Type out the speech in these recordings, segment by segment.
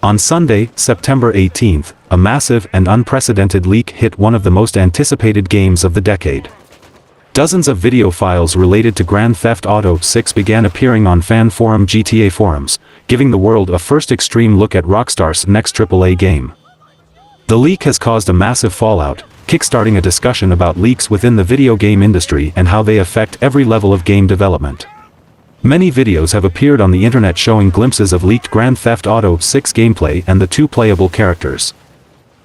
On Sunday, September 18th, a massive and unprecedented leak hit one of the most anticipated games of the decade. Dozens of video files related to Grand Theft Auto 6 began appearing on fan forum GTA forums, giving the world a first extreme look at Rockstar's next AAA game. The leak has caused a massive fallout, kickstarting a discussion about leaks within the video game industry and how they affect every level of game development. Many videos have appeared on the internet showing glimpses of leaked Grand Theft Auto 6 gameplay and the two playable characters.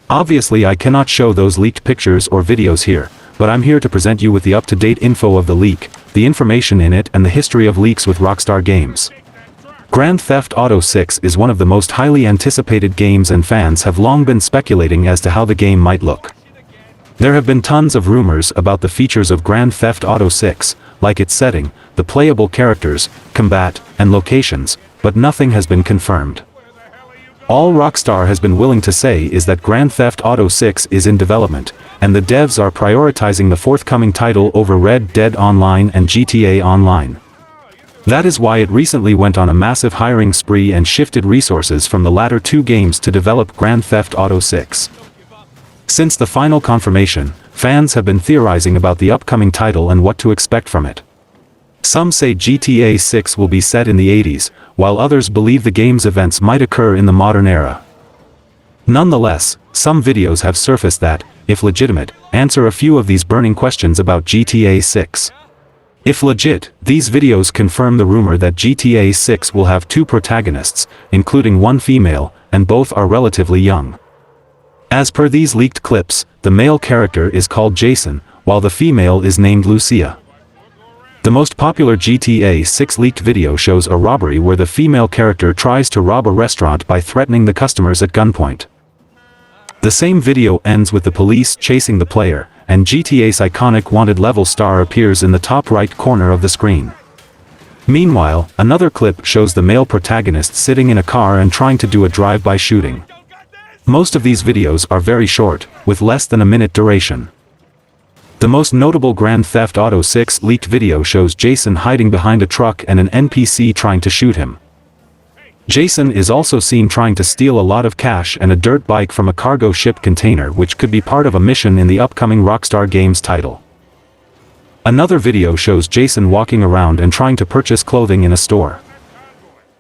Obviously I cannot show those leaked pictures or videos here, but I'm here to present you with the up-to-date info of the leak, the information in it and the history of leaks with Rockstar Games. Grand Theft Auto 6 is one of the most highly anticipated games and fans have long been speculating as to how the game might look. There have been tons of rumors about the features of Grand Theft Auto 6, like its setting, the playable characters, combat, and locations, but nothing has been confirmed. All Rockstar has been willing to say is that Grand Theft Auto 6 is in development, and the devs are prioritizing the forthcoming title over Red Dead Online and GTA Online. That is why it recently went on a massive hiring spree and shifted resources from the latter two games to develop Grand Theft Auto 6. Since the final confirmation, fans have been theorizing about the upcoming title and what to expect from it. Some say GTA 6 will be set in the 80s, while others believe the game's events might occur in the modern era. Nonetheless, some videos have surfaced that, if legitimate, answer a few of these burning questions about GTA 6. If legit, these videos confirm the rumor that GTA 6 will have two protagonists, including one female, and both are relatively young. As per these leaked clips, the male character is called Jason, while the female is named Lucia. The most popular GTA 6 leaked video shows a robbery where the female character tries to rob a restaurant by threatening the customers at gunpoint. The same video ends with the police chasing the player, and GTA's iconic wanted level star appears in the top right corner of the screen. Meanwhile, another clip shows the male protagonist sitting in a car and trying to do a drive-by shooting. Most of these videos are very short, with less than a minute duration. The most notable Grand Theft Auto 6 leaked video shows Jason hiding behind a truck and an NPC trying to shoot him. Jason is also seen trying to steal a lot of cash and a dirt bike from a cargo ship container, which could be part of a mission in the upcoming Rockstar Games title. Another video shows Jason walking around and trying to purchase clothing in a store.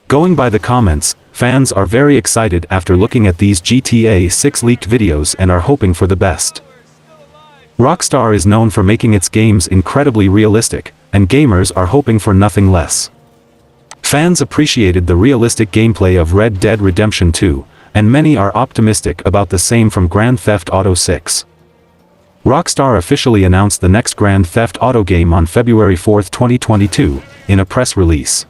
Going by the comments, fans are very excited after looking at these GTA 6 leaked videos and are hoping for the best. Rockstar is known for making its games incredibly realistic, and gamers are hoping for nothing less. Fans appreciated the realistic gameplay of Red Dead Redemption 2, and many are optimistic about the same from Grand Theft Auto 6. Rockstar officially announced the next Grand Theft Auto game on February 4, 2022, in a press release.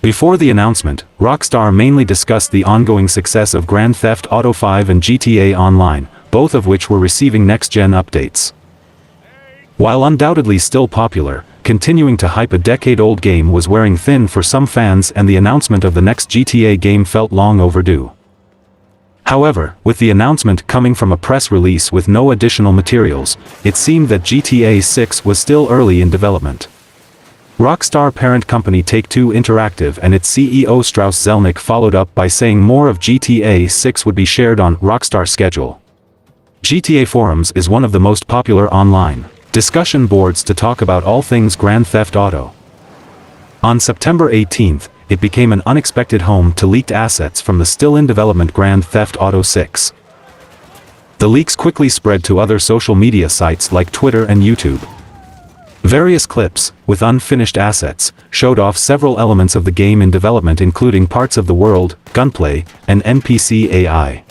Before the announcement, Rockstar mainly discussed the ongoing success of Grand Theft Auto 5 and GTA Online, both of which were receiving next-gen updates. While undoubtedly still popular, continuing to hype a decade-old game was wearing thin for some fans, and the announcement of the next GTA game felt long overdue. However, with the announcement coming from a press release with no additional materials, it seemed that GTA 6 was still early in development. Rockstar parent company Take-Two Interactive and its CEO Strauss Zelnick followed up by saying more of GTA 6 would be shared on Rockstar's schedule. GTA Forums is one of the most popular online discussion boards to talk about all things Grand Theft Auto. On September 18th, it became an unexpected home to leaked assets from the still-in-development Grand Theft Auto 6. The leaks quickly spread to other social media sites like Twitter and YouTube. Various clips, with unfinished assets, showed off several elements of the game in development, including parts of the world, gunplay, and NPC AI.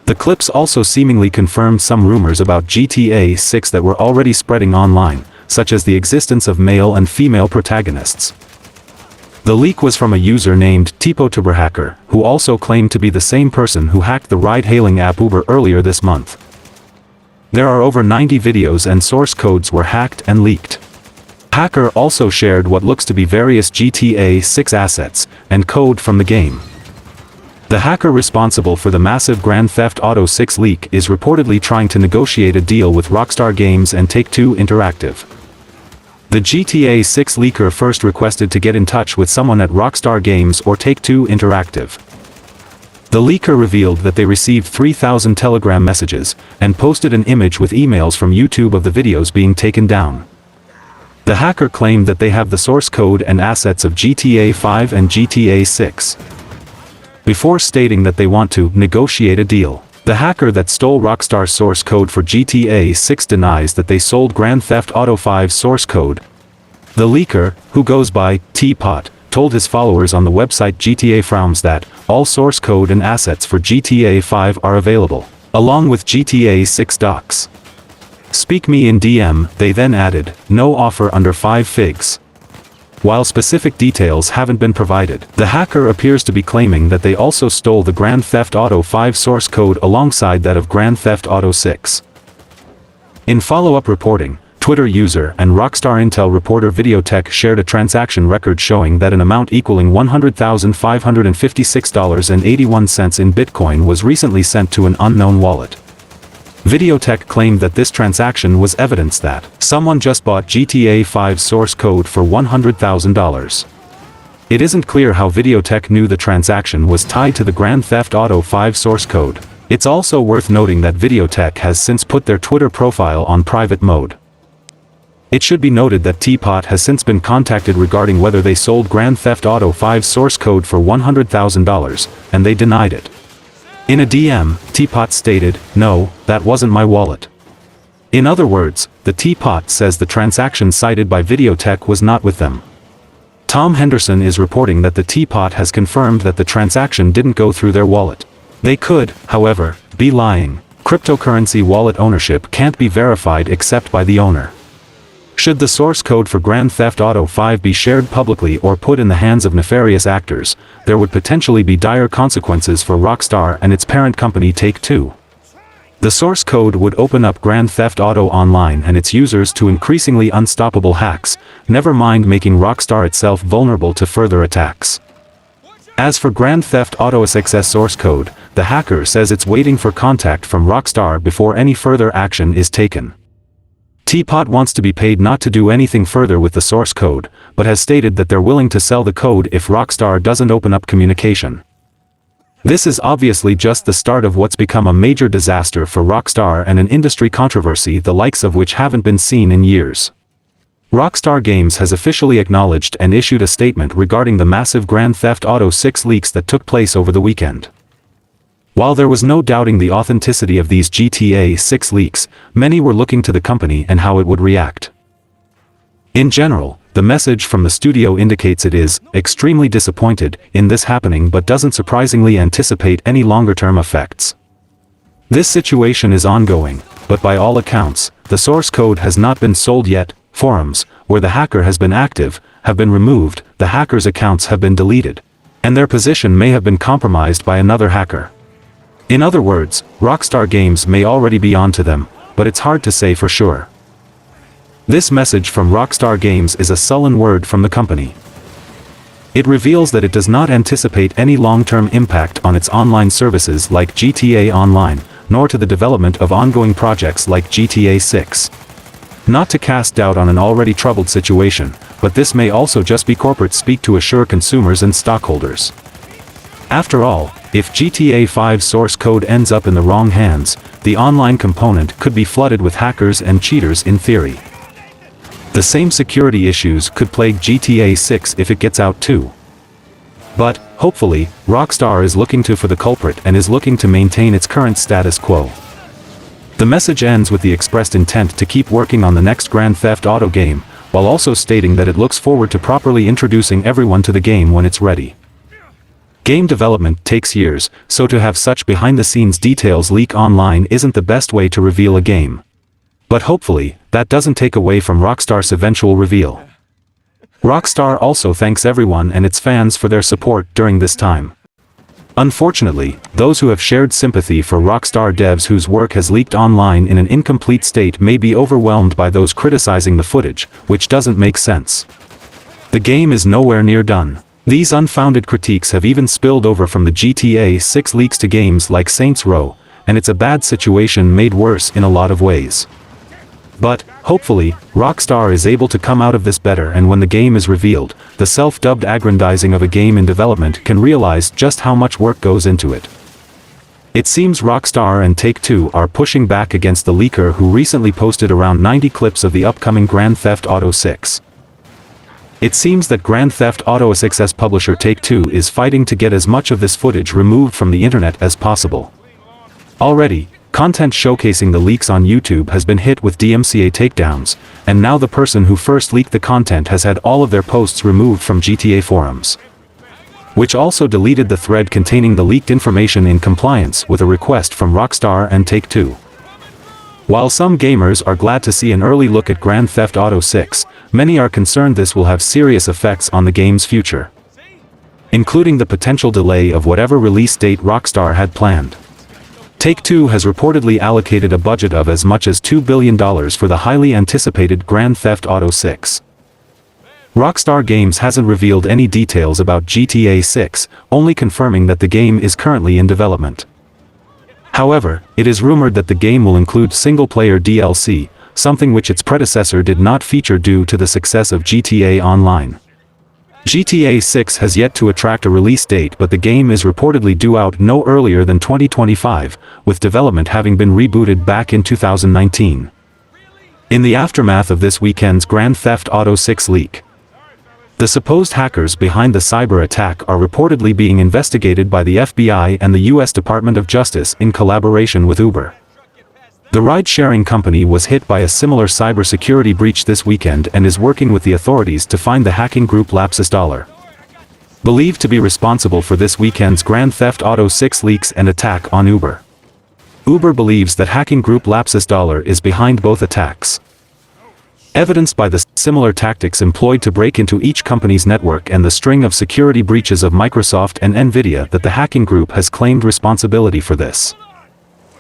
The clips also seemingly confirmed some rumors about GTA 6 that were already spreading online, such as the existence of male and female protagonists. The leak was from a user named TipoTuberHacker, who also claimed to be the same person who hacked the ride-hailing app Uber earlier this month. There are over 90 videos and source codes were hacked and leaked. Hacker also shared what looks to be various GTA 6 assets and code from the game. The hacker responsible for the massive Grand Theft Auto 6 leak is reportedly trying to negotiate a deal with Rockstar Games and Take-Two Interactive. The GTA 6 leaker first requested to get in touch with someone at Rockstar Games or Take-Two Interactive. The leaker revealed that they received 3,000 Telegram messages, and posted an image with emails from YouTube of the videos being taken down. The hacker claimed that they have the source code and assets of GTA 5 and GTA 6. Before stating that they want to negotiate a deal. The hacker that stole Rockstar's source code for GTA 6 denies that they sold Grand Theft Auto 5's source code. The leaker, who goes by Teapot, told his followers on the website GTA Forums that all source code and assets for GTA 5 are available, along with GTA 6 docs. Speak me in DM, they then added, no offer under 5 figs. While specific details haven't been provided, the hacker appears to be claiming that they also stole the Grand Theft Auto 5 source code alongside that of Grand Theft Auto 6. In follow-up reporting, Twitter user and Rockstar Intel reporter Videotech shared a transaction record showing that an amount equaling $100,556.81 in Bitcoin was recently sent to an unknown wallet. Videotech claimed that this transaction was evidence that someone just bought GTA 5's source code for $100,000. It isn't clear how Videotech knew the transaction was tied to the Grand Theft Auto 5 source code. It's also worth noting that Videotech has since put their Twitter profile on private mode. It should be noted that Teapot has since been contacted regarding whether they sold Grand Theft Auto 5's source code for $100,000, and they denied it. In a DM, Teapot stated, "No, that wasn't my wallet." In other words, the Teapot says the transaction cited by Videotech was not with them. Tom Henderson is reporting that the Teapot has confirmed that the transaction didn't go through their wallet. They could, however, be lying. Cryptocurrency wallet ownership can't be verified except by the owner. Should the source code for Grand Theft Auto 5 be shared publicly or put in the hands of nefarious actors, there would potentially be dire consequences for Rockstar and its parent company Take-Two. The source code would open up Grand Theft Auto Online and its users to increasingly unstoppable hacks, never mind making Rockstar itself vulnerable to further attacks. As for Grand Theft Auto 6's source code, the hacker says it's waiting for contact from Rockstar before any further action is taken. Teapot wants to be paid not to do anything further with the source code, but has stated that they're willing to sell the code if Rockstar doesn't open up communication. This is obviously just the start of what's become a major disaster for Rockstar and an industry controversy the likes of which haven't been seen in years. Rockstar Games has officially acknowledged and issued a statement regarding the massive Grand Theft Auto 6 leaks that took place over the weekend. While there was no doubting the authenticity of these GTA 6 leaks, many were looking to the company and how it would react. In general, the message from the studio indicates it is extremely disappointed in this happening but doesn't surprisingly anticipate any longer-term effects. This situation is ongoing, but by all accounts, the source code has not been sold yet. Forums, where the hacker has been active, have been removed, the hacker's accounts have been deleted, and their position may have been compromised by another hacker. In other words, Rockstar Games may already be onto them, but it's hard to say for sure. This message from Rockstar Games is a sullen word from the company. It reveals that it does not anticipate any long-term impact on its online services like GTA Online, nor to the development of ongoing projects like GTA 6. Not to cast doubt on an already troubled situation, but this may also just be corporate speak to assure consumers and stockholders. After all, if GTA 5's source code ends up in the wrong hands, the online component could be flooded with hackers and cheaters in theory. The same security issues could plague GTA 6 if it gets out too. But, hopefully, Rockstar is looking for the culprit and is looking to maintain its current status quo. The message ends with the expressed intent to keep working on the next Grand Theft Auto game, while also stating that it looks forward to properly introducing everyone to the game when it's ready. Game development takes years, so to have such behind-the-scenes details leak online isn't the best way to reveal a game. But hopefully, that doesn't take away from Rockstar's eventual reveal. Rockstar also thanks everyone and its fans for their support during this time. Unfortunately, those who have shared sympathy for Rockstar devs whose work has leaked online in an incomplete state may be overwhelmed by those criticizing the footage, which doesn't make sense. The game is nowhere near done. These unfounded critiques have even spilled over from the GTA 6 leaks to games like Saints Row, and it's a bad situation made worse in a lot of ways. But, hopefully, Rockstar is able to come out of this better, and when the game is revealed, the self-dubbed aggrandizing of a game in development can realize just how much work goes into it. It seems Rockstar and Take-Two are pushing back against the leaker who recently posted around 90 clips of the upcoming Grand Theft Auto 6. It seems that Grand Theft Auto 6's publisher Take-Two is fighting to get as much of this footage removed from the internet as possible. Already, content showcasing the leaks on YouTube has been hit with DMCA takedowns, and now the person who first leaked the content has had all of their posts removed from GTA forums, which also deleted the thread containing the leaked information in compliance with a request from Rockstar and Take-Two. While some gamers are glad to see an early look at Grand Theft Auto 6, many are concerned this will have serious effects on the game's future, including the potential delay of whatever release date Rockstar had planned. Take-Two has reportedly allocated a budget of as much as $2 billion for the highly anticipated Grand Theft Auto 6. Rockstar Games hasn't revealed any details about GTA 6, only confirming that the game is currently in development. However, it is rumored that the game will include single-player DLC, something which its predecessor did not feature due to the success of GTA Online. GTA 6 has yet to attract a release date, but the game is reportedly due out no earlier than 2025, with development having been rebooted back in 2019. In the aftermath of this weekend's Grand Theft Auto 6 leak, the supposed hackers behind the cyber attack are reportedly being investigated by the FBI and the U.S. Department of Justice in collaboration with Uber. The ride-sharing company was hit by a similar cybersecurity breach this weekend and is working with the authorities to find the hacking group Lapsus Dollar, believed to be responsible for this weekend's Grand Theft Auto 6 leaks and attack on Uber. Uber believes that hacking group Lapsus Dollar is behind both attacks, evidenced by the similar tactics employed to break into each company's network and the string of security breaches of Microsoft and Nvidia that the hacking group has claimed responsibility for this.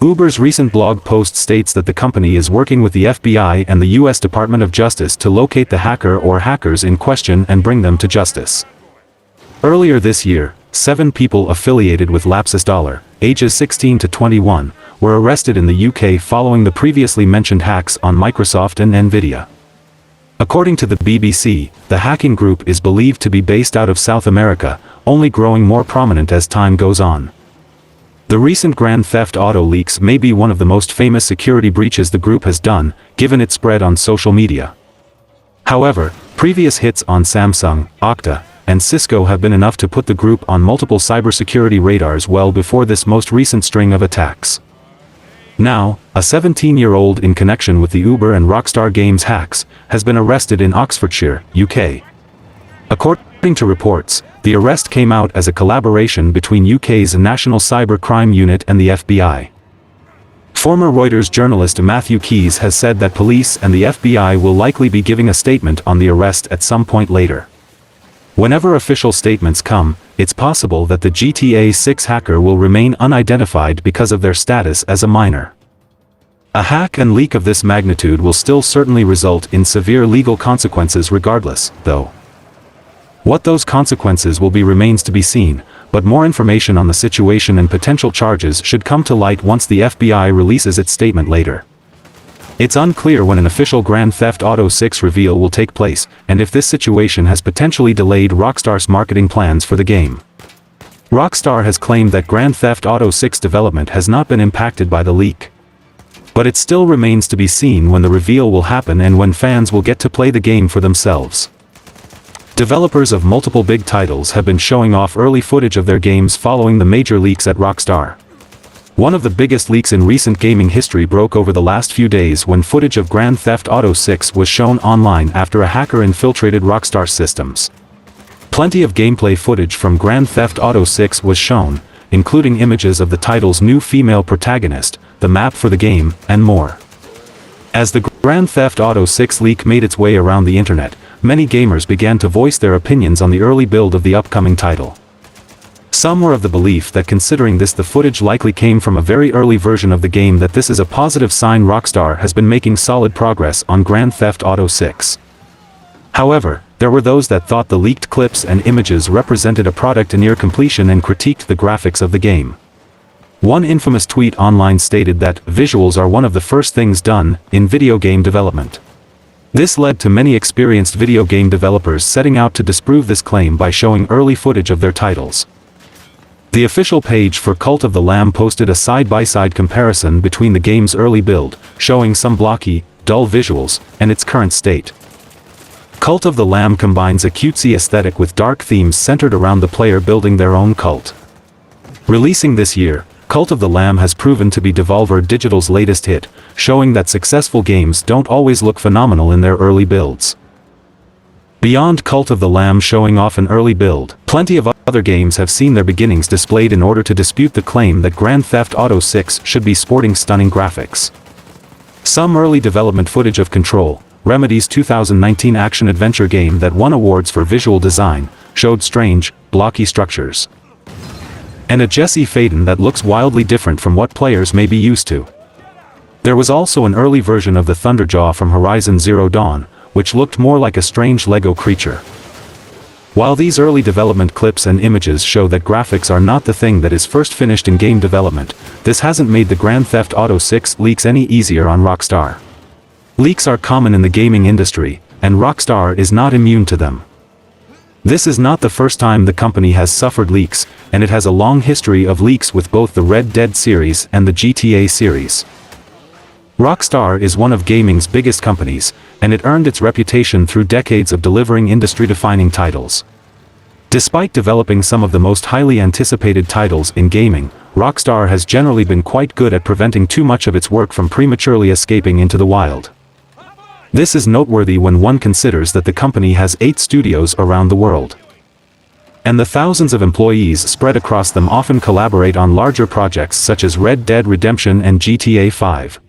Uber's recent blog post states that the company is working with the FBI and the U.S. Department of Justice to locate the hacker or hackers in question and bring them to justice. Earlier this year, 7 people affiliated with Lapsus Dollar, ages 16 to 21, were arrested in the UK following the previously mentioned hacks on Microsoft and Nvidia. According to the BBC, the hacking group is believed to be based out of South America, only growing more prominent as time goes on. The recent Grand Theft Auto leaks may be one of the most famous security breaches the group has done, given its spread on social media. However, previous hits on Samsung, Okta, and Cisco have been enough to put the group on multiple cybersecurity radars well before this most recent string of attacks. Now, a 17-year-old in connection with the Uber and Rockstar Games hacks has been arrested in Oxfordshire, UK. According to reports, the arrest came out as a collaboration between UK's National Cyber Crime Unit and the FBI. Former Reuters journalist Matthew Keys has said that police and the FBI will likely be giving a statement on the arrest at some point later. Whenever official statements come, it's possible that the GTA 6 hacker will remain unidentified because of their status as a minor. A hack and leak of this magnitude will still certainly result in severe legal consequences regardless, though. What those consequences will be remains to be seen, but more information on the situation and potential charges should come to light once the FBI releases its statement later. It's unclear when an official Grand Theft Auto 6 reveal will take place, and if this situation has potentially delayed Rockstar's marketing plans for the game. Rockstar has claimed that Grand Theft Auto 6 development has not been impacted by the leak. But it still remains to be seen when the reveal will happen and when fans will get to play the game for themselves. Developers of multiple big titles have been showing off early footage of their games following the major leaks at Rockstar. One of the biggest leaks in recent gaming history broke over the last few days when footage of Grand Theft Auto 6 was shown online after a hacker infiltrated Rockstar systems. Plenty of gameplay footage from Grand Theft Auto 6 was shown, including images of the title's new female protagonist, the map for the game, and more. As the Grand Theft Auto 6 leak made its way around the internet, many gamers began to voice their opinions on the early build of the upcoming title. Some were of the belief that considering this the footage likely came from a very early version of the game, that this is a positive sign Rockstar has been making solid progress on Grand Theft Auto 6. However, there were those that thought the leaked clips and images represented a product near completion and critiqued the graphics of the game. One infamous tweet online stated that visuals are one of the first things done in video game development. This led to many experienced video game developers setting out to disprove this claim by showing early footage of their titles. The official page for Cult of the Lamb posted a side-by-side comparison between the game's early build, showing some blocky, dull visuals, and its current state. Cult of the Lamb combines a cutesy aesthetic with dark themes centered around the player building their own cult. Releasing this year, Cult of the Lamb has proven to be Devolver Digital's latest hit, showing that successful games don't always look phenomenal in their early builds. Beyond Cult of the Lamb showing off an early build, plenty of other games have seen their beginnings displayed in order to dispute the claim that Grand Theft Auto 6 should be sporting stunning graphics. Some early development footage of Control, Remedy's 2019 action-adventure game that won awards for visual design, showed strange, blocky structures. And a Jesse Faden that looks wildly different from what players may be used to. There was also an early version of the Thunderjaw from Horizon Zero Dawn, which looked more like a strange Lego creature. While these early development clips and images show that graphics are not the thing that is first finished in game development, this hasn't made the Grand Theft Auto 6 leaks any easier on Rockstar. Leaks are common in the gaming industry, and Rockstar is not immune to them. This is not the first time the company has suffered leaks, and it has a long history of leaks with both the Red Dead series and the GTA series. Rockstar is one of gaming's biggest companies, and it earned its reputation through decades of delivering industry-defining titles. Despite developing some of the most highly anticipated titles in gaming, Rockstar has generally been quite good at preventing too much of its work from prematurely escaping into the wild. This is noteworthy when one considers that the company has 8 studios around the world. And the thousands of employees spread across them often collaborate on larger projects such as Red Dead Redemption and GTA 5.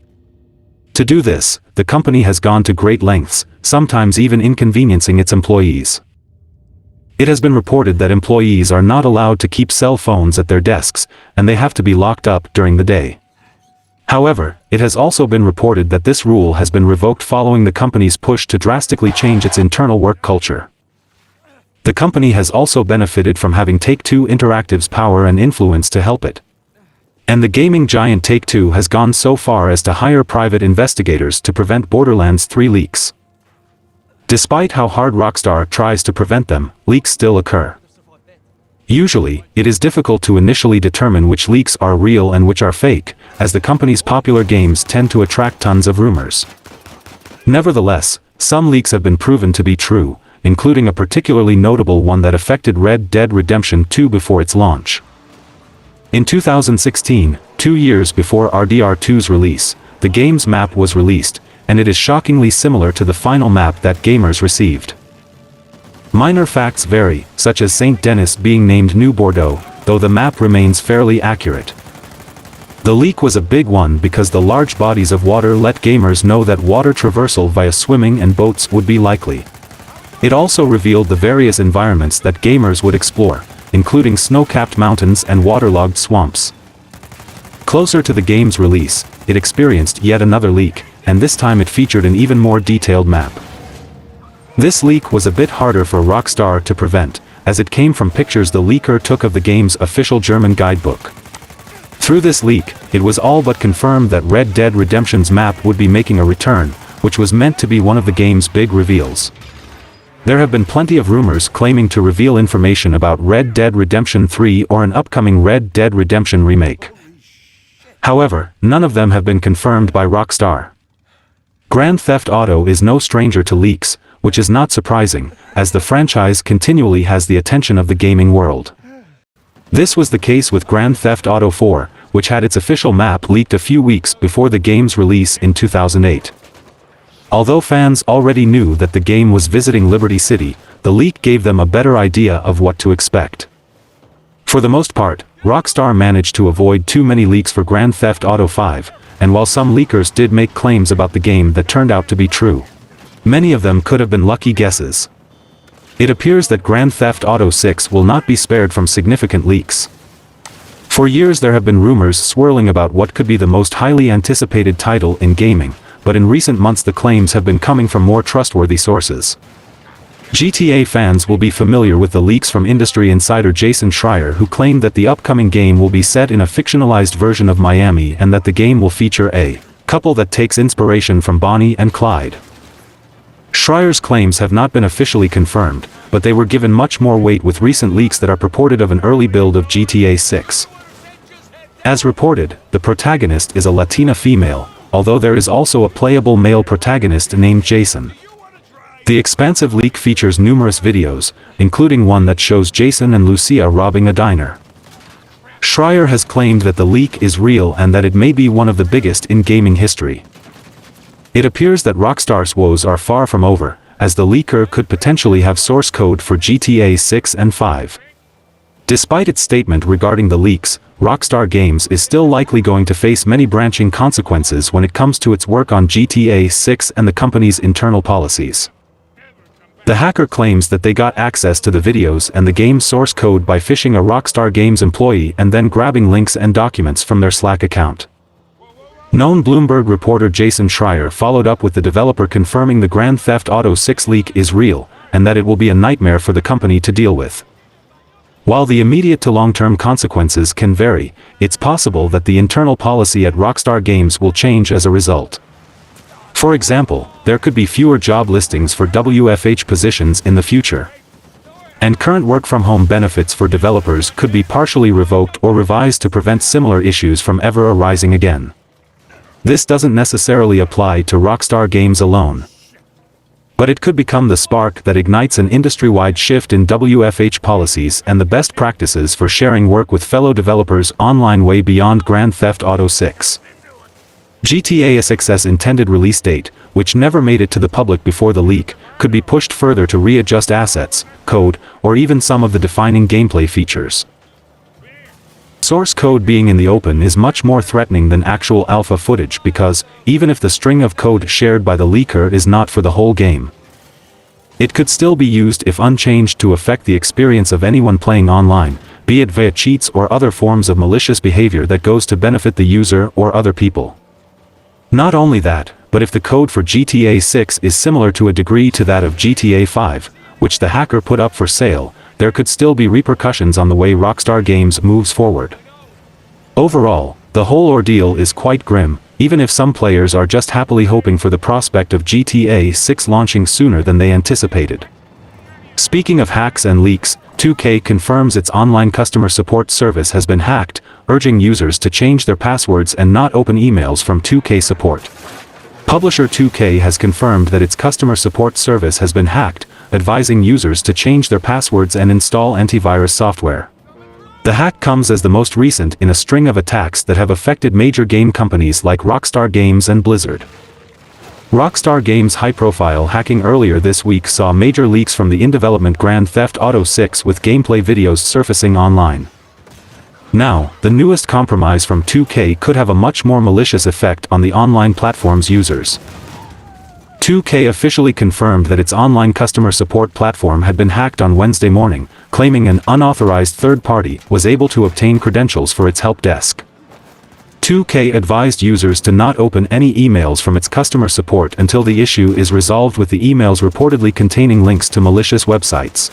To do this, the company has gone to great lengths, sometimes even inconveniencing its employees. It has been reported that employees are not allowed to keep cell phones at their desks, and they have to be locked up during the day. However, it has also been reported that this rule has been revoked following the company's push to drastically change its internal work culture. The company has also benefited from having Take-Two Interactive's power and influence to help it. And the gaming giant Take-Two has gone so far as to hire private investigators to prevent Borderlands 3 leaks. Despite how hard Rockstar tries to prevent them, leaks still occur. Usually, it is difficult to initially determine which leaks are real and which are fake, as the company's popular games tend to attract tons of rumors. Nevertheless, some leaks have been proven to be true, including a particularly notable one that affected Red Dead Redemption 2 before its launch. In 2016, 2 years before RDR2's release, the game's map was released, and it is shockingly similar to the final map that gamers received. Minor facts vary, such as St. Denis being named New Bordeaux, though the map remains fairly accurate. The leak was a big one because the large bodies of water let gamers know that water traversal via swimming and boats would be likely. It also revealed the various environments that gamers would explore, including snow-capped mountains and waterlogged swamps. Closer to the game's release, it experienced yet another leak, and this time it featured an even more detailed map. This leak was a bit harder for Rockstar to prevent, as it came from pictures the leaker took of the game's official German guidebook. Through this leak, it was all but confirmed that Red Dead Redemption's map would be making a return, which was meant to be one of the game's big reveals. There have been plenty of rumors claiming to reveal information about Red Dead Redemption 3 or an upcoming Red Dead Redemption remake. However, none of them have been confirmed by Rockstar. Grand Theft Auto is no stranger to leaks, which is not surprising, as the franchise continually has the attention of the gaming world. This was the case with Grand Theft Auto 4, which had its official map leaked a few weeks before the game's release in 2008. Although fans already knew that the game was visiting Liberty City, the leak gave them a better idea of what to expect. For the most part, Rockstar managed to avoid too many leaks for Grand Theft Auto 5, and while some leakers did make claims about the game that turned out to be true, many of them could have been lucky guesses. It appears that Grand Theft Auto 6 will not be spared from significant leaks. For years there have been rumors swirling about what could be the most highly anticipated title in gaming, but in recent months the claims have been coming from more trustworthy sources. GTA fans will be familiar with the leaks from industry insider Jason Schreier, who claimed that the upcoming game will be set in a fictionalized version of Miami and that the game will feature a couple that takes inspiration from Bonnie and Clyde. Schreier's claims have not been officially confirmed, but they were given much more weight with recent leaks that are purported of an early build of GTA 6. As reported, the protagonist is a Latina female, although there is also a playable male protagonist named Jason. The expansive leak features numerous videos, including one that shows Jason and Lucia robbing a diner. Schreier has claimed that the leak is real and that it may be one of the biggest in gaming history. It appears that Rockstar's woes are far from over, as the leaker could potentially have source code for GTA 6 and 5. Despite its statement regarding the leaks, Rockstar Games is still likely going to face many branching consequences when it comes to its work on GTA 6 and the company's internal policies. The hacker claims that they got access to the videos and the game's source code by phishing a Rockstar Games employee and then grabbing links and documents from their Slack account. Known Bloomberg reporter Jason Schreier followed up with the developer confirming the Grand Theft Auto 6 leak is real, and that it will be a nightmare for the company to deal with. While the immediate to long-term consequences can vary, it's possible that the internal policy at Rockstar Games will change as a result. For example, there could be fewer job listings for WFH positions in the future. And current work-from-home benefits for developers could be partially revoked or revised to prevent similar issues from ever arising again. This doesn't necessarily apply to Rockstar Games alone. But it could become the spark that ignites an industry-wide shift in WFH policies and the best practices for sharing work with fellow developers online way beyond Grand Theft Auto 6. GTA 6's intended release date, which never made it to the public before the leak, could be pushed further to readjust assets, code, or even some of the defining gameplay features. Source code being in the open is much more threatening than actual alpha footage because, even if the string of code shared by the leaker is not for the whole game, it could still be used if unchanged to affect the experience of anyone playing online, be it via cheats or other forms of malicious behavior that goes to benefit the user or other people. Not only that, but if the code for GTA 6 is similar to a degree to that of GTA 5, which the hacker put up for sale, there could still be repercussions on the way Rockstar Games moves forward. Overall, the whole ordeal is quite grim, even if some players are just happily hoping for the prospect of GTA 6 launching sooner than they anticipated. Speaking of hacks and leaks, 2K confirms its online customer support service has been hacked, urging users to change their passwords and not open emails from 2K support. Publisher 2K has confirmed that its customer support service has been hacked, advising users to change their passwords and install antivirus software. The hack comes as the most recent in a string of attacks that have affected major game companies like Rockstar Games and Blizzard. Rockstar Games' high-profile hacking earlier this week saw major leaks from the in-development Grand Theft Auto 6 with gameplay videos surfacing online. Now, the newest compromise from 2K could have a much more malicious effect on the online platform's users. 2K officially confirmed that its online customer support platform had been hacked on Wednesday morning, claiming an unauthorized third party was able to obtain credentials for its help desk. 2K advised users to not open any emails from its customer support until the issue is resolved, with the emails reportedly containing links to malicious websites.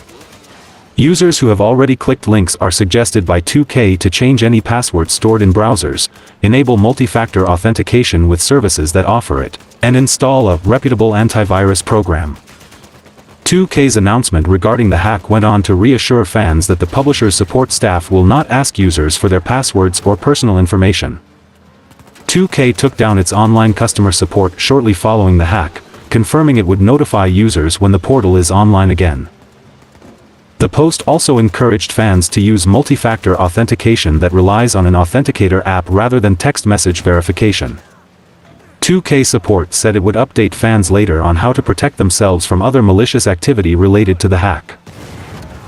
Users who have already clicked links are suggested by 2K to change any password stored in browsers, enable multi-factor authentication with services that offer it, and install a reputable antivirus program. 2K's announcement regarding the hack went on to reassure fans that the publisher's support staff will not ask users for their passwords or personal information. 2K took down its online customer support shortly following the hack, confirming it would notify users when the portal is online again. The post also encouraged fans to use multi-factor authentication that relies on an authenticator app rather than text message verification. 2K support said it would update fans later on how to protect themselves from other malicious activity related to the hack.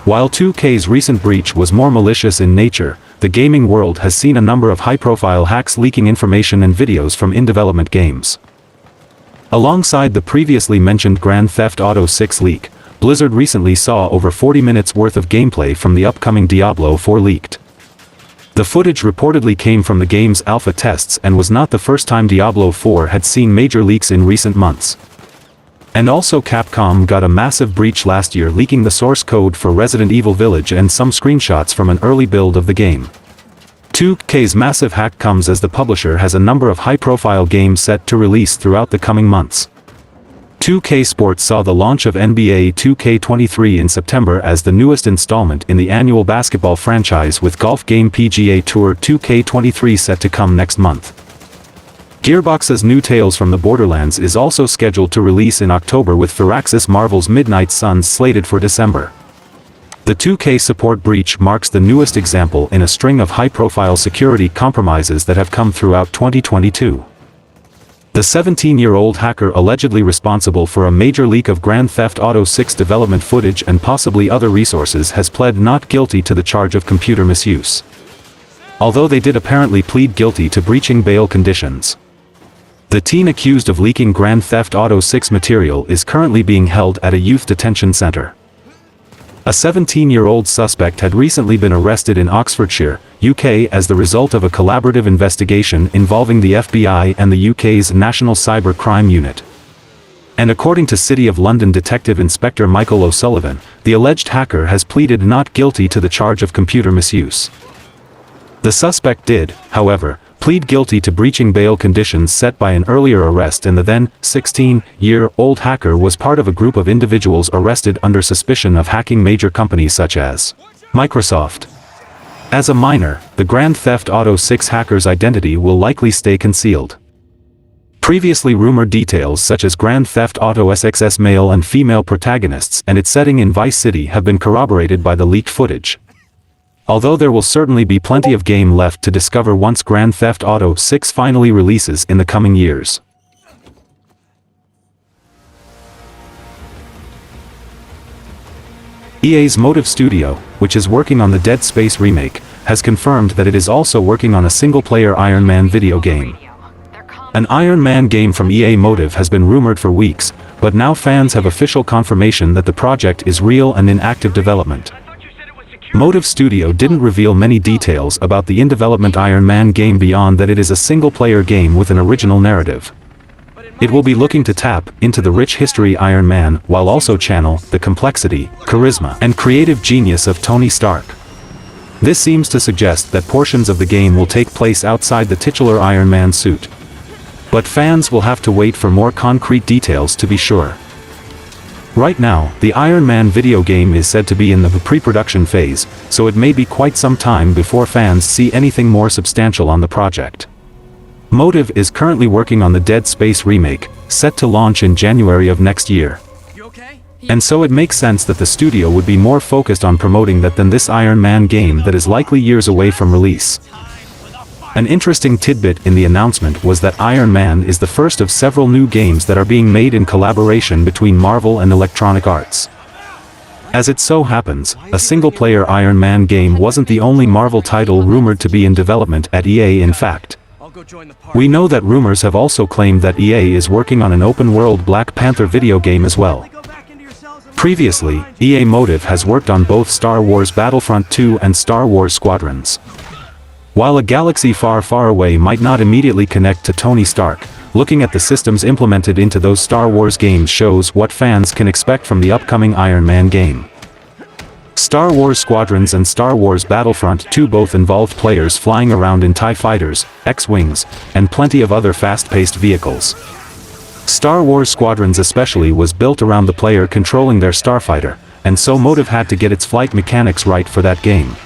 While 2K's recent breach was more malicious in nature, the gaming world has seen a number of high-profile hacks leaking information and videos from in-development games. Alongside the previously mentioned Grand Theft Auto 6 leak, Blizzard recently saw over 40 minutes worth of gameplay from the upcoming Diablo 4 leaked. The footage reportedly came from the game's alpha tests and was not the first time Diablo 4 had seen major leaks in recent months. And also Capcom got a massive breach last year, leaking the source code for Resident Evil Village and some screenshots from an early build of the game. 2K's massive hack comes as the publisher has a number of high-profile games set to release throughout the coming months. 2K Sports saw the launch of NBA 2K23 in September as the newest installment in the annual basketball franchise, with golf game PGA Tour 2K23 set to come next month. Gearbox's new Tales from the Borderlands is also scheduled to release in October, with Firaxis Marvel's Midnight Suns slated for December. The 2K support breach marks the newest example in a string of high-profile security compromises that have come throughout 2022. The 17-year-old hacker allegedly responsible for a major leak of Grand Theft Auto 6 development footage and possibly other resources has pled not guilty to the charge of computer misuse, although they did apparently plead guilty to breaching bail conditions. The teen accused of leaking Grand Theft Auto 6 material is currently being held at a youth detention center. A 17-year-old suspect had recently been arrested in Oxfordshire, UK, as the result of a collaborative investigation involving the FBI and the UK's National Cyber Crime Unit. And according to City of London Detective Inspector Michael O'Sullivan, the alleged hacker has pleaded not guilty to the charge of computer misuse. The suspect did, however, plead guilty to breaching bail conditions set by an earlier arrest, and the then 16-year-old hacker was part of a group of individuals arrested under suspicion of hacking major companies such as Microsoft. As a minor, the Grand Theft Auto 6 hacker's identity will likely stay concealed. Previously rumored details such as Grand Theft Auto 6's male and female protagonists and its setting in Vice City have been corroborated by the leaked footage. Although there will certainly be plenty of game left to discover once Grand Theft Auto 6 finally releases in the coming years. EA's Motive Studio, which is working on the Dead Space remake, has confirmed that it is also working on a single-player Iron Man video game. An Iron Man game from EA Motive has been rumored for weeks, but now fans have official confirmation that the project is real and in active development. Motive Studio didn't reveal many details about the in-development Iron Man game beyond that it is a single-player game with an original narrative. It will be looking to tap into the rich history Iron Man while also channel the complexity, charisma, and creative genius of Tony Stark. This seems to suggest that portions of the game will take place outside the titular Iron Man suit. But fans will have to wait for more concrete details to be sure. Right now, the Iron Man video game is said to be in the pre-production phase, so it may be quite some time before fans see anything more substantial on the project. Motive is currently working on the Dead Space remake, set to launch in January of next year. And so it makes sense that the studio would be more focused on promoting that than this Iron Man game that is likely years away from release. An interesting tidbit in the announcement was that Iron Man is the first of several new games that are being made in collaboration between Marvel and Electronic Arts. As it so happens, a single-player Iron Man game wasn't the only Marvel title rumored to be in development at EA. In fact, we know that rumors have also claimed that EA is working on an open-world Black Panther video game as well. Previously, EA Motive has worked on both Star Wars Battlefront 2 and Star Wars Squadrons. While a galaxy far, far away might not immediately connect to Tony Stark, looking at the systems implemented into those Star Wars games shows what fans can expect from the upcoming Iron Man game. Star Wars Squadrons and Star Wars Battlefront 2 both involved players flying around in TIE fighters, X-Wings, and plenty of other fast-paced vehicles. Star Wars Squadrons especially was built around the player controlling their starfighter, and so Motive had to get its flight mechanics right for that game.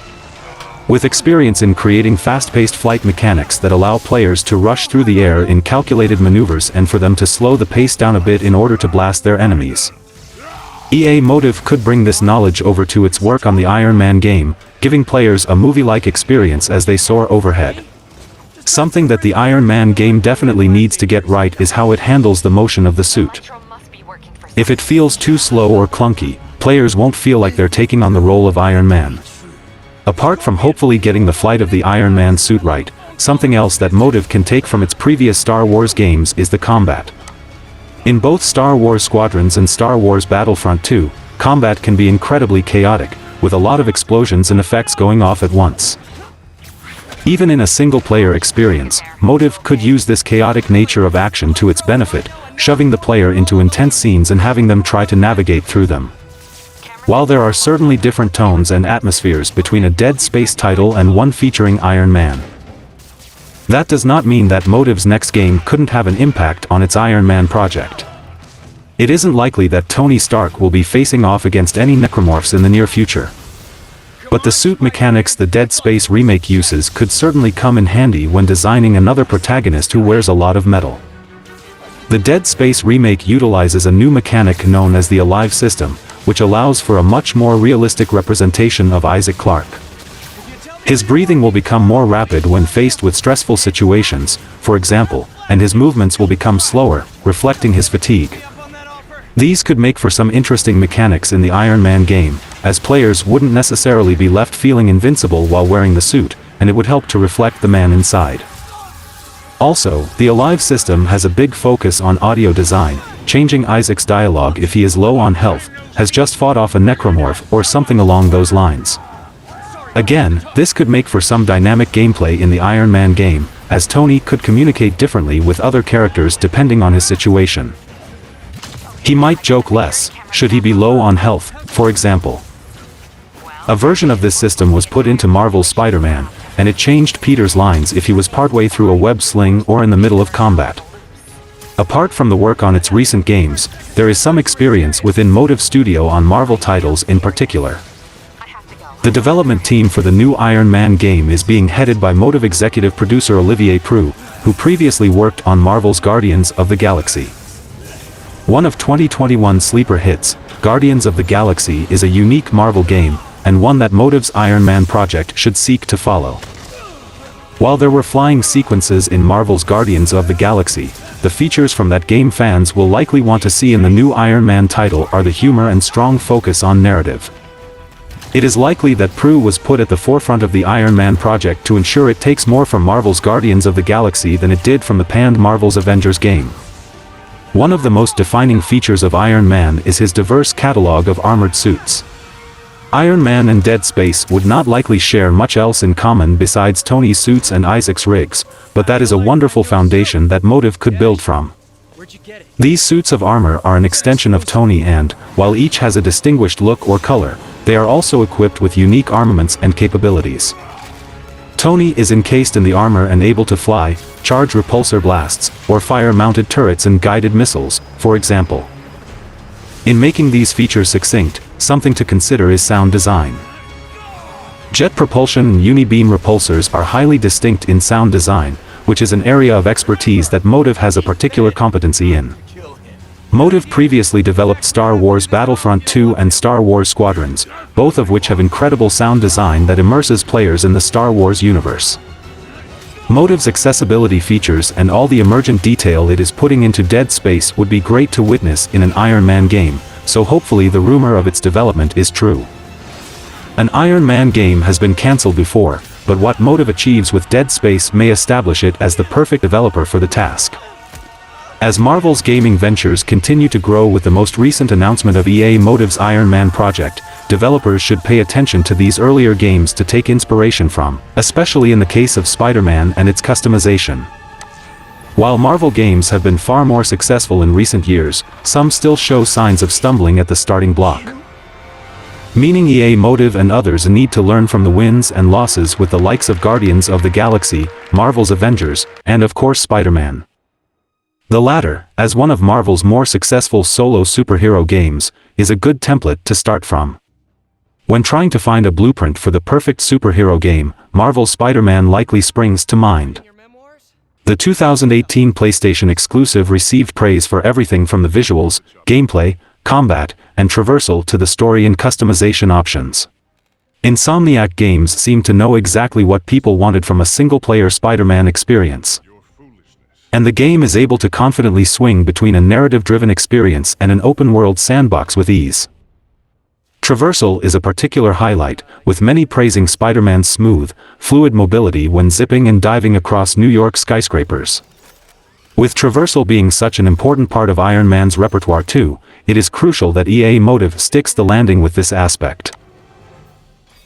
With experience in creating fast-paced flight mechanics that allow players to rush through the air in calculated maneuvers and for them to slow the pace down a bit in order to blast their enemies, EA Motive could bring this knowledge over to its work on the Iron Man game, giving players a movie-like experience as they soar overhead. Something that the Iron Man game definitely needs to get right is how it handles the motion of the suit. If it feels too slow or clunky, players won't feel like they're taking on the role of Iron Man. Apart from hopefully getting the flight of the Iron Man suit right, something else that Motive can take from its previous Star Wars games is the combat. In both Star Wars Squadrons and Star Wars Battlefront 2, combat can be incredibly chaotic, with a lot of explosions and effects going off at once. Even in a single-player experience, Motive could use this chaotic nature of action to its benefit, shoving the player into intense scenes and having them try to navigate through them. While there are certainly different tones and atmospheres between a Dead Space title and one featuring Iron Man, that does not mean that Motive's next game couldn't have an impact on its Iron Man project. It isn't likely that Tony Stark will be facing off against any necromorphs in the near future. But the suit mechanics the Dead Space remake uses could certainly come in handy when designing another protagonist who wears a lot of metal. The Dead Space remake utilizes a new mechanic known as the Alive system, which allows for a much more realistic representation of Isaac Clarke. His breathing will become more rapid when faced with stressful situations, for example, and his movements will become slower, reflecting his fatigue. These could make for some interesting mechanics in the Iron Man game, as players wouldn't necessarily be left feeling invincible while wearing the suit, and it would help to reflect the man inside. Also, the Alive system has a big focus on audio design, changing Isaac's dialogue if he is low on health, has just fought off a necromorph or something along those lines. Again, this could make for some dynamic gameplay in the Iron Man game, as Tony could communicate differently with other characters depending on his situation. He might joke less, should he be low on health, for example. A version of this system was put into Marvel's Spider-Man, and it changed Peter's lines if he was partway through a web sling or in the middle of combat. Apart from the work on its recent games, there is some experience within Motive Studio on Marvel titles in particular. The development team for the new Iron Man game is being headed by Motive executive producer Olivier Preux, who previously worked on Marvel's Guardians of the Galaxy. One of 2021's sleeper hits, Guardians of the Galaxy is a unique Marvel game, and one that Motive's Iron Man project should seek to follow. While there were flying sequences in Marvel's Guardians of the Galaxy, the features from that game fans will likely want to see in the new Iron Man title are the humor and strong focus on narrative. It is likely that Preux was put at the forefront of the Iron Man project to ensure it takes more from Marvel's Guardians of the Galaxy than it did from the panned Marvel's Avengers game. One of the most defining features of Iron Man is his diverse catalog of armored suits. Iron Man and Dead Space would not likely share much else in common besides Tony's suits and Isaac's rigs, but that is a wonderful foundation that Motive could build from. These suits of armor are an extension of Tony and, while each has a distinguished look or color, they are also equipped with unique armaments and capabilities. Tony is encased in the armor and able to fly, charge repulsor blasts, or fire mounted turrets and guided missiles, for example. In making these features succinct, something to consider is sound design. Jet propulsion and unibeam repulsors are highly distinct in sound design, which is an area of expertise that Motive has a particular competency in. Motive previously developed Star Wars Battlefront 2 and Star Wars Squadrons, both of which have incredible sound design that immerses players in the Star Wars universe. Motive's accessibility features and all the emergent detail it is putting into Dead Space would be great to witness in an Iron Man game, so hopefully the rumor of its development is true. An Iron Man game has been cancelled before, but what Motive achieves with Dead Space may establish it as the perfect developer for the task. As Marvel's gaming ventures continue to grow with the most recent announcement of EA Motive's Iron Man project, developers should pay attention to these earlier games to take inspiration from, especially in the case of Spider-Man and its customization. While Marvel games have been far more successful in recent years, some still show signs of stumbling at the starting block. Meaning EA Motive and others need to learn from the wins and losses with the likes of Guardians of the Galaxy, Marvel's Avengers, and of course Spider-Man. The latter, as one of Marvel's more successful solo superhero games, is a good template to start from. When trying to find a blueprint for the perfect superhero game, Marvel's Spider-Man likely springs to mind. The 2018 PlayStation exclusive received praise for everything from the visuals, gameplay, combat, and traversal to the story and customization options. Insomniac Games seemed to know exactly what people wanted from a single-player Spider-Man experience. And the game is able to confidently swing between a narrative-driven experience and an open-world sandbox with ease. Traversal is a particular highlight, with many praising Spider-Man's smooth, fluid mobility when zipping and diving across New York skyscrapers. With traversal being such an important part of Iron Man's repertoire too, it is crucial that EA Motive sticks the landing with this aspect.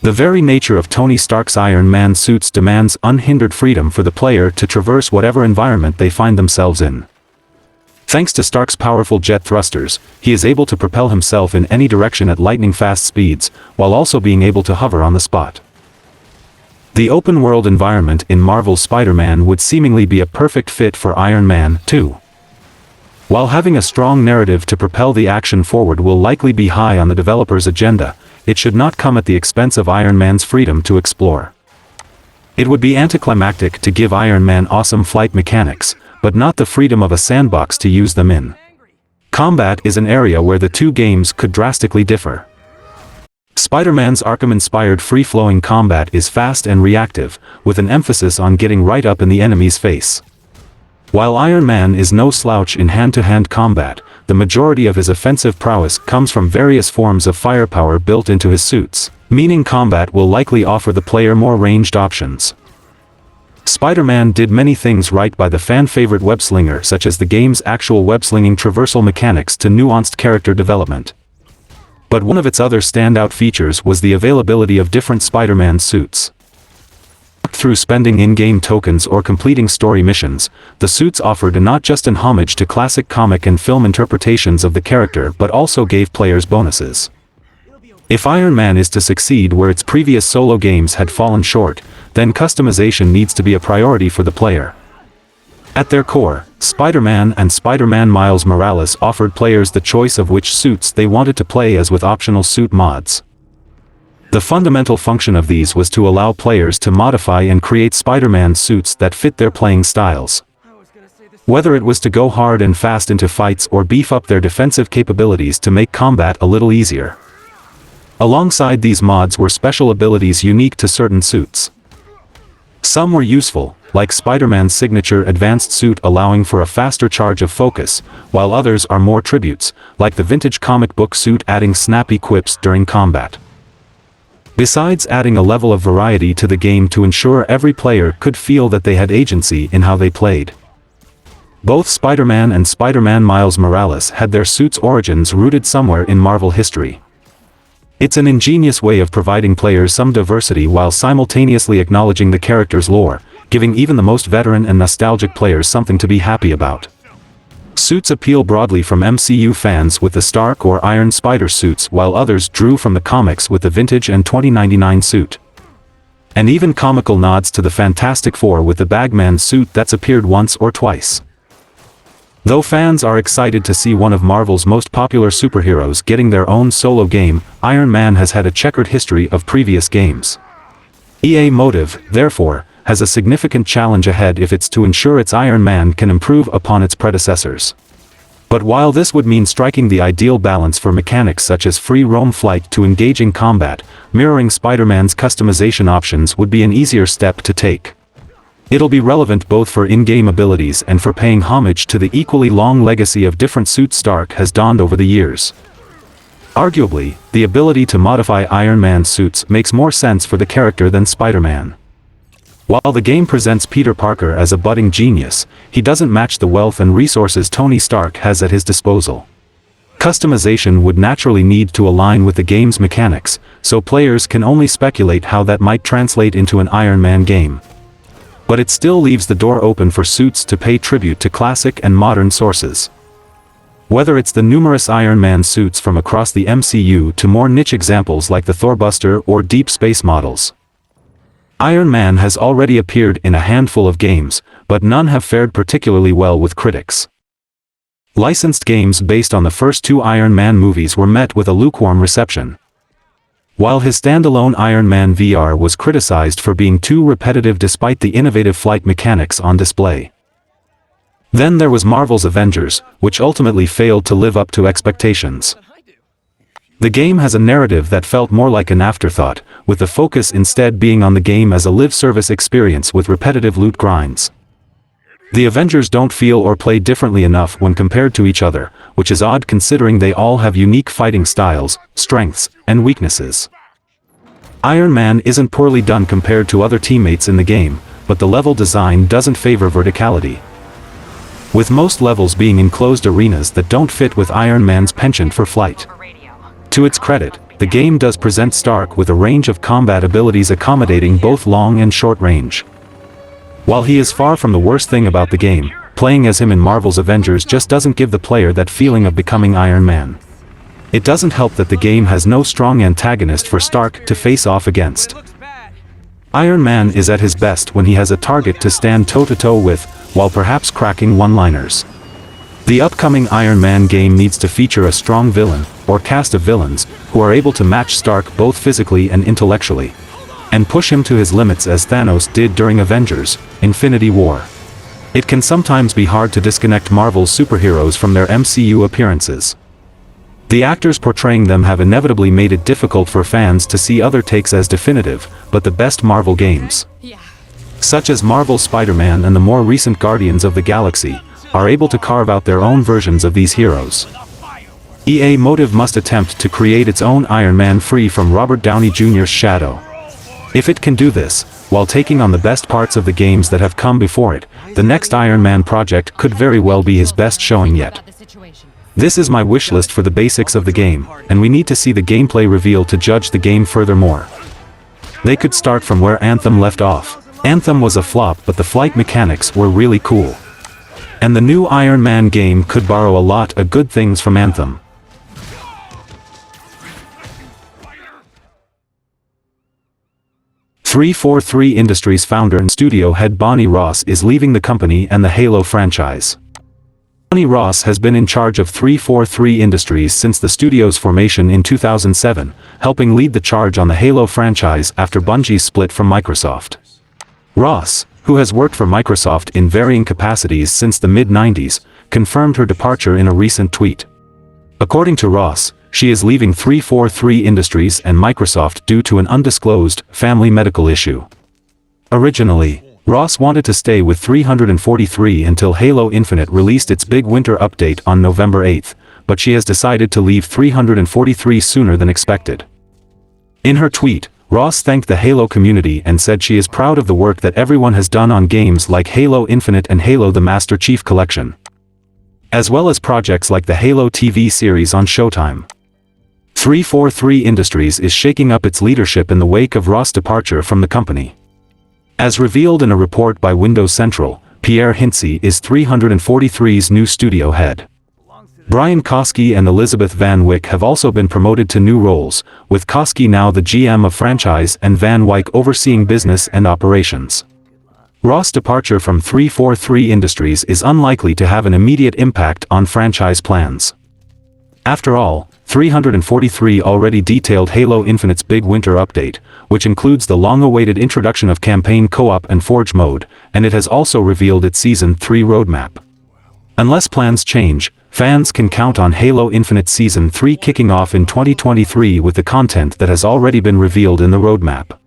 The very nature of Tony Stark's Iron Man suits demands unhindered freedom for the player to traverse whatever environment they find themselves in. Thanks to Stark's powerful jet thrusters, he is able to propel himself in any direction at lightning-fast speeds, while also being able to hover on the spot. The open-world environment in Marvel's Spider-Man would seemingly be a perfect fit for Iron Man, too. While having a strong narrative to propel the action forward will likely be high on the developer's agenda, it should not come at the expense of Iron Man's freedom to explore. It would be anticlimactic to give Iron Man awesome flight mechanics, but not the freedom of a sandbox to use them in. Combat is an area where the two games could drastically differ. Spider-Man's Arkham-inspired free-flowing combat is fast and reactive, with an emphasis on getting right up in the enemy's face. While Iron Man is no slouch in hand-to-hand combat, the majority of his offensive prowess comes from various forms of firepower built into his suits, meaning combat will likely offer the player more ranged options. Spider-Man did many things right by the fan-favorite web-slinger, such as the game's actual web-slinging traversal mechanics to nuanced character development. But one of its other standout features was the availability of different Spider-Man suits. Through spending in-game tokens or completing story missions, the suits offered not just an homage to classic comic and film interpretations of the character but also gave players bonuses. If Iron Man is to succeed where its previous solo games had fallen short, then customization needs to be a priority for the player. At their core, Spider-Man and Spider-Man Miles Morales offered players the choice of which suits they wanted to play as with optional suit mods. The fundamental function of these was to allow players to modify and create Spider-Man suits that fit their playing styles. Whether it was to go hard and fast into fights or beef up their defensive capabilities to make combat a little easier. Alongside these mods were special abilities unique to certain suits. Some were useful, like Spider-Man's signature advanced suit allowing for a faster charge of focus, while others are more tributes, like the vintage comic book suit adding snappy quips during combat. Besides adding a level of variety to the game to ensure every player could feel that they had agency in how they played. Both Spider-Man and Spider-Man Miles Morales had their suits' origins rooted somewhere in Marvel history. It's an ingenious way of providing players some diversity while simultaneously acknowledging the character's lore, giving even the most veteran and nostalgic players something to be happy about. Suits appeal broadly from MCU fans with the Stark or Iron Spider suits, while others drew from the comics with the vintage and 2099 suit. And even comical nods to the Fantastic Four with the Bagman suit that's appeared once or twice. Though fans are excited to see one of Marvel's most popular superheroes getting their own solo game, Iron Man has had a checkered history of previous games. EA Motive, therefore, has a significant challenge ahead if it's to ensure its Iron Man can improve upon its predecessors. But while this would mean striking the ideal balance for mechanics such as free roam flight to engaging combat, mirroring Spider-Man's customization options would be an easier step to take. It'll be relevant both for in-game abilities and for paying homage to the equally long legacy of different suits Stark has donned over the years. Arguably, the ability to modify Iron Man's suits makes more sense for the character than Spider-Man. While the game presents Peter Parker as a budding genius, he doesn't match the wealth and resources Tony Stark has at his disposal. Customization would naturally need to align with the game's mechanics, so players can only speculate how that might translate into an Iron Man game. But it still leaves the door open for suits to pay tribute to classic and modern sources. Whether it's the numerous Iron Man suits from across the MCU to more niche examples like the Thorbuster or Deep Space models. Iron Man has already appeared in a handful of games, but none have fared particularly well with critics. Licensed games based on the first two Iron Man movies were met with a lukewarm reception. While his standalone Iron Man VR was criticized for being too repetitive despite the innovative flight mechanics on display. Then there was Marvel's Avengers, which ultimately failed to live up to expectations. The game has a narrative that felt more like an afterthought, with the focus instead being on the game as a live service experience with repetitive loot grinds. The Avengers don't feel or play differently enough when compared to each other, which is odd considering they all have unique fighting styles, strengths, and weaknesses. Iron Man isn't poorly done compared to other teammates in the game, but the level design doesn't favor verticality. With most levels being enclosed arenas that don't fit with Iron Man's penchant for flight. To its credit, the game does present Stark with a range of combat abilities accommodating both long and short range. While he is far from the worst thing about the game, playing as him in Marvel's Avengers just doesn't give the player that feeling of becoming Iron Man. It doesn't help that the game has no strong antagonist for Stark to face off against. Iron Man is at his best when he has a target to stand toe-to-toe with, while perhaps cracking one-liners. The upcoming Iron Man game needs to feature a strong villain, or cast of villains, who are able to match Stark both physically and intellectually, and push him to his limits as Thanos did during Avengers: Infinity War. It can sometimes be hard to disconnect Marvel's superheroes from their MCU appearances. The actors portraying them have inevitably made it difficult for fans to see other takes as definitive, but the best Marvel games, such as Marvel's Spider-Man and the more recent Guardians of the Galaxy, are able to carve out their own versions of these heroes. EA Motive must attempt to create its own Iron Man free from Robert Downey Jr.'s shadow. If it can do this, while taking on the best parts of the games that have come before it, the next Iron Man project could very well be his best showing yet. This is my wish list for the basics of the game, and we need to see the gameplay reveal to judge the game furthermore. They could start from where Anthem left off. Anthem was a flop, but the flight mechanics were really cool. And the new Iron Man game could borrow a lot of good things from Anthem. .343 Industries founder and studio head Bonnie Ross is leaving the company and the Halo franchise. Bonnie Ross has been in charge of 343 Industries since the studio's formation in 2007, helping lead the charge on the Halo franchise after Bungie's split from Microsoft. Ross, who has worked for Microsoft in varying capacities since the mid-90s, confirmed her departure in a recent tweet. According to Ross, she is leaving 343 Industries and Microsoft due to an undisclosed family medical issue. Originally, Ross wanted to stay with 343 until Halo Infinite released its big winter update on November 8, but she has decided to leave 343 sooner than expected. In her tweet, Ross thanked the Halo community and said she is proud of the work that everyone has done on games like Halo Infinite and Halo the Master Chief Collection, as well as projects like the Halo TV series on Showtime. 343 Industries is shaking up its leadership in the wake of Ross' departure from the company. As revealed in a report by Windows Central, Pierre Hintze is 343's new studio head. Brian Koski and Elizabeth Van Wyck have also been promoted to new roles, with Koski now the GM of franchise and Van Wyck overseeing business and operations. Ross' departure from 343 Industries is unlikely to have an immediate impact on franchise plans. After all, 343 already detailed Halo Infinite's big winter update, which includes the long-awaited introduction of campaign co-op and Forge mode, and it has also revealed its Season 3 roadmap. Unless plans change, fans can count on Halo Infinite Season 3 kicking off in 2023 with the content that has already been revealed in the roadmap.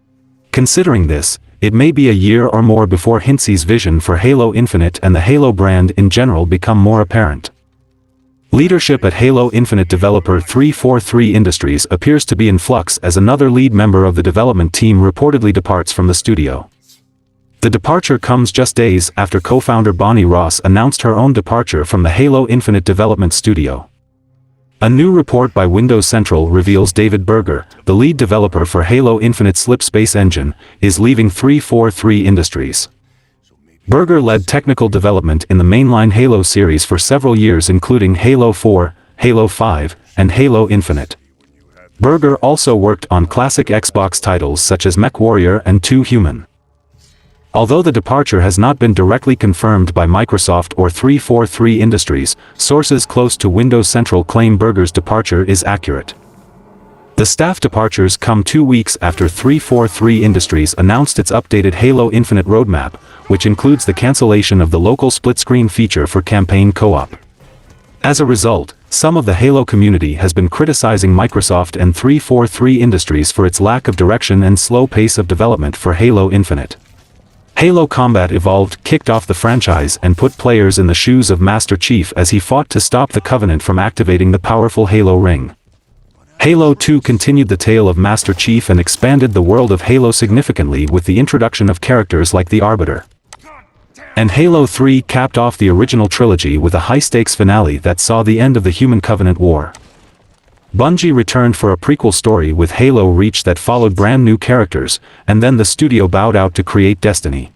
Considering this, it may be a year or more before Hintze's vision for Halo Infinite and the Halo brand in general become more apparent. Leadership at Halo Infinite developer 343 Industries appears to be in flux as another lead member of the development team reportedly departs from the studio. The departure comes just days after co-founder Bonnie Ross announced her own departure from the Halo Infinite development studio. A new report by Windows Central reveals David Berger, the lead developer for Halo Infinite's Slipspace engine, is leaving 343 Industries. Berger led technical development in the mainline Halo series for several years, including Halo 4, Halo 5, and Halo Infinite. Berger also worked on classic Xbox titles such as MechWarrior and 2 Human. Although the departure has not been directly confirmed by Microsoft or 343 Industries, sources close to Windows Central claim Berger's departure is accurate. The staff departures come 2 weeks after 343 Industries announced its updated Halo Infinite roadmap, which includes the cancellation of the local split-screen feature for campaign co-op. As a result, some of the Halo community has been criticizing Microsoft and 343 Industries for its lack of direction and slow pace of development for Halo Infinite. Halo Combat Evolved kicked off the franchise and put players in the shoes of Master Chief as he fought to stop the Covenant from activating the powerful Halo ring. Halo 2 continued the tale of Master Chief and expanded the world of Halo significantly with the introduction of characters like the Arbiter. And Halo 3 capped off the original trilogy with a high-stakes finale that saw the end of the Human Covenant War. Bungie returned for a prequel story with Halo Reach that followed brand new characters, and then the studio bowed out to create Destiny.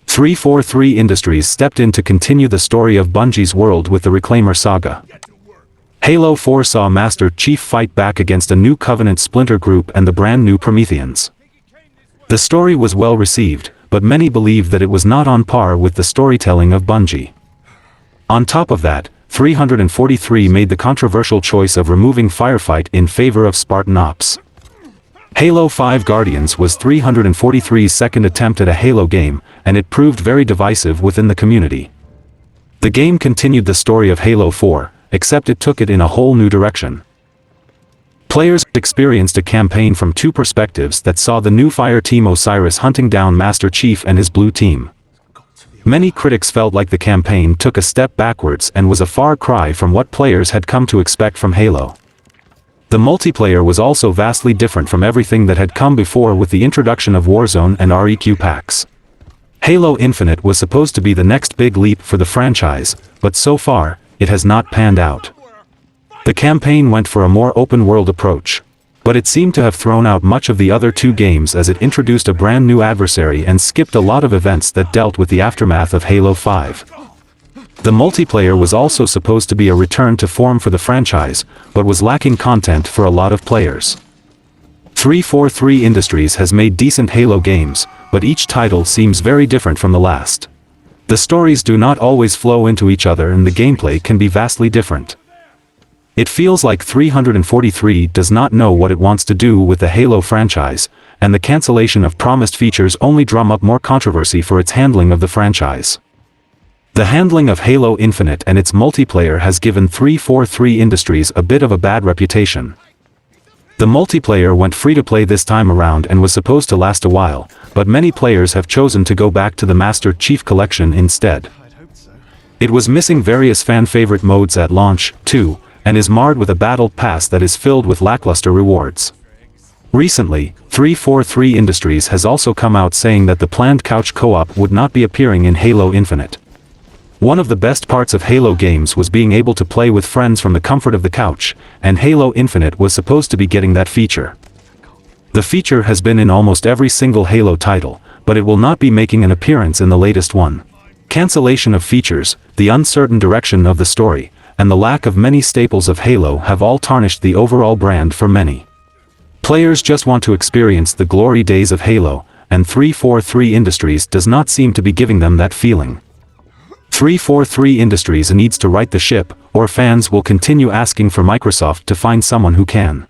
343 Industries stepped in to continue the story of Bungie's world with the Reclaimer saga. Halo 4 saw Master Chief fight back against a new Covenant splinter group and the brand new Prometheans. The story was well received, but many believe that it was not on par with the storytelling of Bungie. On top of that, 343 made the controversial choice of removing Firefight in favor of Spartan Ops. Halo 5 Guardians was 343's second attempt at a Halo game, and it proved very divisive within the community. The game continued the story of Halo 4, except it took it in a whole new direction. Players experienced a campaign from two perspectives that saw the new Fire Team Osiris hunting down Master Chief and his blue team. Many critics felt like the campaign took a step backwards and was a far cry from what players had come to expect from Halo. The multiplayer was also vastly different from everything that had come before with the introduction of Warzone and REQ packs. Halo Infinite was supposed to be the next big leap for the franchise, but so far, it has not panned out. The campaign went for a more open-world approach, but it seemed to have thrown out much of the other two games as it introduced a brand new adversary and skipped a lot of events that dealt with the aftermath of Halo 5. The multiplayer was also supposed to be a return to form for the franchise, but was lacking content for a lot of players. 343 Industries has made decent Halo games, but each title seems very different from the last. The stories do not always flow into each other and the gameplay can be vastly different. It feels like 343 does not know what it wants to do with the Halo franchise, and the cancellation of promised features only drum up more controversy for its handling of the franchise. The handling of Halo Infinite and its multiplayer has given 343 Industries a bit of a bad reputation. The multiplayer went free-to-play this time around and was supposed to last a while, but many players have chosen to go back to the Master Chief Collection instead. It was missing various fan-favorite modes at launch, too, and is marred with a battle pass that is filled with lackluster rewards. Recently, 343 Industries has also come out saying that the planned couch co-op would not be appearing in Halo Infinite. One of the best parts of Halo games was being able to play with friends from the comfort of the couch, and Halo Infinite was supposed to be getting that feature. The feature has been in almost every single Halo title, but it will not be making an appearance in the latest one. Cancellation of features, the uncertain direction of the story, and the lack of many staples of Halo have all tarnished the overall brand for many. Players just want to experience the glory days of Halo, and 343 Industries does not seem to be giving them that feeling. 343 Industries needs to right the ship, or fans will continue asking for Microsoft to find someone who can.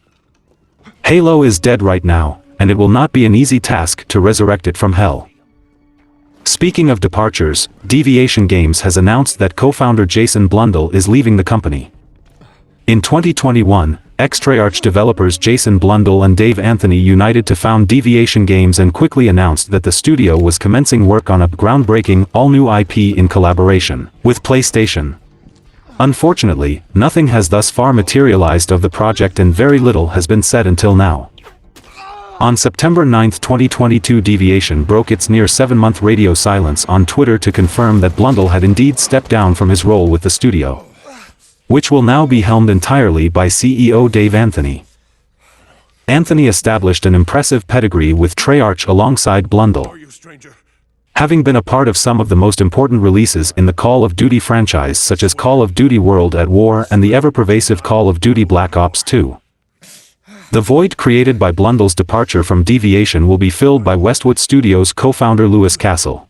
Halo is dead right now, and it will not be an easy task to resurrect it from hell. Speaking of departures, Deviation Games has announced that co-founder Jason Blundell is leaving the company. In 2021, ex-Treyarch developers Jason Blundell and Dave Anthony united to found Deviation Games and quickly announced that the studio was commencing work on a groundbreaking, all-new IP in collaboration with PlayStation. Unfortunately, nothing has thus far materialized of the project and very little has been said until now. On September 9, 2022, Deviation broke its near 7-month radio silence on Twitter to confirm that Blundell had indeed stepped down from his role with the studio, which will now be helmed entirely by CEO Dave Anthony. Anthony established an impressive pedigree with Treyarch alongside Blundell, having been a part of some of the most important releases in the Call of Duty franchise such as Call of Duty World at War and the ever-pervasive Call of Duty Black Ops 2. The void created by Blundell's departure from Deviation will be filled by Westwood Studios co-founder Lewis Castle.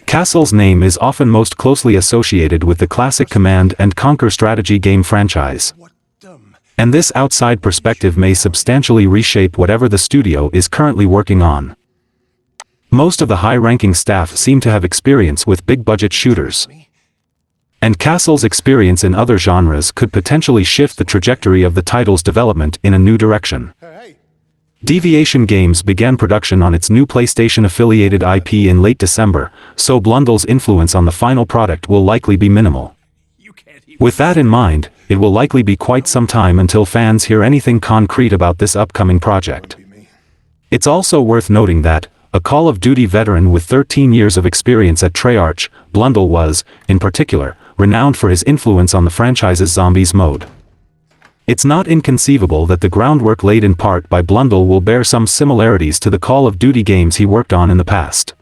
Castle's name is often most closely associated with the classic Command & Conquer strategy game franchise. And this outside perspective may substantially reshape whatever the studio is currently working on. Most of the high-ranking staff seem to have experience with big-budget shooters, and Castle's experience in other genres could potentially shift the trajectory of the title's development in a new direction. Deviation Games began production on its new PlayStation-affiliated IP in late December, so Blundell's influence on the final product will likely be minimal. With that in mind, it will likely be quite some time until fans hear anything concrete about this upcoming project. It's also worth noting that, a Call of Duty veteran with 13 years of experience at Treyarch, Blundell was, in particular, renowned for his influence on the franchise's Zombies mode. It's not inconceivable that the groundwork laid in part by Blundell will bear some similarities to the Call of Duty games he worked on in the past.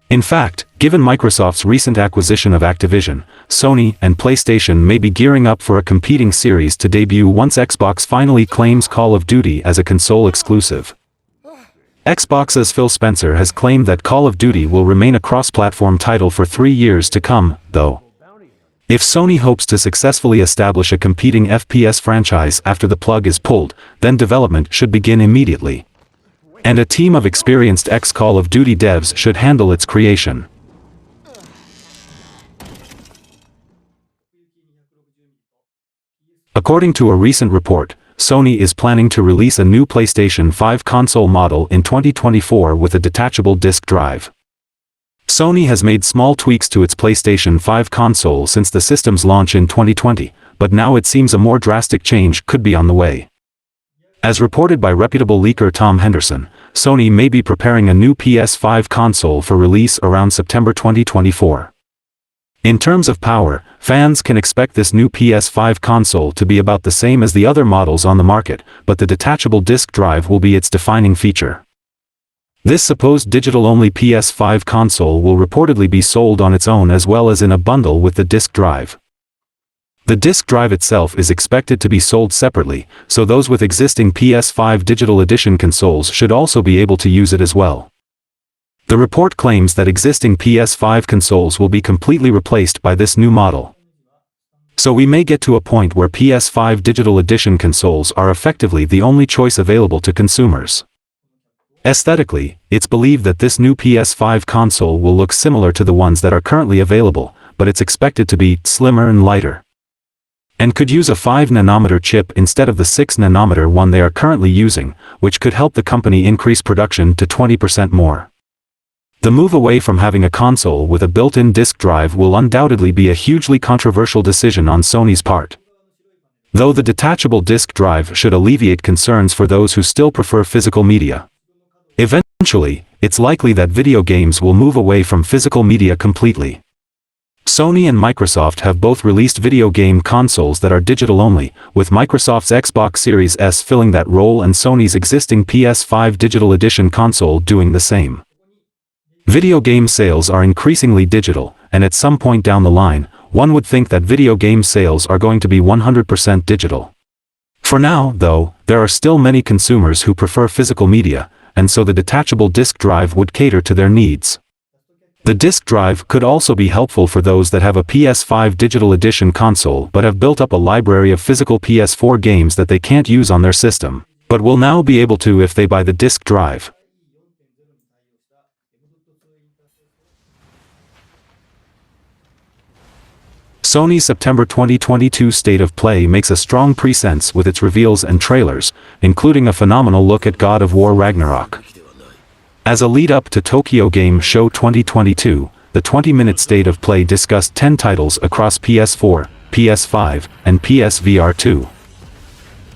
In fact, given Microsoft's recent acquisition of Activision, Sony and PlayStation may be gearing up for a competing series to debut once Xbox finally claims Call of Duty as a console exclusive. Xbox's Phil Spencer has claimed that Call of Duty will remain a cross-platform title for 3 years to come, though. If Sony hopes to successfully establish a competing FPS franchise after the plug is pulled, then development should begin immediately. And a team of experienced ex-Call of Duty devs should handle its creation. According to a recent report, Sony is planning to release a new PlayStation 5 console model in 2024 with a detachable disc drive. Sony has made small tweaks to its PlayStation 5 console since the system's launch in 2020, but now it seems a more drastic change could be on the way. As reported by reputable leaker Tom Henderson, Sony may be preparing a new PS5 console for release around September 2024. In terms of power, fans can expect this new PS5 console to be about the same as the other models on the market, but the detachable disc drive will be its defining feature. This supposed digital-only PS5 console will reportedly be sold on its own as well as in a bundle with the disc drive. The disc drive itself is expected to be sold separately, so those with existing PS5 Digital Edition consoles should also be able to use it as well. The report claims that existing PS5 consoles will be completely replaced by this new model. So we may get to a point where PS5 Digital Edition consoles are effectively the only choice available to consumers. Aesthetically, it's believed that this new PS5 console will look similar to the ones that are currently available, but it's expected to be slimmer and lighter. And could use a 5nm chip instead of the 6nm one they are currently using, which could help the company increase production to 20% more. The move away from having a console with a built-in disc drive will undoubtedly be a hugely controversial decision on Sony's part. Though the detachable disc drive should alleviate concerns for those who still prefer physical media. Eventually, it's likely that video games will move away from physical media completely. Sony and Microsoft have both released video game consoles that are digital only, with Microsoft's Xbox Series S filling that role and Sony's existing PS5 Digital Edition console doing the same. Video game sales are increasingly digital, and at some point down the line, one would think that video game sales are going to be 100% digital. For now, though, there are still many consumers who prefer physical media, and so the detachable disc drive would cater to their needs. The disc drive could also be helpful for those that have a PS5 Digital Edition console but have built up a library of physical PS4 games that they can't use on their system, but will now be able to if they buy the disc drive. Sony's September 2022 State of Play makes a strong presence with its reveals and trailers, including a phenomenal look at God of War Ragnarok. As a lead-up to Tokyo Game Show 2022, the 20-minute State of Play discussed 10 titles across PS4, PS5, and PSVR2.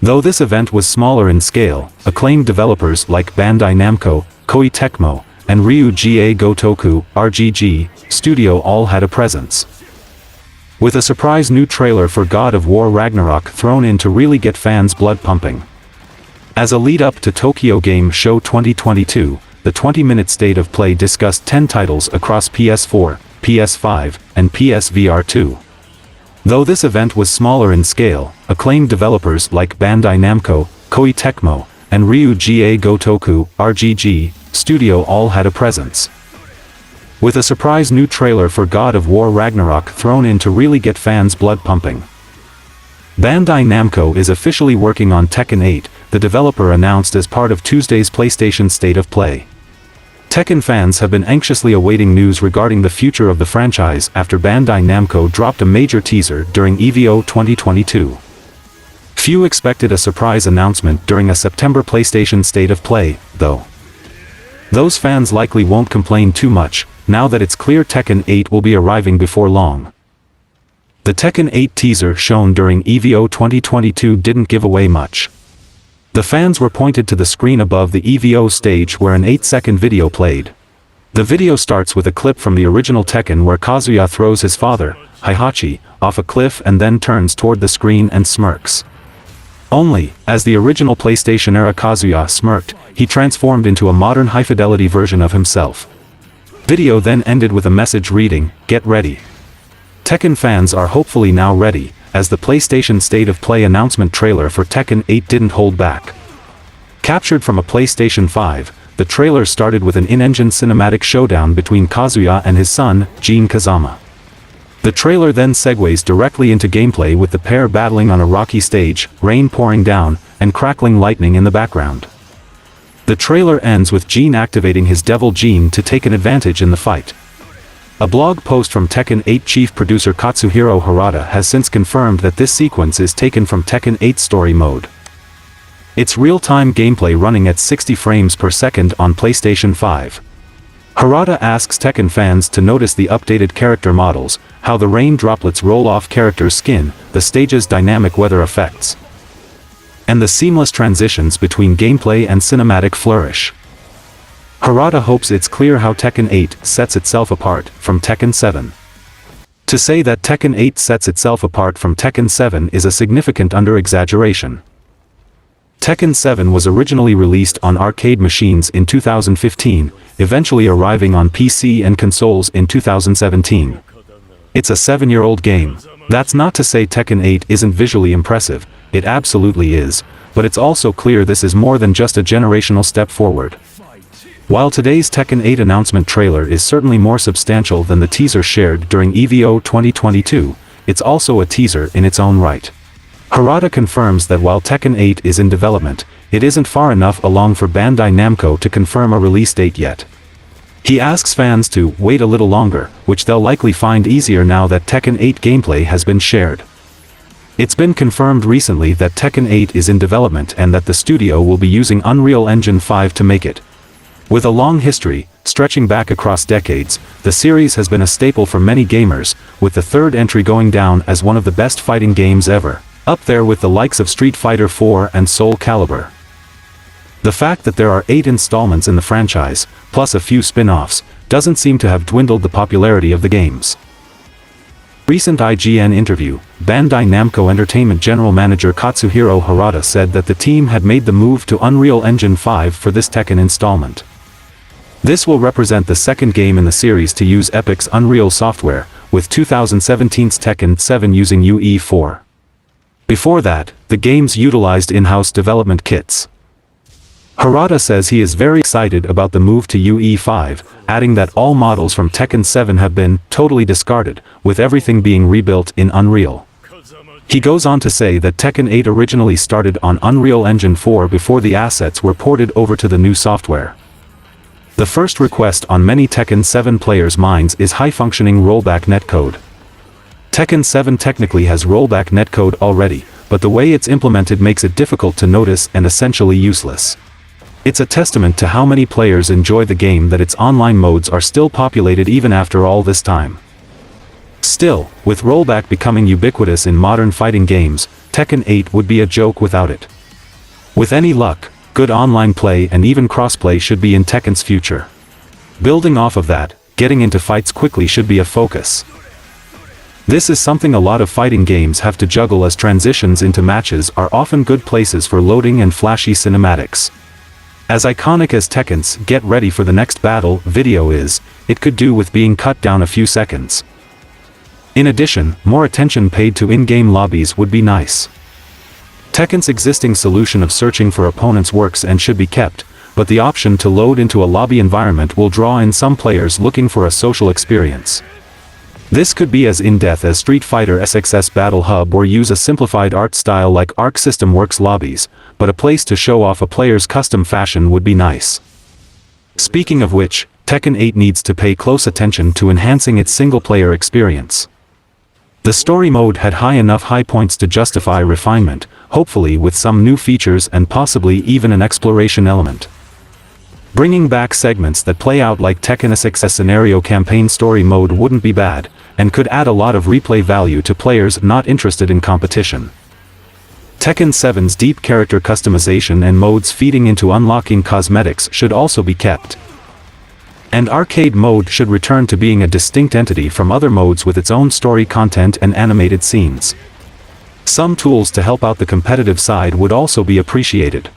Though this event was smaller in scale, acclaimed developers like Bandai Namco, Koei Tecmo, and Ryu-Ga Gotoku, RGG, Studio all had a presence. With a surprise new trailer for God of War Ragnarok thrown in to really get fans' blood pumping. As a lead-up to Tokyo Game Show 2022, the 20-minute State of Play discussed 10 titles across PS4, PS5, and PSVR2. Though this event was smaller in scale, acclaimed developers like Bandai Namco, Koei Tecmo, and Ryu-Ga Gotoku, RGG, Studio all had a presence. With a surprise new trailer for God of War Ragnarok thrown in to really get fans' blood pumping. Bandai Namco is officially working on Tekken 8, the developer announced as part of Tuesday's PlayStation State of Play. Tekken fans have been anxiously awaiting news regarding the future of the franchise after Bandai Namco dropped a major teaser during EVO 2022. Few expected a surprise announcement during a September PlayStation State of Play, though. Those fans likely won't complain too much, now that it's clear Tekken 8 will be arriving before long. The Tekken 8 teaser shown during EVO 2022 didn't give away much. The fans were pointed to the screen above the EVO stage where an 8-second video played. The video starts with a clip from the original Tekken where Kazuya throws his father, Heihachi, off a cliff and then turns toward the screen and smirks. Only, as the original PlayStation-era Kazuya smirked, he transformed into a modern high-fidelity version of himself. Video then ended with a message reading, "Get ready." Tekken fans are hopefully now ready, as the PlayStation State of Play announcement trailer for Tekken 8 didn't hold back. Captured from a PlayStation 5, the trailer started with an in-engine cinematic showdown between Kazuya and his son, Jin Kazama. The trailer then segues directly into gameplay with the pair battling on a rocky stage, rain pouring down, and crackling lightning in the background. The trailer ends with Gene activating his devil gene to take an advantage in the fight. A blog post from Tekken 8 chief producer Katsuhiro Harada has since confirmed that this sequence is taken from Tekken 8 story mode. It's real-time gameplay running at 60 frames per second on PlayStation 5. Harada asks Tekken fans to notice the updated character models, how the rain droplets roll off characters' skin, the stage's dynamic weather effects, and the seamless transitions between gameplay and cinematic flourish. Harada hopes it's clear how Tekken 8 sets itself apart from Tekken 7. To say that Tekken 8 sets itself apart from Tekken 7 is a significant under-exaggeration. Tekken 7 was originally released on arcade machines in 2015, eventually arriving on PC and consoles in 2017. It's a 7-year-old game. That's not to say Tekken 8 isn't visually impressive, it absolutely is, but it's also clear this is more than just a generational step forward. While today's Tekken 8 announcement trailer is certainly more substantial than the teaser shared during EVO 2022, it's also a teaser in its own right. Harada confirms that while Tekken 8 is in development, it isn't far enough along for Bandai Namco to confirm a release date yet. He asks fans to wait a little longer, which they'll likely find easier now that Tekken 8 gameplay has been shared. It's been confirmed recently that Tekken 8 is in development and that the studio will be using Unreal Engine 5 to make it. With a long history, stretching back across decades, the series has been a staple for many gamers, with the third entry going down as one of the best fighting games ever, up there with the likes of Street Fighter 4 and Soul Calibur. The fact that there are 8 installments in the franchise, plus a few spin-offs, doesn't seem to have dwindled the popularity of the games. Recent IGN interview, Bandai Namco Entertainment General Manager Katsuhiro Harada said that the team had made the move to Unreal Engine 5 for this Tekken installment. This will represent the second game in the series to use Epic's Unreal software, with 2017's Tekken 7 using UE4. Before that, the games utilized in-house development kits. Harada says he is very excited about the move to UE5, adding that all models from Tekken 7 have been totally discarded, with everything being rebuilt in Unreal. He goes on to say that Tekken 8 originally started on Unreal Engine 4 before the assets were ported over to the new software. The first request on many Tekken 7 players' minds is high-functioning rollback netcode. Tekken 7 technically has rollback netcode already, but the way it's implemented makes it difficult to notice and essentially useless. It's a testament to how many players enjoy the game that its online modes are still populated even after all this time. Still, with rollback becoming ubiquitous in modern fighting games, Tekken 8 would be a joke without it. With any luck, good online play and even crossplay should be in Tekken's future. Building off of that, getting into fights quickly should be a focus. This is something a lot of fighting games have to juggle, as transitions into matches are often good places for loading and flashy cinematics. As iconic as Tekken's "Get ready for the next battle" video is, it could do with being cut down a few seconds. In addition, more attention paid to in-game lobbies would be nice. Tekken's existing solution of searching for opponents works and should be kept, but the option to load into a lobby environment will draw in some players looking for a social experience. This could be as in-depth as Street Fighter SX's Battle Hub or use a simplified art style like Arc System Works lobbies, but a place to show off a player's custom fashion would be nice. Speaking of which, Tekken 8 needs to pay close attention to enhancing its single-player experience. The story mode had high enough high points to justify refinement, hopefully with some new features and possibly even an exploration element. Bringing back segments that play out like Tekken 6's scenario campaign story mode wouldn't be bad, and could add a lot of replay value to players not interested in competition. Tekken 7's deep character customization and modes feeding into unlocking cosmetics should also be kept. And arcade mode should return to being a distinct entity from other modes with its own story content and animated scenes. Some tools to help out the competitive side would also be appreciated.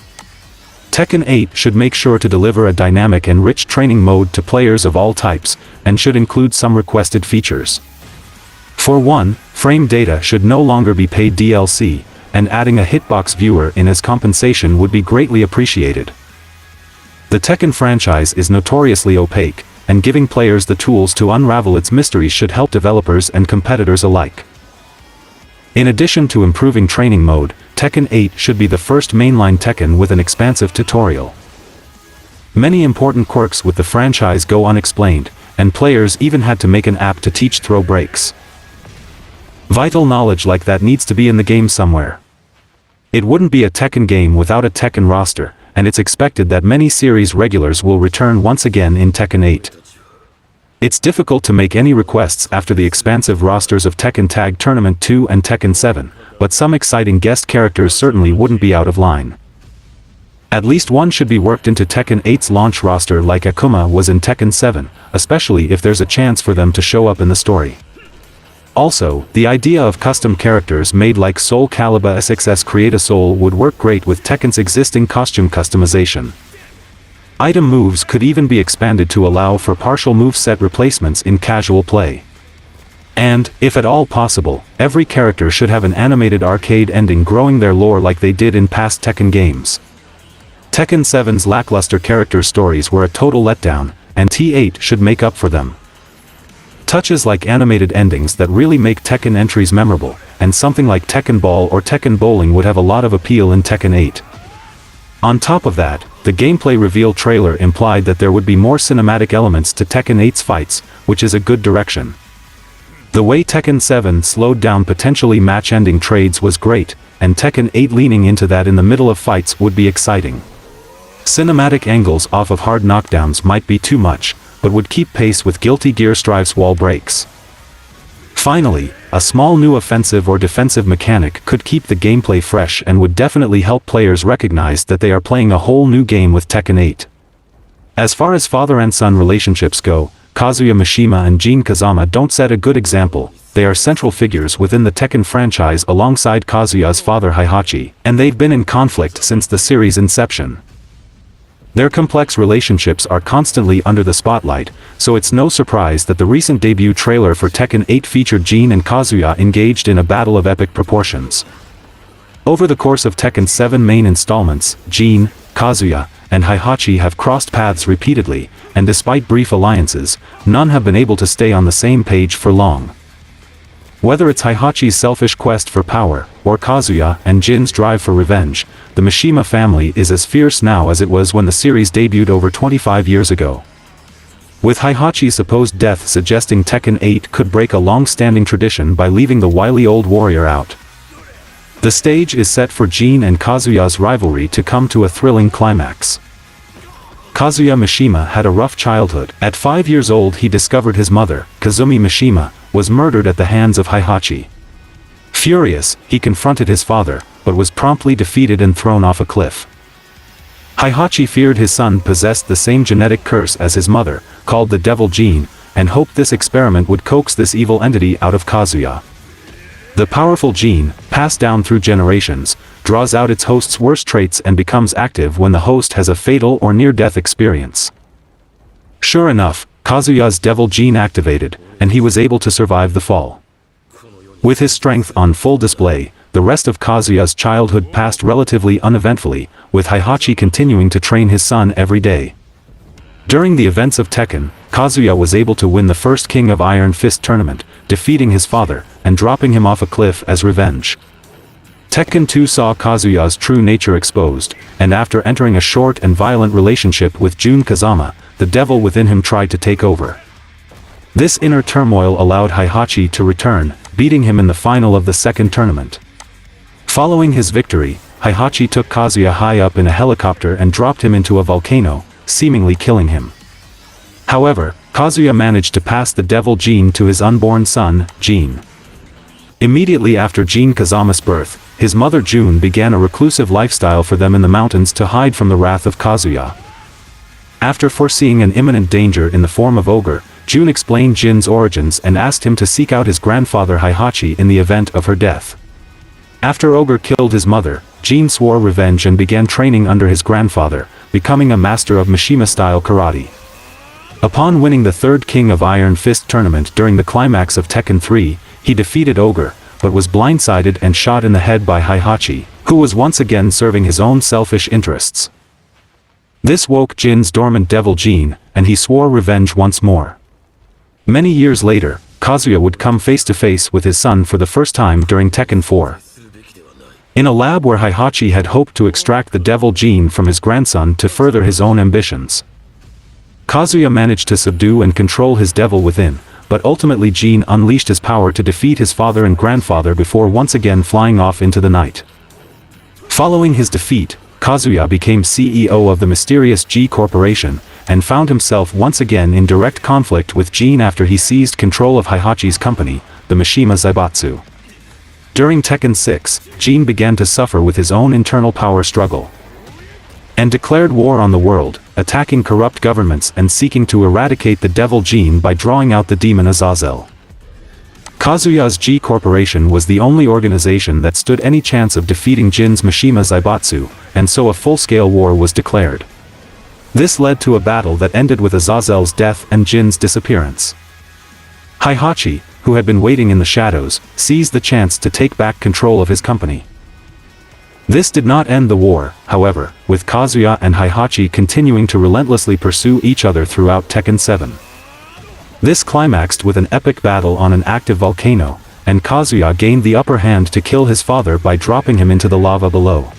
Tekken 8 should make sure to deliver a dynamic and rich training mode to players of all types, and should include some requested features. For one, frame data should no longer be paid DLC, and adding a hitbox viewer in as compensation would be greatly appreciated. The Tekken franchise is notoriously opaque, and giving players the tools to unravel its mysteries should help developers and competitors alike. In addition to improving training mode, Tekken 8 should be the first mainline Tekken with an expansive tutorial. Many important quirks with the franchise go unexplained, and players even had to make an app to teach throw breaks. Vital knowledge like that needs to be in the game somewhere. It wouldn't be a Tekken game without a Tekken roster, and it's expected that many series regulars will return once again in Tekken 8. It's difficult to make any requests after the expansive rosters of Tekken Tag Tournament 2 and Tekken 7, but some exciting guest characters certainly wouldn't be out of line. At least one should be worked into Tekken 8's launch roster like Akuma was in Tekken 7, especially if there's a chance for them to show up in the story. Also, the idea of custom characters made like Soul Calibur SXS Create a Soul would work great with Tekken's existing costume customization. Item moves could even be expanded to allow for partial moveset replacements in casual play. And, if at all possible, every character should have an animated arcade ending growing their lore like they did in past Tekken games. Tekken 7's lackluster character stories were a total letdown, and T8 should make up for them. Touches like animated endings that really make Tekken entries memorable, and something like Tekken Ball or Tekken Bowling would have a lot of appeal in Tekken 8. On top of that, the gameplay reveal trailer implied that there would be more cinematic elements to Tekken 8's fights, which is a good direction. The way Tekken 7 slowed down potentially match-ending trades was great, and Tekken 8 leaning into that in the middle of fights would be exciting. Cinematic angles off of hard knockdowns might be too much, but would keep pace with Guilty Gear Strive's wall breaks. Finally, a small new offensive or defensive mechanic could keep the gameplay fresh and would definitely help players recognize that they are playing a whole new game with Tekken 8. As far as father and son relationships go, Kazuya Mishima and Jin Kazama don't set a good example. They are central figures within the Tekken franchise alongside Kazuya's father Heihachi, and they've been in conflict since the series' inception. Their complex relationships are constantly under the spotlight, so it's no surprise that the recent debut trailer for Tekken 8 featured Jin and Kazuya engaged in a battle of epic proportions. Over the course of Tekken's 7 main installments, Jin, Kazuya, and Heihachi have crossed paths repeatedly, and despite brief alliances, none have been able to stay on the same page for long. Whether it's Heihachi's selfish quest for power, or Kazuya and Jin's drive for revenge, the Mishima family is as fierce now as it was when the series debuted over 25 years ago. With Heihachi's supposed death suggesting Tekken 8 could break a long-standing tradition by leaving the wily old warrior out. The stage is set for Jin and Kazuya's rivalry to come to a thrilling climax. Kazuya Mishima had a rough childhood. At 5 years old he discovered his mother, Kazumi Mishima, was murdered at the hands of Heihachi. Furious, he confronted his father, but was promptly defeated and thrown off a cliff. Heihachi feared his son possessed the same genetic curse as his mother, called the Devil Gene, and hoped this experiment would coax this evil entity out of Kazuya. The powerful gene, passed down through generations, draws out its host's worst traits and becomes active when the host has a fatal or near-death experience. Sure enough, Kazuya's devil gene activated, and he was able to survive the fall. With his strength on full display, the rest of Kazuya's childhood passed relatively uneventfully, with Heihachi continuing to train his son every day. During the events of Tekken, Kazuya was able to win the first King of Iron Fist tournament, defeating his father, and dropping him off a cliff as revenge. Tekken 2 saw Kazuya's true nature exposed, and after entering a short and violent relationship with Jun Kazama, the devil within him tried to take over. This inner turmoil allowed Heihachi to return, beating him in the final of the second tournament. Following his victory, Heihachi took Kazuya high up in a helicopter and dropped him into a volcano, seemingly killing him. However, Kazuya managed to pass the devil gene to his unborn son, Jin. Immediately after Jin Kazama's birth, his mother June began a reclusive lifestyle for them in the mountains to hide from the wrath of Kazuya. After foreseeing an imminent danger in the form of Ogre, June explained Jin's origins and asked him to seek out his grandfather Heihachi in the event of her death. After Ogre killed his mother, Jin swore revenge and began training under his grandfather, becoming a master of Mishima-style karate. Upon winning the third King of Iron Fist tournament during the climax of Tekken 3, he defeated Ogre, but was blindsided and shot in the head by Heihachi, who was once again serving his own selfish interests. This woke Jin's dormant devil gene, and he swore revenge once more. Many years later, Kazuya would come face to face with his son for the first time during Tekken 4. In a lab where Heihachi had hoped to extract the devil gene from his grandson to further his own ambitions. Kazuya managed to subdue and control his devil within, but ultimately Gene unleashed his power to defeat his father and grandfather before once again flying off into the night. Following his defeat, Kazuya became CEO of the mysterious G Corporation, and found himself once again in direct conflict with Gene after he seized control of Heihachi's company, the Mishima Zaibatsu. During Tekken 6, Gene began to suffer with his own internal power struggle, and declared war on the world, attacking corrupt governments and seeking to eradicate the devil gene by drawing out the demon Azazel. Kazuya's G Corporation was the only organization that stood any chance of defeating Jin's Mishima Zaibatsu, and so a full-scale war was declared. This led to a battle that ended with Azazel's death and Jin's disappearance. Heihachi, who had been waiting in the shadows, seized the chance to take back control of his company. This did not end the war, however, with Kazuya and Heihachi continuing to relentlessly pursue each other throughout Tekken 7. This climaxed with an epic battle on an active volcano, and Kazuya gained the upper hand to kill his father by dropping him into the lava below.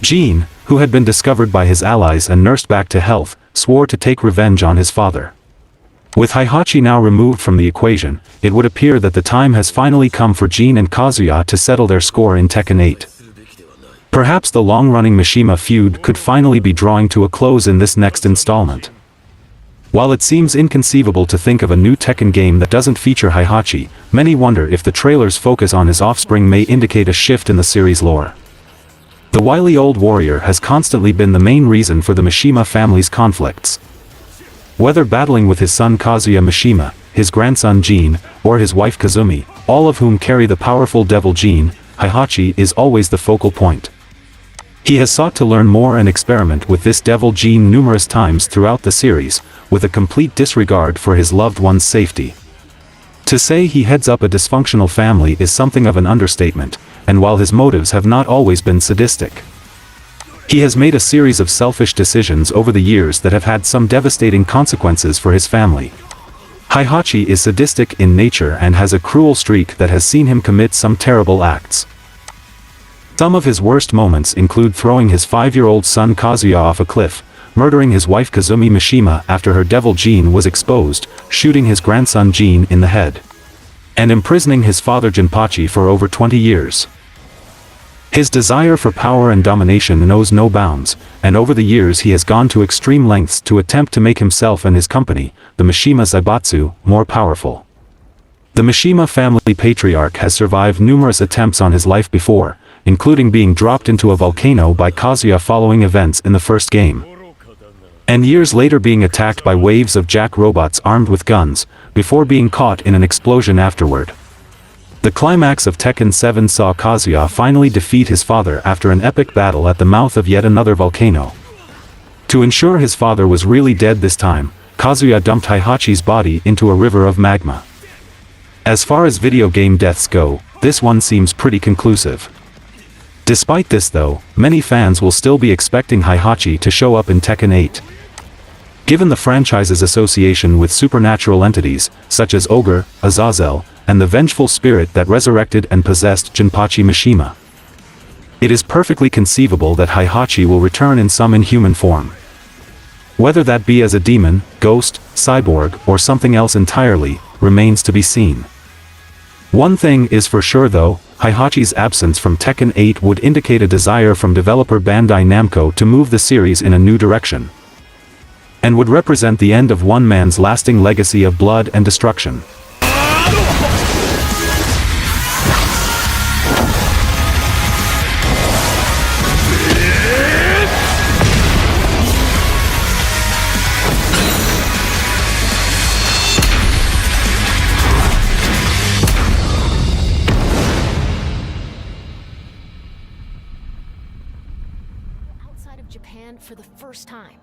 Gene, who had been discovered by his allies and nursed back to health, swore to take revenge on his father. With Heihachi now removed from the equation, it would appear that the time has finally come for Gene and Kazuya to settle their score in Tekken 8. Perhaps the long-running Mishima feud could finally be drawing to a close in this next installment. While it seems inconceivable to think of a new Tekken game that doesn't feature Heihachi, many wonder if the trailer's focus on his offspring may indicate a shift in the series' lore. The wily old warrior has constantly been the main reason for the Mishima family's conflicts. Whether battling with his son Kazuya Mishima, his grandson Gene, or his wife Kazumi, all of whom carry the powerful devil gene, Heihachi is always the focal point. He has sought to learn more and experiment with this devil gene numerous times throughout the series, with a complete disregard for his loved one's safety. To say he heads up a dysfunctional family is something of an understatement, and while his motives have not always been sadistic, he has made a series of selfish decisions over the years that have had some devastating consequences for his family. Heihachi is sadistic in nature and has a cruel streak that has seen him commit some terrible acts. Some of his worst moments include throwing his 5-year-old son Kazuya off a cliff, murdering his wife Kazumi Mishima after her devil gene was exposed, shooting his grandson Gene in the head, and imprisoning his father Jinpachi for over 20 years. His desire for power and domination knows no bounds, and over the years he has gone to extreme lengths to attempt to make himself and his company, the Mishima Zaibatsu, more powerful. The Mishima family patriarch has survived numerous attempts on his life before, including being dropped into a volcano by Kazuya following events in the first game, and years later being attacked by waves of jack robots armed with guns, before being caught in an explosion afterward. The climax of Tekken 7 saw Kazuya finally defeat his father after an epic battle at the mouth of yet another volcano. To ensure his father was really dead this time, Kazuya dumped Heihachi's body into a river of magma. As far as video game deaths go, this one seems pretty conclusive. Despite this though, many fans will still be expecting Heihachi to show up in Tekken 8. Given the franchise's association with supernatural entities, such as Ogre, Azazel, and the vengeful spirit that resurrected and possessed Jinpachi Mishima, it is perfectly conceivable that Heihachi will return in some inhuman form. Whether that be as a demon, ghost, cyborg, or something else entirely, remains to be seen. One thing is for sure though, Heihachi's absence from Tekken 8 would indicate a desire from developer Bandai Namco to move the series in a new direction, and would represent the end of one man's lasting legacy of blood and destruction. Japan for the first time.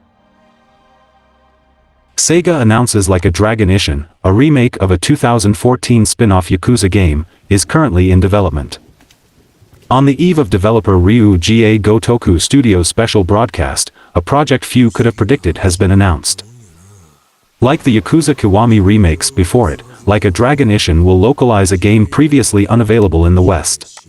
Sega announces Like a Dragon Ishin, a remake of a 2014 spin-off Yakuza game, is currently in development. On the eve of developer Ryu Ga Gotoku Studios' special broadcast, a project few could have predicted has been announced. Like the Yakuza Kiwami remakes before it, Like a Dragon Ishin will localize a game previously unavailable in the West.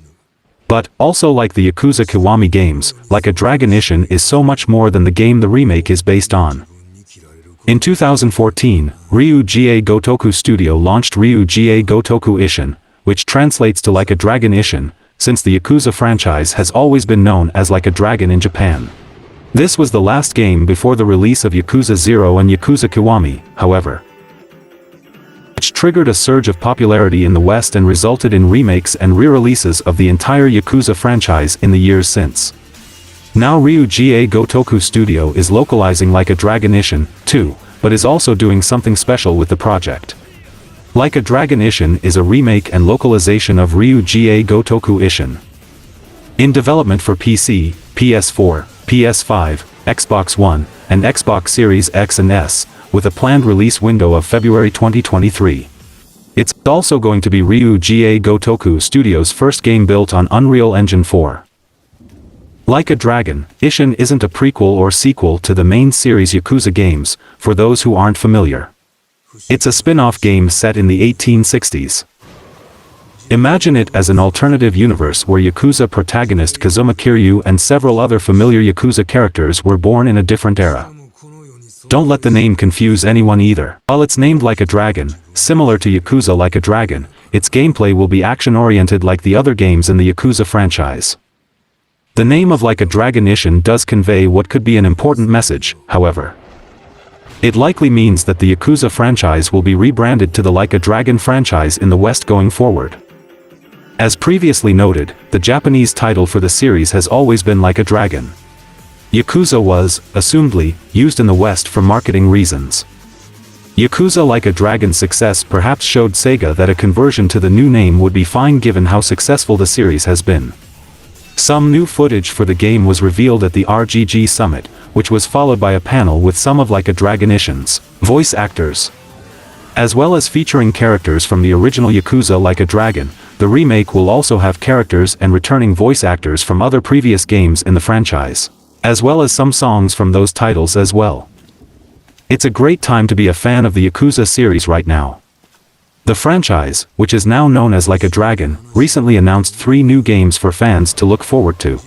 But, also like the Yakuza Kiwami games, Like a Dragon Ishin is so much more than the game the remake is based on. In 2014, Ryu-Ga Gotoku Studio launched Ryu-Ga Gotoku Ishin, which translates to Like a Dragon Ishin, since the Yakuza franchise has always been known as Like a Dragon in Japan. This was the last game before the release of Yakuza 0 and Yakuza Kiwami, however, which triggered a surge of popularity in the West and resulted in remakes and re-releases of the entire Yakuza franchise in the years since. Now Ryu-Ga Gotoku Studio is localizing Like a Dragon Ishin, too, but is also doing something special with the project. Like a Dragon Ishin is a remake and localization of Ryu-Ga Gotoku Ishin. In development for PC, PS4, PS5, Xbox One, and Xbox Series X and S, with a planned release window of February 2023. It's also going to be Ryu-Ga Gotoku Studio's first game built on Unreal Engine 4. Like a Dragon, Ishin isn't a prequel or sequel to the main series Yakuza games, for those who aren't familiar. It's a spin-off game set in the 1860s. Imagine it as an alternative universe where Yakuza protagonist Kazuma Kiryu and several other familiar Yakuza characters were born in a different era. Don't let the name confuse anyone either. While it's named Like a Dragon, similar to Yakuza Like a Dragon, its gameplay will be action-oriented like the other games in the Yakuza franchise. The name of Like a Dragon Ishin does convey what could be an important message, however. It likely means that the Yakuza franchise will be rebranded to the Like a Dragon franchise in the West going forward. As previously noted, the Japanese title for the series has always been Like a Dragon. Yakuza was, assumedly, used in the West for marketing reasons. Yakuza Like a Dragon's success perhaps showed Sega that a conversion to the new name would be fine given how successful the series has been. Some new footage for the game was revealed at the RGG Summit, which was followed by a panel with some of Like a Dragon Ishin's voice actors. As well as featuring characters from the original Yakuza Like a Dragon, the remake will also have characters and returning voice actors from other previous games in the franchise, as well as some songs from those titles as well. It's a great time to be a fan of the Yakuza series right now. The franchise, which is now known as Like a Dragon, recently announced 3 new games for fans to look forward to.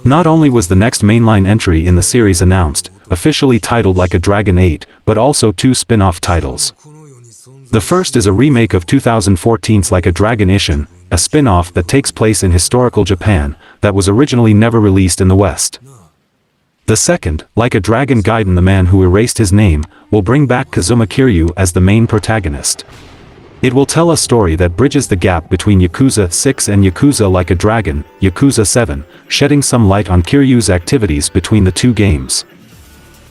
Not only was the next mainline entry in the series announced, officially titled Like a Dragon 8, but also 2 spin-off titles. The first is a remake of 2014's Like a Dragon Ishin, a spin-off that takes place in historical Japan, that was originally never released in the West. The second, Like a Dragon Gaiden the Man Who Erased His Name, will bring back Kazuma Kiryu as the main protagonist. It will tell a story that bridges the gap between Yakuza 6 and Yakuza Like a Dragon, Yakuza 7, shedding some light on Kiryu's activities between the 2 games.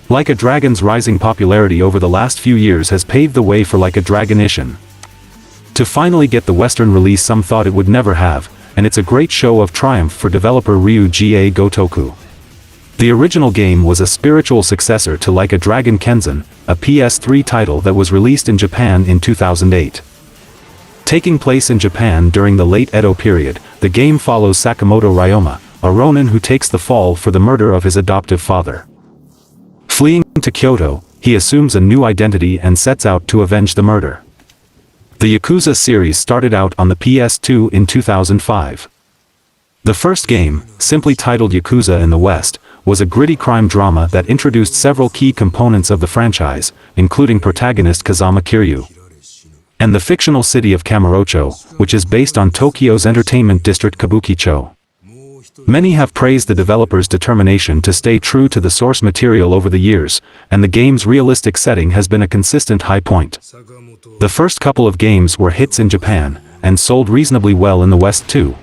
Like a Dragon's rising popularity over the last few years has paved the way for Like a Dragon Ishin to finally get the Western release some thought it would never have, and it's a great show of triumph for developer Ryu-Ga Gotoku. The original game was a spiritual successor to Like a Dragon Kenzan, a PS3 title that was released in Japan in 2008. Taking place in Japan during the late Edo period, the game follows Sakamoto Ryoma, a ronin who takes the fall for the murder of his adoptive father. Fleeing to Kyoto, he assumes a new identity and sets out to avenge the murder. The Yakuza series started out on the PS2 in 2005. The first game, simply titled Yakuza in the West, was a gritty crime drama that introduced several key components of the franchise, including protagonist Kazuma Kiryu and the fictional city of Kamurocho, which is based on Tokyo's entertainment district Kabukicho. Many have praised the developer's determination to stay true to the source material over the years, and the game's realistic setting has been a consistent high point. The first couple of games were hits in Japan, and sold reasonably well in the West too.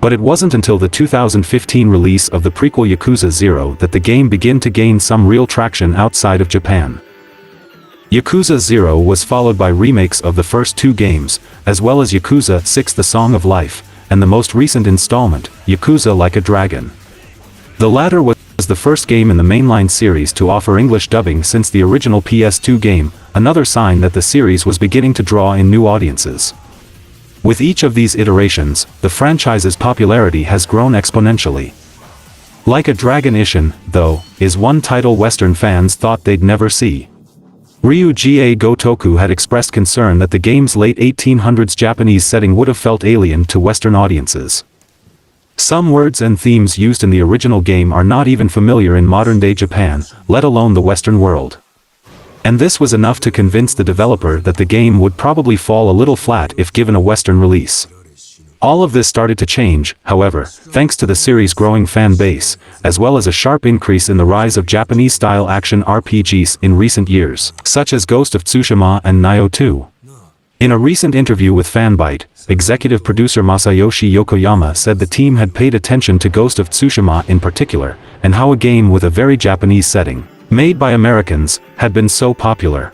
But it wasn't until the 2015 release of the prequel Yakuza 0 that the game began to gain some real traction outside of Japan. Yakuza 0 was followed by remakes of the first 2 games, as well as Yakuza 6 The Song of Life, and the most recent installment, Yakuza Like a Dragon. The latter was the first game in the mainline series to offer English dubbing since the original PS2 game, another sign that the series was beginning to draw in new audiences. With each of these iterations, the franchise's popularity has grown exponentially. Like a Dragon Ishin, though, is one title Western fans thought they'd never see. Ryuji Gotoku had expressed concern that the game's late 1800s Japanese setting would have felt alien to Western audiences. Some words and themes used in the original game are not even familiar in modern-day Japan, let alone the Western world. And this was enough to convince the developer that the game would probably fall a little flat if given a Western release. All of this started to change, however, thanks to the series' growing fan base, as well as a sharp increase in the rise of Japanese-style action RPGs in recent years, such as Ghost of Tsushima and Nioh 2. In a recent interview with Fanbyte, executive producer Masayoshi Yokoyama said the team had paid attention to Ghost of Tsushima in particular, and how a game with a very Japanese setting, made by Americans, had been so popular.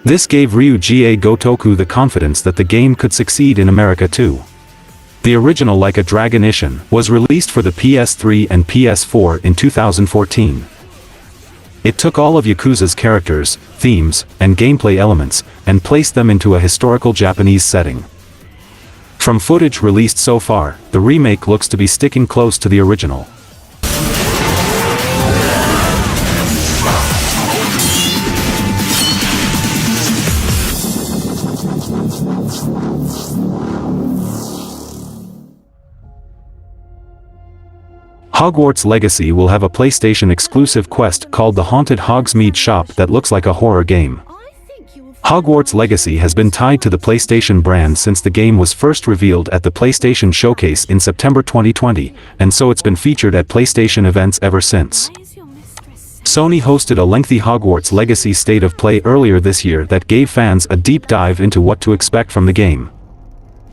This gave Ryuji Gotoku the confidence that the game could succeed in America too. The original Like a Dragon Ishin was released for the PS3 and PS4 in 2014. It took all of Yakuza's characters, themes, and gameplay elements, and placed them into a historical Japanese setting. From footage released so far, the remake looks to be sticking close to the original. Hogwarts Legacy will have a PlayStation-exclusive quest called the Haunted Hogsmeade Shop that looks like a horror game. Hogwarts Legacy has been tied to the PlayStation brand since the game was first revealed at the PlayStation Showcase in September 2020, and so it's been featured at PlayStation events ever since. Sony hosted a lengthy Hogwarts Legacy State of Play earlier this year that gave fans a deep dive into what to expect from the game.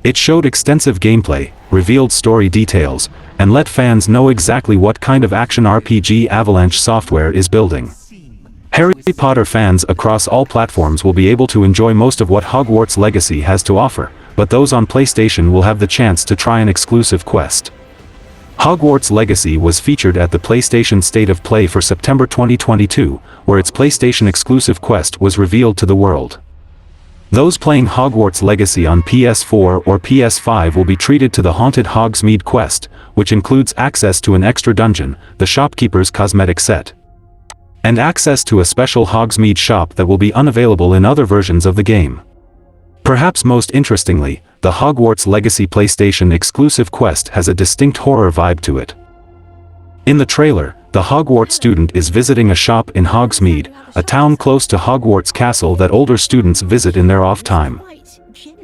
It showed extensive gameplay, revealed story details, and let fans know exactly what kind of action RPG Avalanche Software is building. Harry Potter fans across all platforms will be able to enjoy most of what Hogwarts Legacy has to offer, but those on PlayStation will have the chance to try an exclusive quest. Hogwarts Legacy was featured at the PlayStation State of Play for September 2022, where its PlayStation-exclusive quest was revealed to the world. Those playing Hogwarts Legacy on PS4 or PS5 will be treated to the Haunted Hogsmeade quest, which includes access to an extra dungeon, the shopkeeper's cosmetic set, and access to a special Hogsmeade shop that will be unavailable in other versions of the game. Perhaps most interestingly, the Hogwarts Legacy PlayStation exclusive quest has a distinct horror vibe to it. In the trailer, the Hogwarts student is visiting a shop in Hogsmeade, a town close to Hogwarts Castle that older students visit in their off time.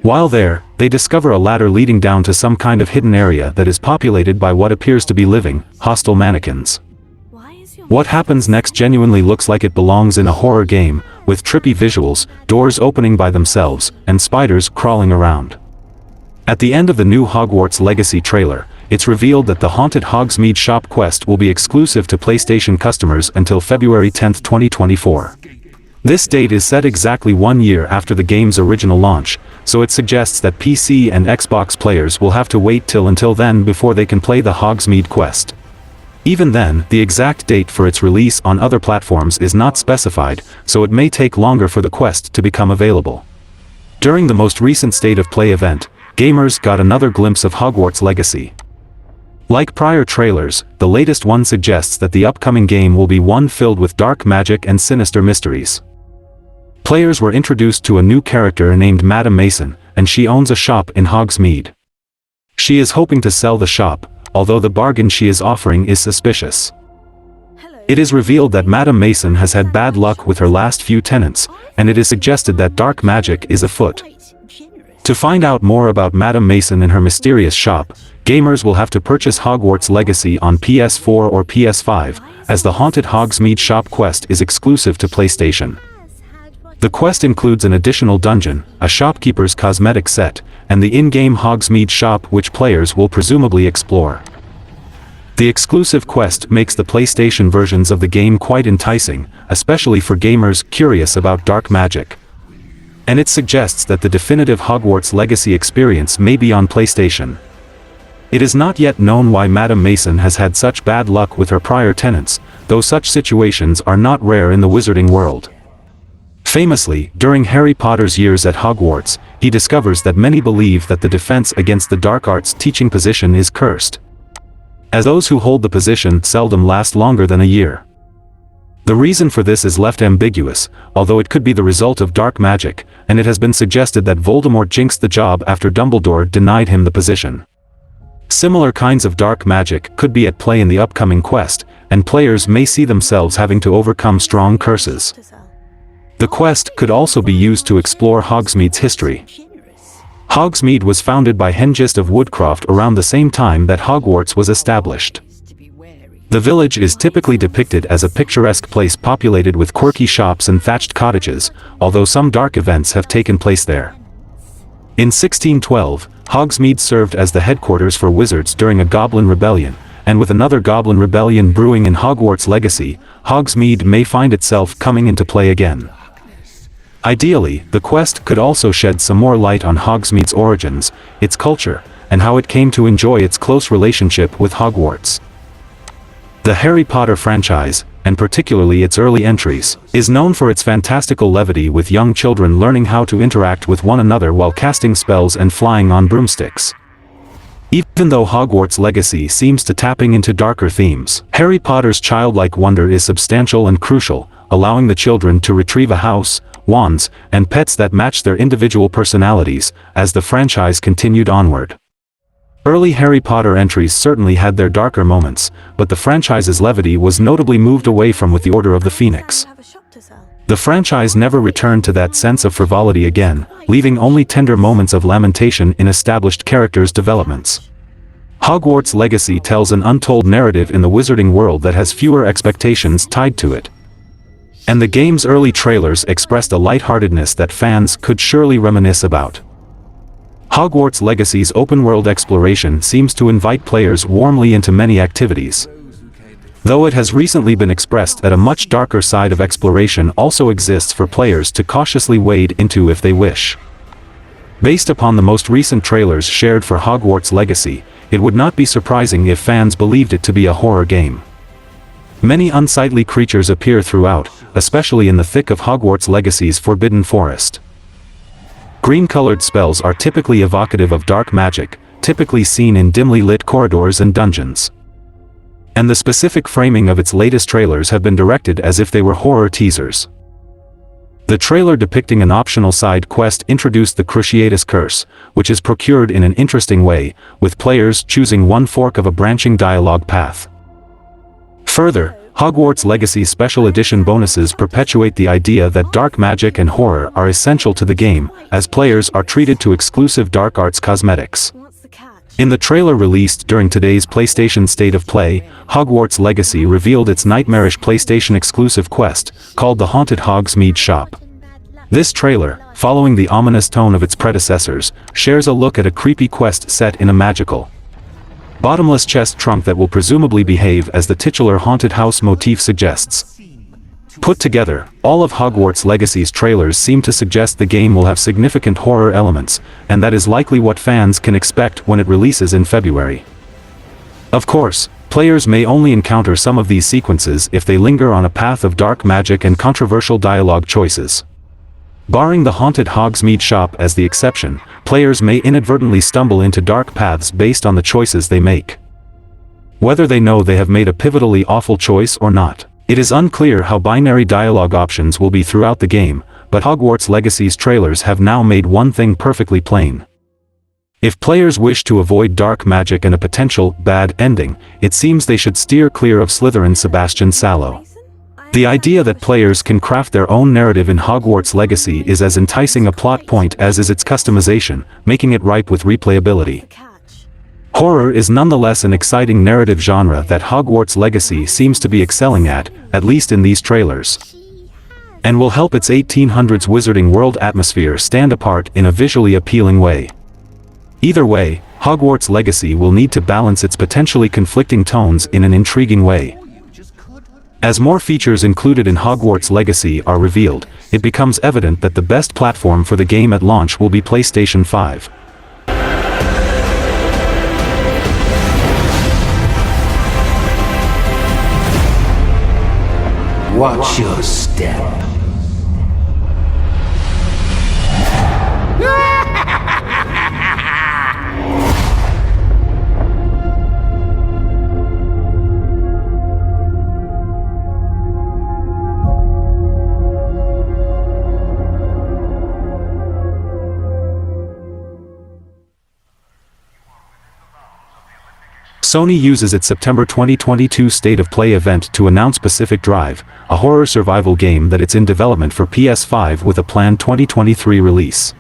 While there, they discover a ladder leading down to some kind of hidden area that is populated by what appears to be living, hostile mannequins. What happens next genuinely looks like it belongs in a horror game, with trippy visuals, doors opening by themselves, and spiders crawling around. At the end of the new Hogwarts Legacy trailer, it's revealed that the Haunted Hogsmeade Shop quest will be exclusive to PlayStation customers until February 10, 2024. This date is set exactly 1 year after the game's original launch, so it suggests that PC and Xbox players will have to wait until then before they can play the Hogsmeade quest. Even then, the exact date for its release on other platforms is not specified, so it may take longer for the quest to become available. During the most recent State of Play event, gamers got another glimpse of Hogwarts Legacy. Like prior trailers, the latest one suggests that the upcoming game will be one filled with dark magic and sinister mysteries. Players were introduced to a new character named Madame Mason, and she owns a shop in Hogsmeade. She is hoping to sell the shop, although the bargain she is offering is suspicious. It is revealed that Madame Mason has had bad luck with her last few tenants, and it is suggested that dark magic is afoot. To find out more about Madame Mason and her mysterious shop, gamers will have to purchase Hogwarts Legacy on PS4 or PS5, as the Haunted Hogsmeade Shop quest is exclusive to PlayStation. The quest includes an additional dungeon, a shopkeeper's cosmetic set, and the in-game Hogsmeade shop which players will presumably explore. The exclusive quest makes the PlayStation versions of the game quite enticing, especially for gamers curious about dark magic. And it suggests that the definitive Hogwarts Legacy experience may be on PlayStation. It is not yet known why Madame Mason has had such bad luck with her prior tenants, though such situations are not rare in the wizarding world. Famously, during Harry Potter's years at Hogwarts, he discovers that many believe that the defense against the dark arts teaching position is cursed, as those who hold the position seldom last longer than a year. The reason for this is left ambiguous, although it could be the result of dark magic, and it has been suggested that Voldemort jinxed the job after Dumbledore denied him the position. Similar kinds of dark magic could be at play in the upcoming quest, and players may see themselves having to overcome strong curses. The quest could also be used to explore Hogsmeade's history. Hogsmeade was founded by Hengist of Woodcroft around the same time that Hogwarts was established. The village is typically depicted as a picturesque place populated with quirky shops and thatched cottages, although some dark events have taken place there. In 1612, Hogsmeade served as the headquarters for wizards during a goblin rebellion, and with another goblin rebellion brewing in Hogwarts Legacy, Hogsmeade may find itself coming into play again. Ideally, the quest could also shed some more light on Hogsmeade's origins, its culture, and how it came to enjoy its close relationship with Hogwarts. The Harry Potter franchise, and particularly its early entries, is known for its fantastical levity with young children learning how to interact with one another while casting spells and flying on broomsticks. Even though Hogwarts Legacy seems to tapping into darker themes, Harry Potter's childlike wonder is substantial and crucial, allowing the children to retrieve a house, wands, and pets that match their individual personalities, as the franchise continued onward. Early Harry Potter entries certainly had their darker moments, but the franchise's levity was notably moved away from with the Order of the Phoenix. The franchise never returned to that sense of frivolity again, leaving only tender moments of lamentation in established characters' developments. Hogwarts Legacy tells an untold narrative in the wizarding world that has fewer expectations tied to it. And the game's early trailers expressed a lightheartedness that fans could surely reminisce about. Hogwarts Legacy's open-world exploration seems to invite players warmly into many activities. Though it has recently been expressed that a much darker side of exploration also exists for players to cautiously wade into if they wish. Based upon the most recent trailers shared for Hogwarts Legacy, it would not be surprising if fans believed it to be a horror game. Many unsightly creatures appear throughout, especially in the thick of Hogwarts Legacy's Forbidden Forest. Green-colored spells are typically evocative of dark magic, typically seen in dimly lit corridors and dungeons. And the specific framing of its latest trailers have been directed as if they were horror teasers. The trailer depicting an optional side quest introduced the Cruciatus Curse, which is procured in an interesting way, with players choosing one fork of a branching dialogue path. Further, Hogwarts Legacy Special Edition bonuses perpetuate the idea that dark magic and horror are essential to the game, as players are treated to exclusive dark arts cosmetics. In the trailer released during today's PlayStation State of Play, Hogwarts Legacy revealed its nightmarish PlayStation-exclusive quest, called the Haunted Hogsmeade Shop. This trailer, following the ominous tone of its predecessors, shares a look at a creepy quest set in a magical, bottomless chest trunk that will presumably behave as the titular haunted house motif suggests. Put together, all of Hogwarts Legacy's trailers seem to suggest the game will have significant horror elements, and that is likely what fans can expect when it releases in February. Of course, players may only encounter some of these sequences if they linger on a path of dark magic and controversial dialogue choices. Barring the Haunted Hogsmeade Shop as the exception, players may inadvertently stumble into dark paths based on the choices they make. Whether they know they have made a pivotally awful choice or not, it is unclear how binary dialogue options will be throughout the game, but Hogwarts Legacy's trailers have now made one thing perfectly plain. If players wish to avoid dark magic and a potential bad ending, it seems they should steer clear of Slytherin's Sebastian Sallow. The idea that players can craft their own narrative in Hogwarts Legacy is as enticing a plot point as is its customization, making it ripe with replayability. Horror is nonetheless an exciting narrative genre that Hogwarts Legacy seems to be excelling at least in these trailers, and will help its 1800s wizarding world atmosphere stand apart in a visually appealing way. Either way, Hogwarts Legacy will need to balance its potentially conflicting tones in an intriguing way. As more features included in Hogwarts Legacy are revealed, it becomes evident that the best platform for the game at launch will be PlayStation 5. Watch your step. Sony uses its September 2022 State of Play event to announce Pacific Drive, a horror survival game that it's in development for PS5 with a planned 2023 release.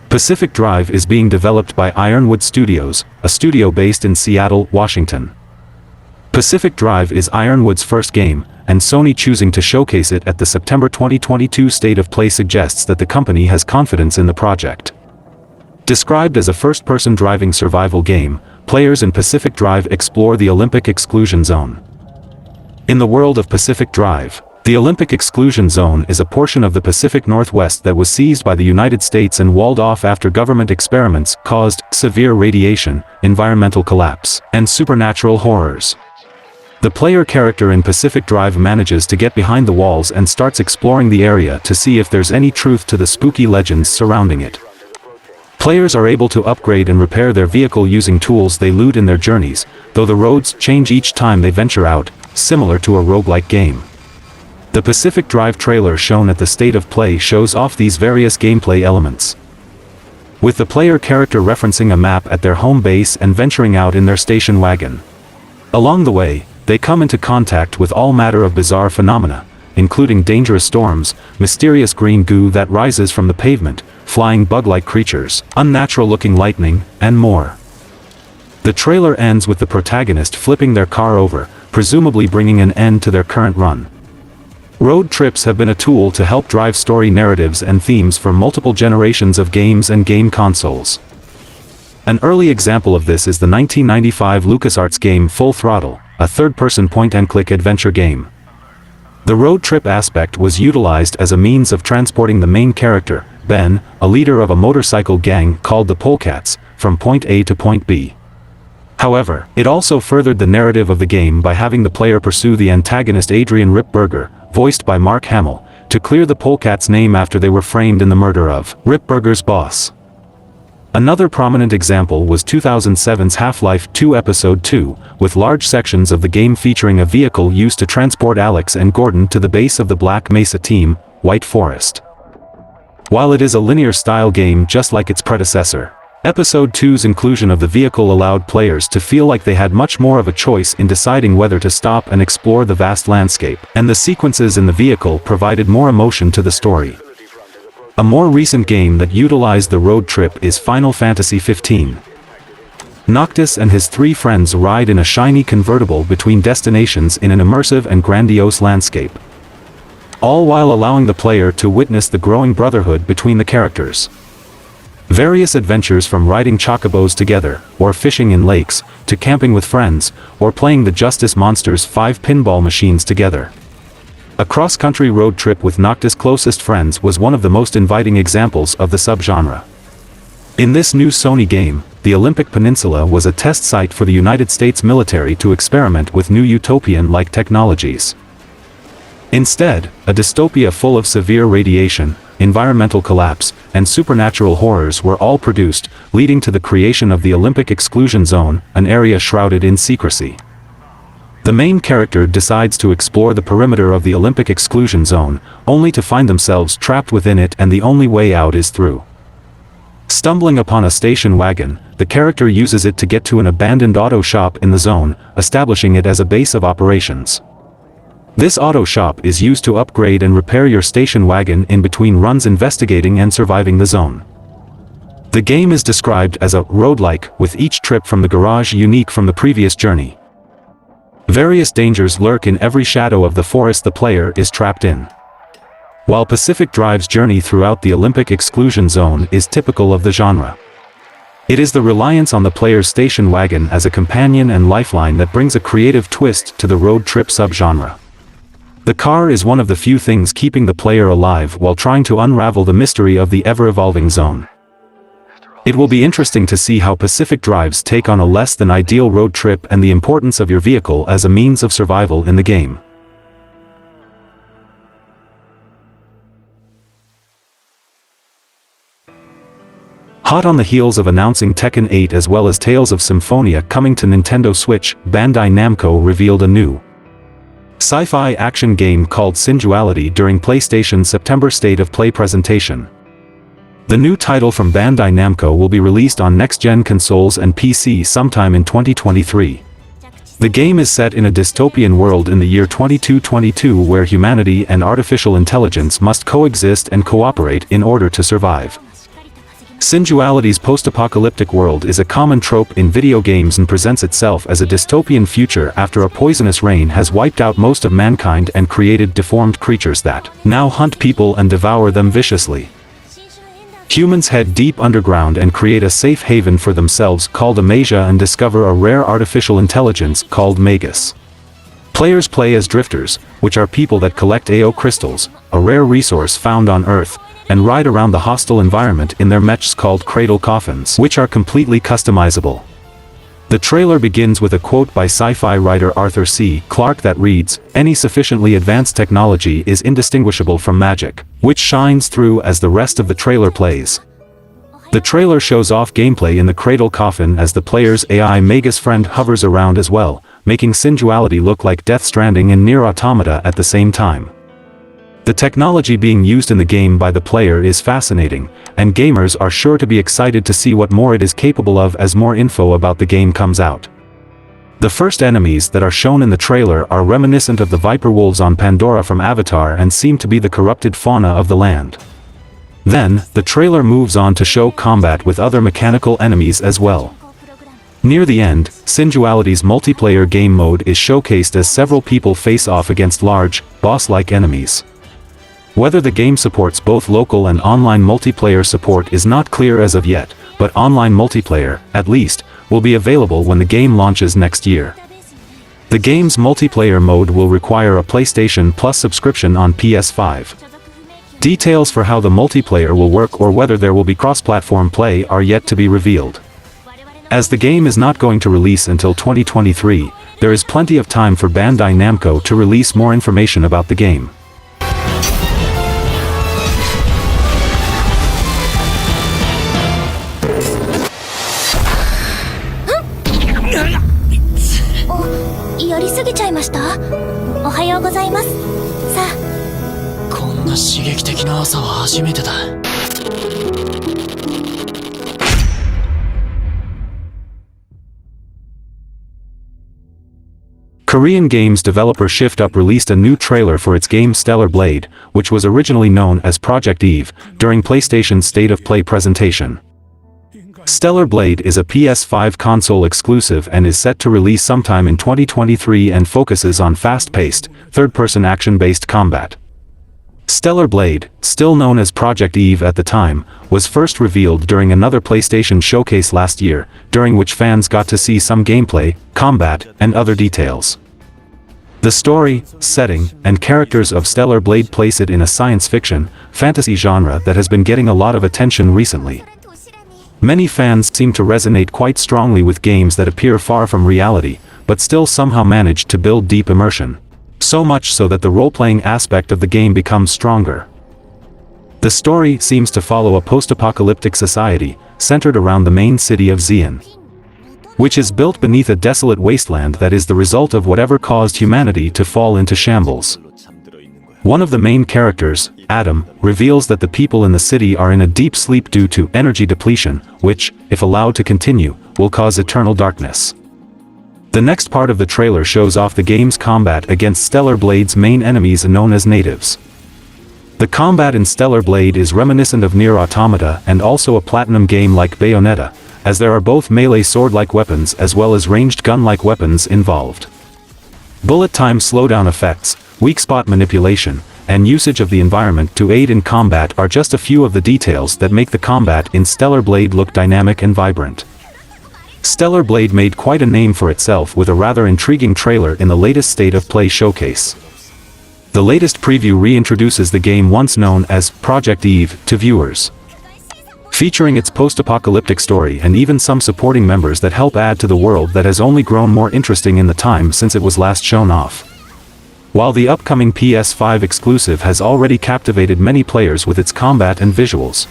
Pacific Drive is being developed by Ironwood Studios, a studio based in Seattle, Washington. Pacific Drive is Ironwood's first game, and Sony choosing to showcase it at the September 2022 State of Play suggests that the company has confidence in the project. Described as a first-person driving survival game, players in Pacific Drive explore the Olympic Exclusion Zone. In the world of Pacific Drive, the Olympic Exclusion Zone is a portion of the Pacific Northwest that was seized by the United States and walled off after government experiments caused severe radiation, environmental collapse, and supernatural horrors. The player character in Pacific Drive manages to get behind the walls and starts exploring the area to see if there's any truth to the spooky legends surrounding it. Players are able to upgrade and repair their vehicle using tools they loot in their journeys, though the roads change each time they venture out, similar to a roguelike game. The Pacific Drive trailer shown at the State of Play shows off these various gameplay elements, with the player character referencing a map at their home base and venturing out in their station wagon. Along the way, they come into contact with all manner of bizarre phenomena, including dangerous storms, mysterious green goo that rises from the pavement, flying bug-like creatures, unnatural-looking lightning, and more. The trailer ends with the protagonist flipping their car over, presumably bringing an end to their current run. Road trips have been a tool to help drive story narratives and themes for multiple generations of games and game consoles. An early example of this is the 1995 LucasArts game Full Throttle, a third-person point-and-click adventure game. The road trip aspect was utilized as a means of transporting the main character, Ben, a leader of a motorcycle gang called the Polecats, from point A to point B. However, it also furthered the narrative of the game by having the player pursue the antagonist Adrian Rip Berger, voiced by Mark Hamill, to clear the Polecats' name after they were framed in the murder of Rip Berger's boss. Another prominent example was 2007's Half-Life 2 Episode 2, with large sections of the game featuring a vehicle used to transport Alex and Gordon to the base of the Black Mesa team, White Forest. While it is a linear-style game just like its predecessor, Episode 2's inclusion of the vehicle allowed players to feel like they had much more of a choice in deciding whether to stop and explore the vast landscape, and the sequences in the vehicle provided more emotion to the story. A more recent game that utilized the road trip is Final Fantasy XV. Noctis and his three friends ride in a shiny convertible between destinations in an immersive and grandiose landscape, all while allowing the player to witness the growing brotherhood between the characters. Various adventures from riding chocobos together, or fishing in lakes, to camping with friends, or playing the Justice Monsters 5 pinball machines together. A cross-country road trip with Noctis' closest friends was one of the most inviting examples of the subgenre. In this new Sony game, the Olympic Peninsula was a test site for the United States military to experiment with new utopian-like technologies. Instead, a dystopia full of severe radiation, environmental collapse, and supernatural horrors were all produced, leading to the creation of the Olympic Exclusion Zone, an area shrouded in secrecy. The main character decides to explore the perimeter of the Olympic Exclusion Zone, only to find themselves trapped within it, and the only way out is through. Stumbling upon a station wagon, the character uses it to get to an abandoned auto shop in the zone, establishing it as a base of operations. This auto shop is used to upgrade and repair your station wagon in between runs investigating and surviving the zone. The game is described as a roguelike, with each trip from the garage unique from the previous journey. Various dangers lurk in every shadow of the forest the player is trapped in. While Pacific Drive's journey throughout the Olympic Exclusion Zone is typical of the genre, it is the reliance on the player's station wagon as a companion and lifeline that brings a creative twist to the road trip subgenre. The car is one of the few things keeping the player alive while trying to unravel the mystery of the ever-evolving zone. It will be interesting to see how Pacific Drive's take on a less-than-ideal road trip and the importance of your vehicle as a means of survival in the game. Hot on the heels of announcing Tekken 8 as well as Tales of Symphonia coming to Nintendo Switch, Bandai Namco revealed a new sci-fi action game called Singularity during PlayStation's September State of Play presentation. The new title from Bandai Namco will be released on next-gen consoles and PC sometime in 2023. The game is set in a dystopian world in the year 2222 where humanity and artificial intelligence must coexist and cooperate in order to survive. Sinduality's post-apocalyptic world is a common trope in video games and presents itself as a dystopian future after a poisonous rain has wiped out most of mankind and created deformed creatures that now hunt people and devour them viciously. Humans head deep underground and create a safe haven for themselves called Amasia and discover a rare artificial intelligence called Magus. Players play as drifters, which are people that collect AO crystals, a rare resource found on Earth, and ride around the hostile environment in their mechs called cradle coffins, which are completely customizable. The trailer begins with a quote by sci-fi writer Arthur C. Clarke that reads, "Any sufficiently advanced technology is indistinguishable from magic," which shines through as the rest of the trailer plays. The trailer shows off gameplay in the cradle coffin as the player's AI Magus friend hovers around as well, making Sinduality look like Death Stranding and Nier Automata at the same time. The technology being used in the game by the player is fascinating, and gamers are sure to be excited to see what more it is capable of as more info about the game comes out. The first enemies that are shown in the trailer are reminiscent of the Viper Wolves on Pandora from Avatar and seem to be the corrupted fauna of the land. Then, the trailer moves on to show combat with other mechanical enemies as well. Near the end, Sinduality's multiplayer game mode is showcased as several people face off against large, boss-like enemies. Whether the game supports both local and online multiplayer support is not clear as of yet, but online multiplayer, at least, will be available when the game launches next year. The game's multiplayer mode will require a PlayStation Plus subscription on PS5. Details for how the multiplayer will work or whether there will be cross-platform play are yet to be revealed. As the game is not going to release until 2023, there is plenty of time for Bandai Namco to release more information about the game. Korean games developer Shift Up released a new trailer for its game Stellar Blade, which was originally known as Project Eve, during PlayStation's State of Play presentation. Stellar Blade is a PS5 console exclusive and is set to release sometime in 2023 and focuses on fast-paced, third-person action-based combat. Stellar Blade, still known as Project Eve at the time, was first revealed during another PlayStation showcase last year, during which fans got to see some gameplay, combat, and other details. The story, setting, and characters of Stellar Blade place it in a science fiction, fantasy genre that has been getting a lot of attention recently. Many fans seem to resonate quite strongly with games that appear far from reality, but still somehow manage to build deep immersion. So much so that the role-playing aspect of the game becomes stronger. The story seems to follow a post-apocalyptic society, centered around the main city of Xi'an, which is built beneath a desolate wasteland that is the result of whatever caused humanity to fall into shambles. One of the main characters, Adam, reveals that the people in the city are in a deep sleep due to energy depletion, which, if allowed to continue, will cause eternal darkness. The next part of the trailer shows off the game's combat against Stellar Blade's main enemies known as natives. The combat in Stellar Blade is reminiscent of Nier Automata and also a Platinum game like Bayonetta, as there are both melee sword-like weapons as well as ranged gun-like weapons involved. Bullet time slowdown effects, weak spot manipulation, and usage of the environment to aid in combat are just a few of the details that make the combat in Stellar Blade look dynamic and vibrant. Stellar Blade made quite a name for itself with a rather intriguing trailer in the latest State of Play showcase. The latest preview reintroduces the game once known as Project Eve to viewers, featuring its post-apocalyptic story and even some supporting members that help add to the world that has only grown more interesting in the time since it was last shown off. While the upcoming PS5 exclusive has already captivated many players with its combat and visuals,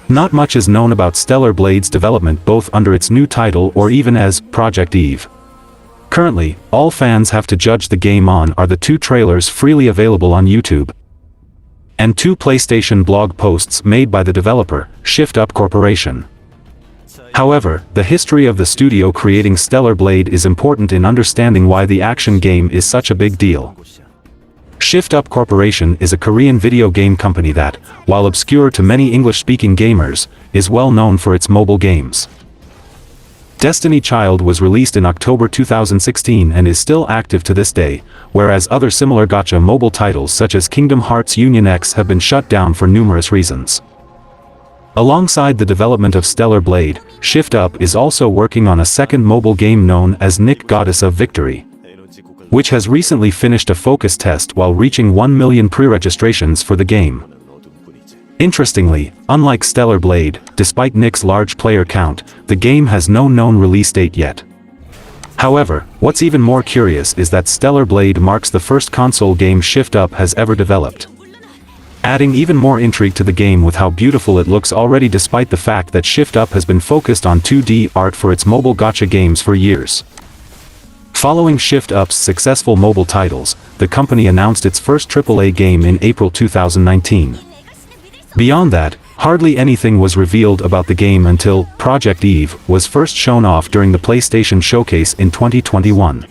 not much is known about Stellar Blade's development both under its new title or even as Project Eve. Currently, all fans have to judge the game on are the two trailers freely available on YouTube. and 2 PlayStation blog posts made by the developer, Shift Up Corporation. However, the history of the studio creating Stellar Blade is important in understanding why the action game is such a big deal. Shift Up Corporation is a Korean video game company that, while obscure to many English-speaking gamers, is well known for its mobile games. Destiny Child was released in October 2016 and is still active to this day, whereas other similar gacha mobile titles such as Kingdom Hearts Union X have been shut down for numerous reasons. Alongside the development of Stellar Blade, Shift Up is also working on a second mobile game known as Nick Goddess of Victory, which has recently finished a focus test while reaching 1 million pre-registrations for the game. Interestingly, unlike Stellar Blade, despite Nick's large player count, the game has no known release date yet. However, what's even more curious is that Stellar Blade marks the first console game Shift Up has ever developed, adding even more intrigue to the game with how beautiful it looks already, despite the fact that Shift Up has been focused on 2D art for its mobile gacha games for years. Following Shift Up's successful mobile titles, the company announced its first AAA game in April 2019. Beyond that, hardly anything was revealed about the game until Project Eve was first shown off during the PlayStation Showcase in 2021.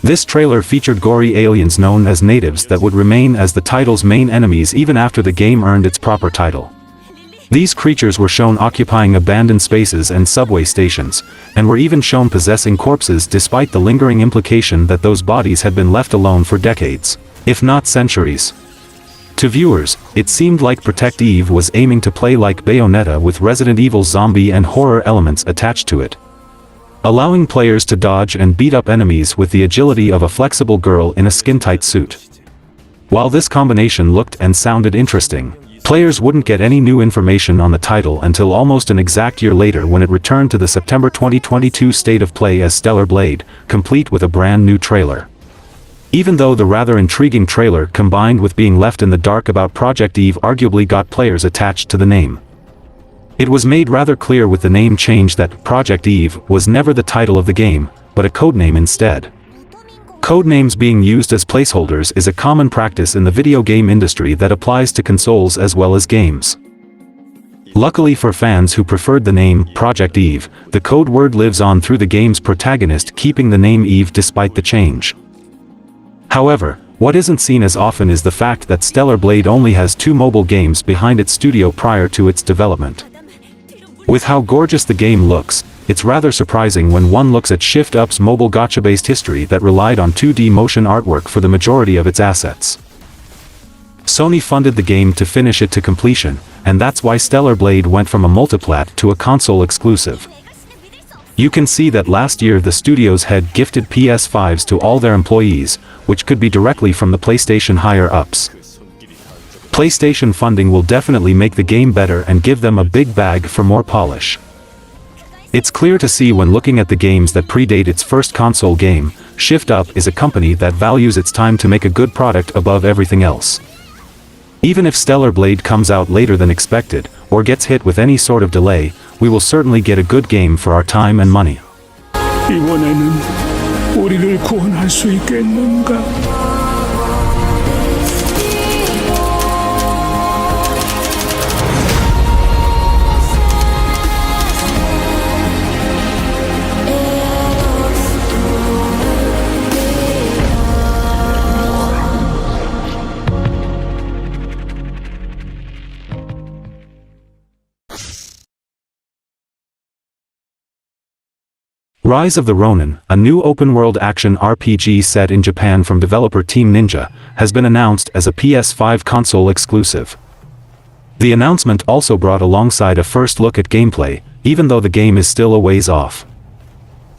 This trailer featured gory aliens known as natives that would remain as the title's main enemies even after the game earned its proper title. These creatures were shown occupying abandoned spaces and subway stations, and were even shown possessing corpses despite the lingering implication that those bodies had been left alone for decades, if not centuries. To viewers, it seemed like Project Eve was aiming to play like Bayonetta with Resident Evil's zombie and horror elements attached to it, allowing players to dodge and beat up enemies with the agility of a flexible girl in a skin-tight suit. While this combination looked and sounded interesting, players wouldn't get any new information on the title until almost an exact year later when it returned to the September 2022 State of Play as Stellar Blade, complete with a brand new trailer. Even though the rather intriguing trailer combined with being left in the dark about Project Eve arguably got players attached to the name, it was made rather clear with the name change that Project Eve was never the title of the game, but a codename instead. Codenames being used as placeholders is a common practice in the video game industry that applies to consoles as well as games. Luckily for fans who preferred the name Project Eve, the code word lives on through the game's protagonist, keeping the name Eve despite the change. However, what isn't seen as often is the fact that Stellar Blade only has 2 mobile games behind its studio prior to its development. With how gorgeous the game looks, it's rather surprising when one looks at Shift Up's mobile gacha-based history that relied on 2D motion artwork for the majority of its assets. Sony funded the game to finish it to completion, and that's why Stellar Blade went from a multiplat to a console exclusive. You can see that last year the studio's head gifted PS5s to all their employees, which could be directly from the PlayStation higher-ups. PlayStation funding will definitely make the game better and give them a big bag for more polish. It's clear to see when looking at the games that predate its first console game, Shift Up is a company that values its time to make a good product above everything else. Even if Stellar Blade comes out later than expected, or gets hit with any sort of delay, we will certainly get a good game for our time and money. 이번에는 우리를 구원할 수 있겠는가? Rise of the Ronin, a new open-world action RPG set in Japan from developer Team Ninja, has been announced as a PS5 console exclusive. The announcement also brought alongside a first look at gameplay, even though the game is still a ways off.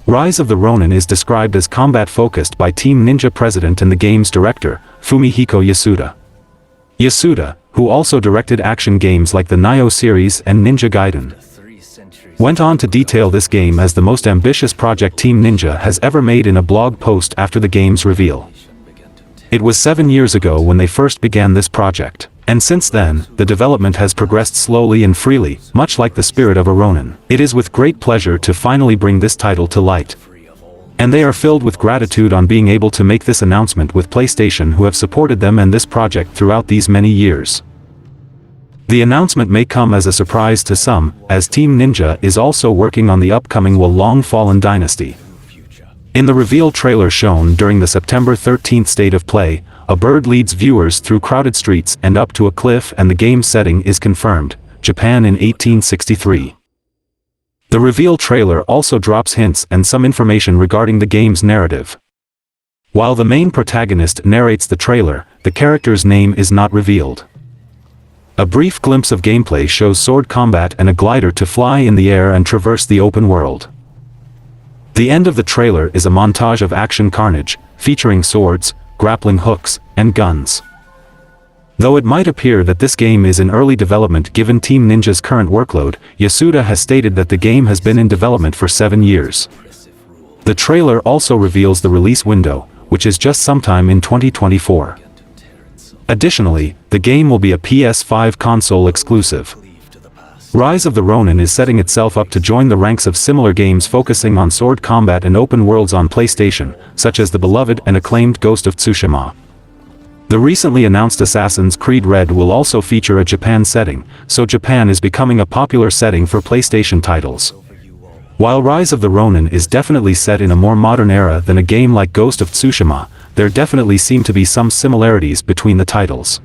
Rise of the Ronin is described as combat-focused by Team Ninja president and the game's director, Fumihiko Yasuda. Yasuda, who also directed action games like the Nioh series and Ninja Gaiden, went on to detail this game as the most ambitious project Team Ninja has ever made in a blog post after the game's reveal. It was 7 years ago when they first began this project, and since then, the development has progressed slowly and freely, much like the spirit of a Ronin. It is with great pleasure to finally bring this title to light. And they are filled with gratitude on being able to make this announcement with PlayStation, who have supported them and this project throughout these many years. The announcement may come as a surprise to some, as Team Ninja is also working on the upcoming Wo Long Fallen Dynasty. In the reveal trailer shown during the September 13th State of Play, a bird leads viewers through crowded streets and up to a cliff, and the game's setting is confirmed, Japan in 1863. The reveal trailer also drops hints and some information regarding the game's narrative. While the main protagonist narrates the trailer, the character's name is not revealed. A brief glimpse of gameplay shows sword combat and a glider to fly in the air and traverse the open world. The end of the trailer is a montage of action carnage, featuring swords, grappling hooks, and guns. Though it might appear that this game is in early development given Team Ninja's current workload, Yasuda has stated that the game has been in development for 7 years. The trailer also reveals the release window, which is just sometime in 2024. Additionally, the game will be a PS5 console exclusive. Rise of the Ronin is setting itself up to join the ranks of similar games focusing on sword combat and open worlds on PlayStation, such as the beloved and acclaimed Ghost of Tsushima. The recently announced Assassin's Creed Red will also feature a Japan setting, so Japan is becoming a popular setting for PlayStation titles. While Rise of the Ronin is definitely set in a more modern era than a game like Ghost of Tsushima, there definitely seem to be some similarities between the titles.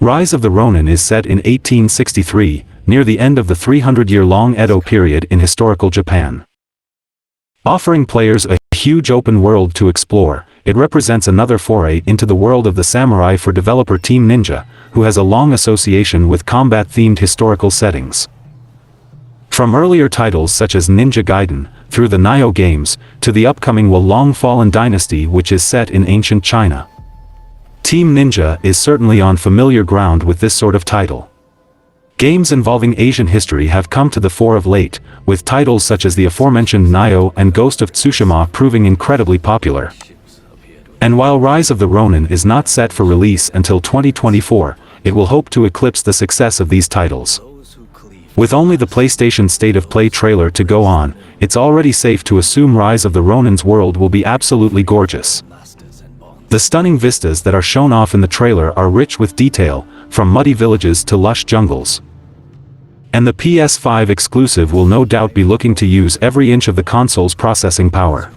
Rise of the Ronin is set in 1863, near the end of the 300-year-long Edo period in historical Japan. Offering players a huge open world to explore, it represents another foray into the world of the samurai for developer Team Ninja, who has a long association with combat-themed historical settings. From earlier titles such as Ninja Gaiden, through the Nioh games, to the upcoming Wo Long Fallen Dynasty, which is set in ancient China. Team Ninja is certainly on familiar ground with this sort of title. Games involving Asian history have come to the fore of late, with titles such as the aforementioned Nioh and Ghost of Tsushima proving incredibly popular. And while Rise of the Ronin is not set for release until 2024, it will hope to eclipse the success of these titles. With only the PlayStation State of Play trailer to go on, it's already safe to assume Rise of the Ronin's world will be absolutely gorgeous. The stunning vistas that are shown off in the trailer are rich with detail, from muddy villages to lush jungles. And the PS5 exclusive will no doubt be looking to use every inch of the console's processing power.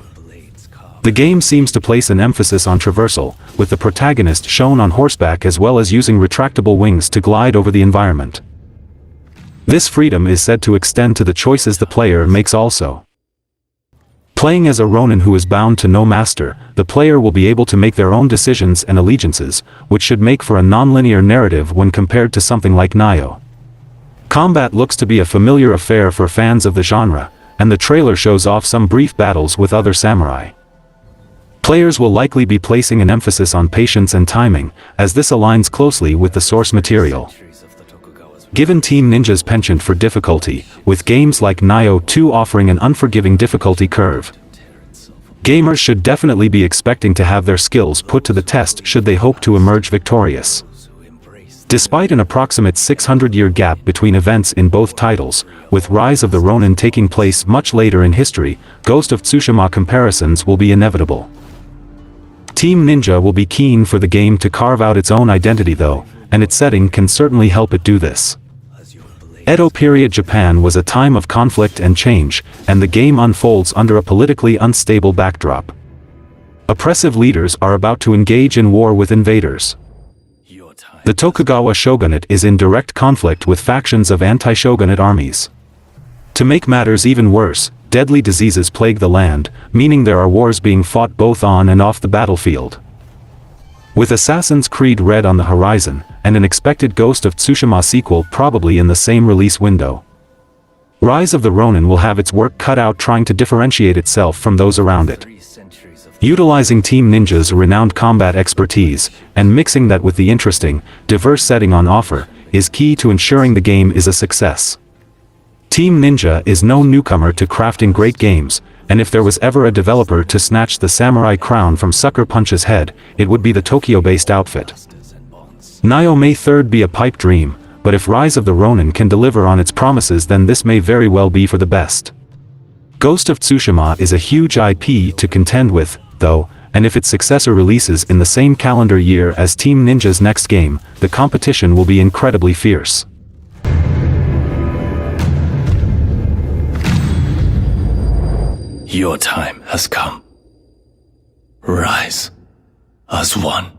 The game seems to place an emphasis on traversal, with the protagonist shown on horseback as well as using retractable wings to glide over the environment. This freedom is said to extend to the choices the player makes also. Playing as a Ronin who is bound to no master, the player will be able to make their own decisions and allegiances, which should make for a non-linear narrative when compared to something like Nioh. Combat looks to be a familiar affair for fans of the genre, and the trailer shows off some brief battles with other samurai. Players will likely be placing an emphasis on patience and timing, as this aligns closely with the source material. Given Team Ninja's penchant for difficulty, with games like Nioh 2 offering an unforgiving difficulty curve, gamers should definitely be expecting to have their skills put to the test should they hope to emerge victorious. Despite an approximate 600-year gap between events in both titles, with Rise of the Ronin taking place much later in history, Ghost of Tsushima comparisons will be inevitable. Team Ninja will be keen for the game to carve out its own identity though, and its setting can certainly help it do this. Edo period Japan was a time of conflict and change, and the game unfolds under a politically unstable backdrop. Oppressive leaders are about to engage in war with invaders. The Tokugawa shogunate is in direct conflict with factions of anti-shogunate armies. To make matters even worse, deadly diseases plague the land, meaning there are wars being fought both on and off the battlefield. With Assassin's Creed Red on the horizon, and an expected Ghost of Tsushima sequel probably in the same release window, Rise of the Ronin will have its work cut out trying to differentiate itself from those around it. Utilizing Team Ninja's renowned combat expertise, and mixing that with the interesting, diverse setting on offer, is key to ensuring the game is a success. Team Ninja is no newcomer to crafting great games, and if there was ever a developer to snatch the samurai crown from Sucker Punch's head, it would be the Tokyo-based outfit. Nioh may third be a pipe dream, but if Rise of the Ronin can deliver on its promises, then this may very well be for the best. Ghost of Tsushima is a huge IP to contend with, though, and if its successor releases in the same calendar year as Team Ninja's next game, the competition will be incredibly fierce. Your time has come. Rise as one.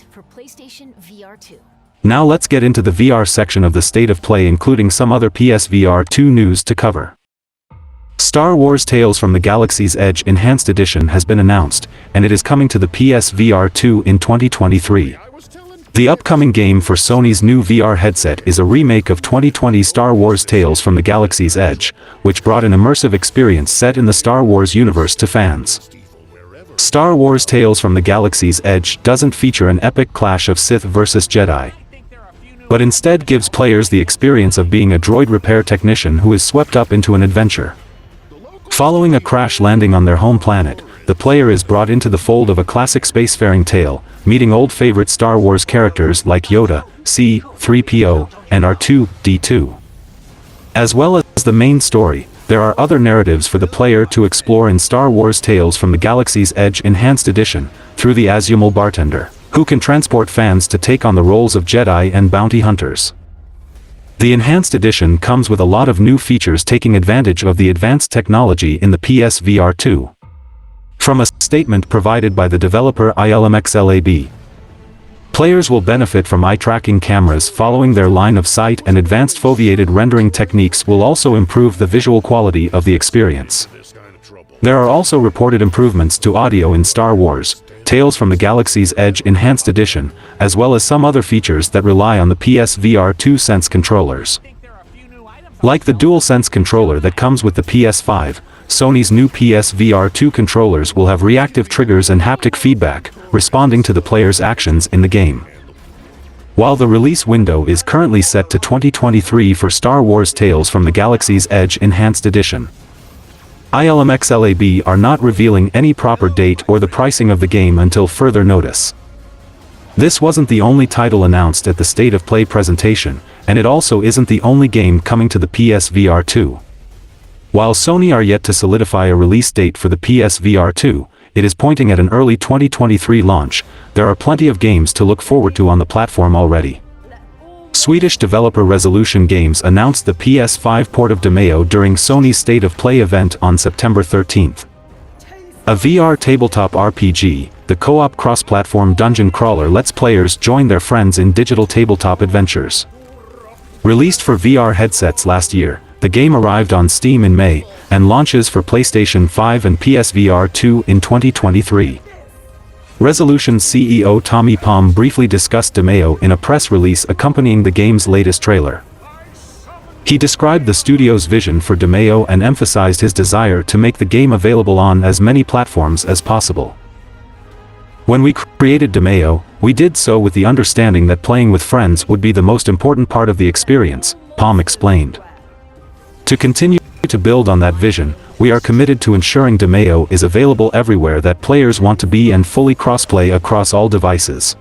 For PlayStation VR2. Now let's get into the VR section of the state of play, including some other PSVR2 news to cover. Star Wars Tales from the Galaxy's Edge Enhanced Edition has been announced, and it is coming to the PSVR2 in 2023. The upcoming game for Sony's new VR headset is a remake of 2020's Star Wars Tales from the Galaxy's Edge, which brought an immersive experience set in the Star Wars universe to fans. Star Wars Tales from the Galaxy's Edge doesn't feature an epic clash of Sith versus Jedi, but instead gives players the experience of being a droid repair technician who is swept up into an adventure. Following a crash landing on their home planet, the player is brought into the fold of a classic spacefaring tale, meeting old favorite Star Wars characters like Yoda, C-3PO, and R2-D2. As well as the main story, there are other narratives for the player to explore in Star Wars Tales from the Galaxy's Edge Enhanced Edition, through the Azumel Bartender, who can transport fans to take on the roles of Jedi and bounty hunters. The Enhanced Edition comes with a lot of new features taking advantage of the advanced technology in the PSVR2. From a statement provided by the developer ILMXLAB, players will benefit from eye-tracking cameras following their line of sight, and advanced foveated rendering techniques will also improve the visual quality of the experience. There are also reported improvements to audio in Star Wars Tales from the Galaxy's Edge Enhanced Edition, as well as some other features that rely on the PSVR2 Sense controllers. Like the DualSense controller that comes with the PS5, Sony's new PSVR2 controllers will have reactive triggers and haptic feedback, responding to the player's actions in the game. While the release window is currently set to 2023 for Star Wars Tales from the Galaxy's Edge Enhanced Edition, ILMXLAB are not revealing any proper date or the pricing of the game until further notice. This wasn't the only title announced at the State of Play presentation, and it also isn't the only game coming to the PSVR2. While Sony are yet to solidify a release date for the PSVR2, it is pointing at an early 2023 launch. There are plenty of games to look forward to on the platform already. Swedish developer Resolution Games announced the PS5 port of Demeo during Sony's State of Play event on September 13th. A VR tabletop RPG, the co-op cross-platform dungeon crawler lets players join their friends in digital tabletop adventures. Released for VR headsets last year, the game arrived on Steam in May, and launches for PlayStation 5 and PSVR2 in 2023. Resolution's CEO Tommy Palm briefly discussed Demeo in a press release accompanying the game's latest trailer. He described the studio's vision for Demeo and emphasized his desire to make the game available on as many platforms as possible. When we created Demeo, we did so with the understanding that playing with friends would be the most important part of the experience, Palm explained. To continue to build on that vision, we are committed to ensuring Demeo is available everywhere that players want to be and fully crossplay across all devices.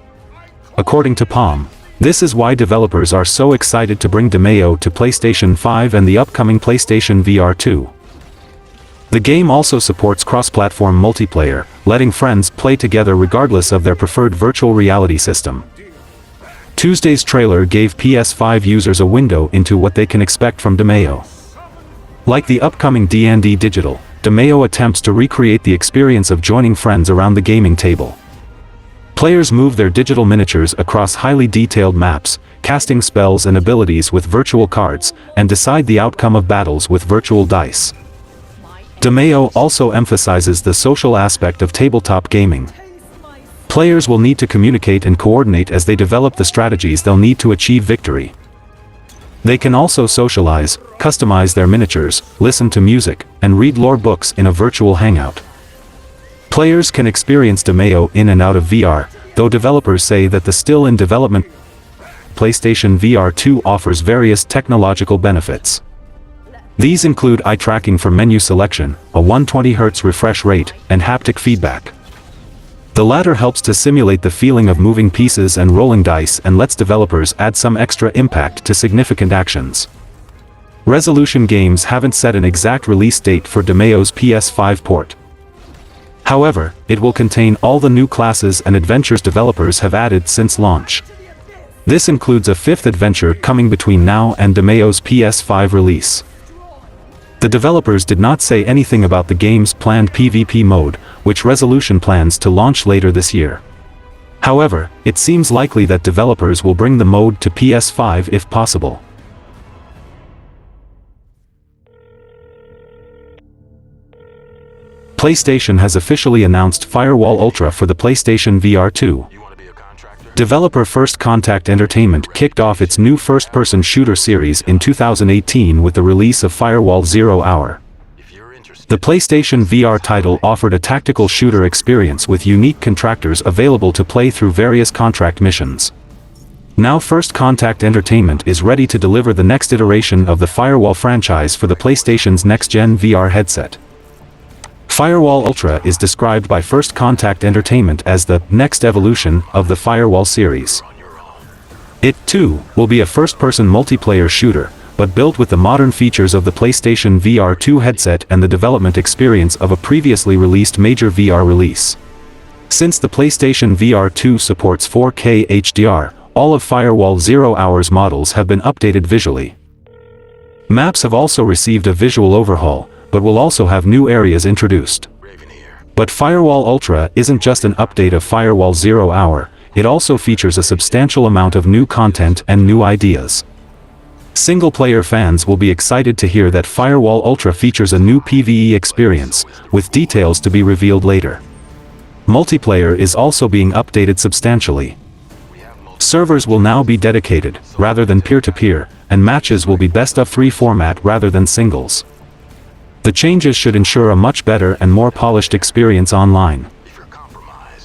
According to Palm, this is why developers are so excited to bring Demeo to PlayStation 5 and the upcoming PlayStation VR2. The game also supports cross-platform multiplayer, letting friends play together regardless of their preferred virtual reality system. Tuesday's trailer gave PS5 users a window into what they can expect from Demeo. Like the upcoming D&D Digital, Demeo attempts to recreate the experience of joining friends around the gaming table. Players move their digital miniatures across highly detailed maps, casting spells and abilities with virtual cards, and decide the outcome of battles with virtual dice. Demeo also emphasizes the social aspect of tabletop gaming. Players will need to communicate and coordinate as they develop the strategies they'll need to achieve victory. They can also socialize, customize their miniatures, listen to music, and read lore books in a virtual hangout. Players can experience Demeo in and out of VR, though developers say that the still in development PlayStation VR2 offers various technological benefits. These include eye tracking for menu selection, a 120Hz refresh rate, and haptic feedback. The latter helps to simulate the feeling of moving pieces and rolling dice and lets developers add some extra impact to significant actions. Resolution Games haven't set an exact release date for Demeo's PS5 port. However, it will contain all the new classes and adventures developers have added since launch. This includes a fifth adventure coming between now and Demeo's PS5 release. The developers did not say anything about the game's planned PvP mode, which Resolution plans to launch later this year. However, it seems likely that developers will bring the mode to PS5 if possible. PlayStation has officially announced Firewall Ultra for the PlayStation VR2. Developer First Contact Entertainment kicked off its new first-person shooter series in 2018 with the release of Firewall 0 Hour. The PlayStation VR title offered a tactical shooter experience with unique contractors available to play through various contract missions. Now First Contact Entertainment is ready to deliver the next iteration of the Firewall franchise for the PlayStation's next-gen VR headset. Firewall Ultra is described by First Contact Entertainment as the next evolution of the Firewall series. It, too, will be a first-person multiplayer shooter, but built with the modern features of the PlayStation VR2 headset and the development experience of a previously released major VR release. Since the PlayStation VR2 supports 4K HDR, all of Firewall 0 Hour's models have been updated visually. Maps have also received a visual overhaul, but will also have new areas introduced. But Firewall Ultra isn't just an update of Firewall 0 Hour, it also features a substantial amount of new content and new ideas. Single-player fans will be excited to hear that Firewall Ultra features a new PvE experience, with details to be revealed later. Multiplayer is also being updated substantially. Servers will now be dedicated, rather than peer-to-peer, and matches will be best-of-3 format rather than singles. The changes should ensure a much better and more polished experience online.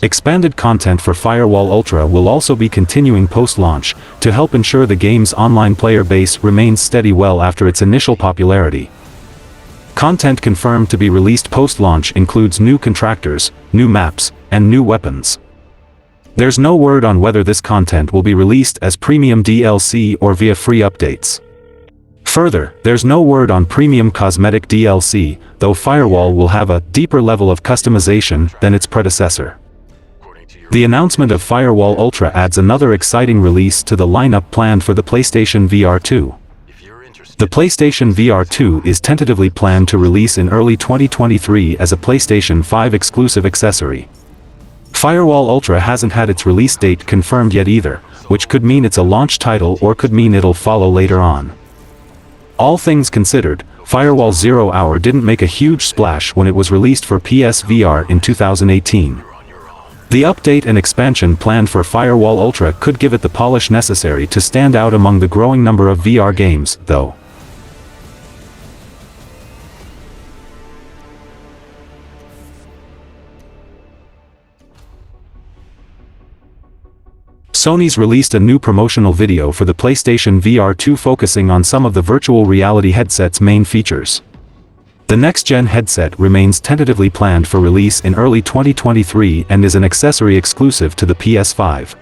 Expanded content for Firewall Ultra will also be continuing post-launch, to help ensure the game's online player base remains steady well after its initial popularity. Content confirmed to be released post-launch includes new contractors, new maps, and new weapons. There's no word on whether this content will be released as premium DLC or via free updates. Further, there's no word on premium cosmetic DLC, though Firewall will have a deeper level of customization than its predecessor. The announcement of Firewall Ultra adds another exciting release to the lineup planned for the PlayStation VR2. The PlayStation VR2 is tentatively planned to release in early 2023 as a PlayStation 5 exclusive accessory. Firewall Ultra hasn't had its release date confirmed yet either, which could mean it's a launch title or could mean it'll follow later on. All things considered, Firewall 0 Hour didn't make a huge splash when it was released for PSVR in 2018. The update and expansion planned for Firewall Ultra could give it the polish necessary to stand out among the growing number of VR games, though. Sony's released a new promotional video for the PlayStation VR2 focusing on some of the virtual reality headset's main features. The next-gen headset remains tentatively planned for release in early 2023 and is an accessory exclusive to the PS5.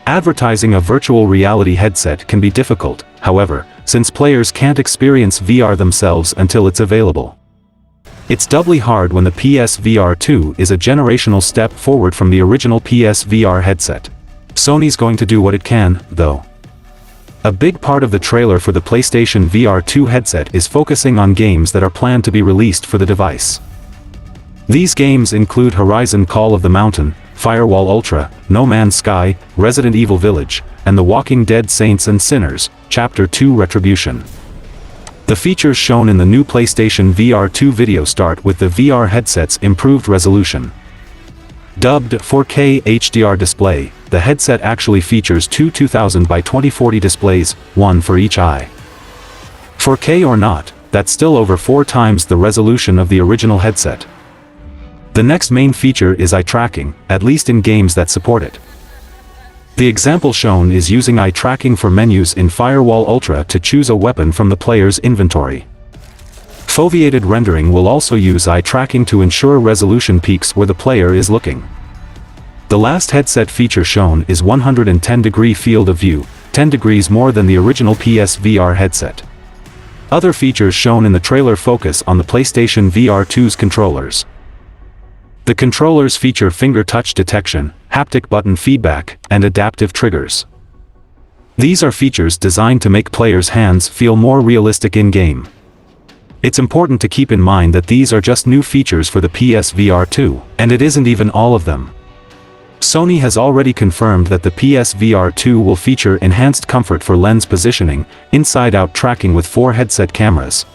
Advertising a virtual reality headset can be difficult, however, since players can't experience VR themselves until it's available. It's doubly hard when the PSVR2 is a generational step forward from the original PSVR headset. Sony's going to do what it can, though. A big part of the trailer for the PlayStation VR2 headset is focusing on games that are planned to be released for the device. These games include Horizon Call of the Mountain, Firewall Ultra, No Man's Sky, Resident Evil Village, and The Walking Dead Saints and Sinners, Chapter 2 Retribution. The features shown in the new PlayStation VR2 video start with the VR headset's improved resolution. Dubbed 4K HDR display, the headset actually features two 2000 by 2040 displays, one for each eye. 4K or not, that's still over 4 times the resolution of the original headset. The next main feature is eye tracking, at least in games that support it. The example shown is using eye tracking for menus in Firewall Ultra to choose a weapon from the player's inventory. Foveated rendering will also use eye tracking to ensure resolution peaks where the player is looking. The last headset feature shown is 110-degree field of view, 10 degrees more than the original PSVR headset. Other features shown in the trailer focus on the PlayStation VR2's controllers. The controllers feature finger touch detection, haptic button feedback, and adaptive triggers. These are features designed to make players' hands feel more realistic in-game. It's important to keep in mind that these are just new features for the PSVR2, and it isn't even all of them. Sony has already confirmed that the PSVR2 will feature enhanced comfort for lens positioning, inside-out tracking with 4 headset cameras,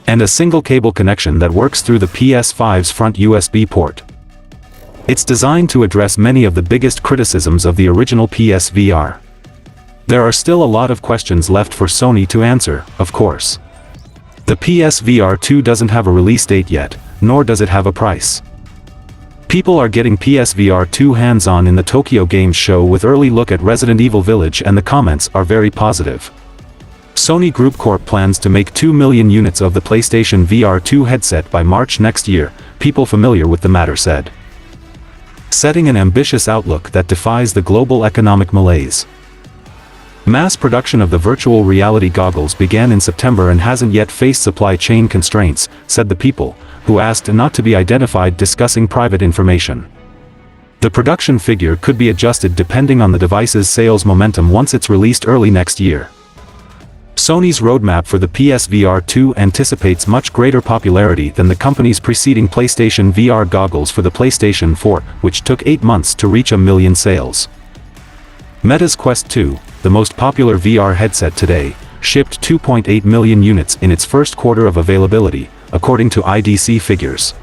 and a single cable connection that works through the PS5's front USB port. It's designed to address many of the biggest criticisms of the original PSVR. There are still a lot of questions left for Sony to answer, of course. The PSVR2 doesn't have a release date yet, nor does it have a price. People are getting PSVR2 hands-on in the Tokyo Game Show with early look at Resident Evil Village, and the comments are very positive. Sony Group Corp plans to make 2 million units of the PlayStation VR2 headset by March next year, people familiar with the matter said. Setting an ambitious outlook that defies the global economic malaise. Mass production of the virtual reality goggles began in September and hasn't yet faced supply chain constraints, said the people, who asked not to be identified discussing private information. The production figure could be adjusted depending on the device's sales momentum once it's released early next year. Sony's roadmap for the PSVR2 anticipates much greater popularity than the company's preceding PlayStation VR goggles for the PlayStation 4, which took 8 months to reach 1 million sales. Meta's Quest 2, the most popular VR headset today, shipped 2.8 million units in its first quarter of availability, according to IDC figures.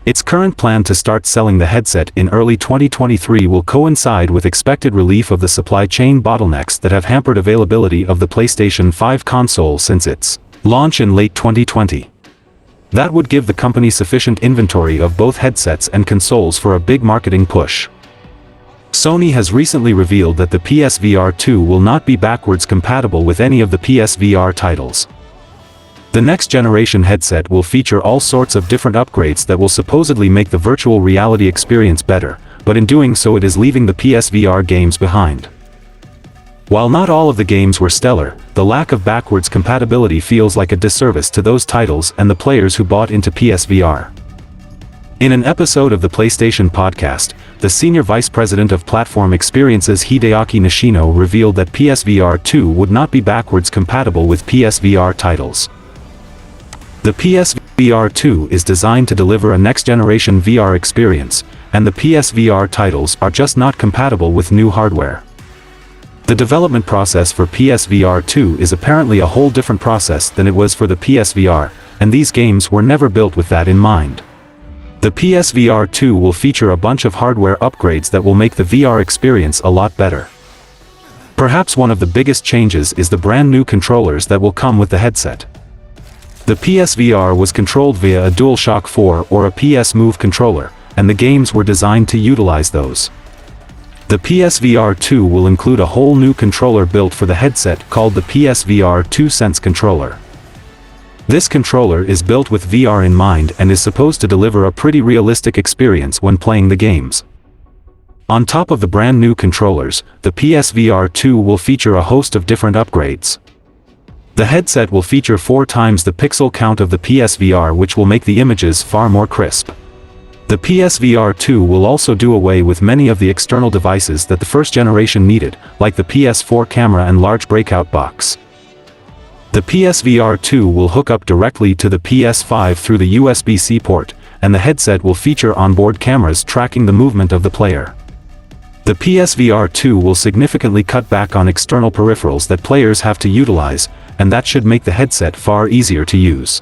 Its current plan to start selling the headset in early 2023 will coincide with expected relief of the supply chain bottlenecks that have hampered availability of the PlayStation 5 console since its launch in late 2020. That would give the company sufficient inventory of both headsets and consoles for a big marketing push. Sony has recently revealed that the PSVR2 will not be backwards compatible with any of the PSVR titles. The next-generation headset will feature all sorts of different upgrades that will supposedly make the virtual reality experience better, but in doing so it is leaving the PSVR games behind. While not all of the games were stellar, the lack of backwards compatibility feels like a disservice to those titles and the players who bought into PSVR. In an episode of the PlayStation podcast, the Senior Vice President of Platform Experiences Hideaki Nishino revealed that PSVR2 would not be backwards compatible with PSVR titles. The PSVR2 is designed to deliver a next-generation VR experience, and the PSVR titles are just not compatible with new hardware. The development process for PSVR2 is apparently a whole different process than it was for the PSVR, and these games were never built with that in mind. The PSVR2 will feature a bunch of hardware upgrades that will make the VR experience a lot better. Perhaps one of the biggest changes is the brand new controllers that will come with the headset. The PSVR was controlled via a DualShock 4 or a PS Move controller, and the games were designed to utilize those. The PSVR2 will include a whole new controller built for the headset called the PSVR 2 Sense controller. This controller is built with VR in mind and is supposed to deliver a pretty realistic experience when playing the games. On top of the brand new controllers, the PSVR2 will feature a host of different upgrades. The headset will feature 4 times the pixel count of the PSVR, which will make the images far more crisp. The PSVR2 will also do away with many of the external devices that the first generation needed, like the PS4 camera and large breakout box. The PSVR2 will hook up directly to the PS5 through the USB-C port, and the headset will feature onboard cameras tracking the movement of the player. The PSVR2 will significantly cut back on external peripherals that players have to utilize, and that should make the headset far easier to use.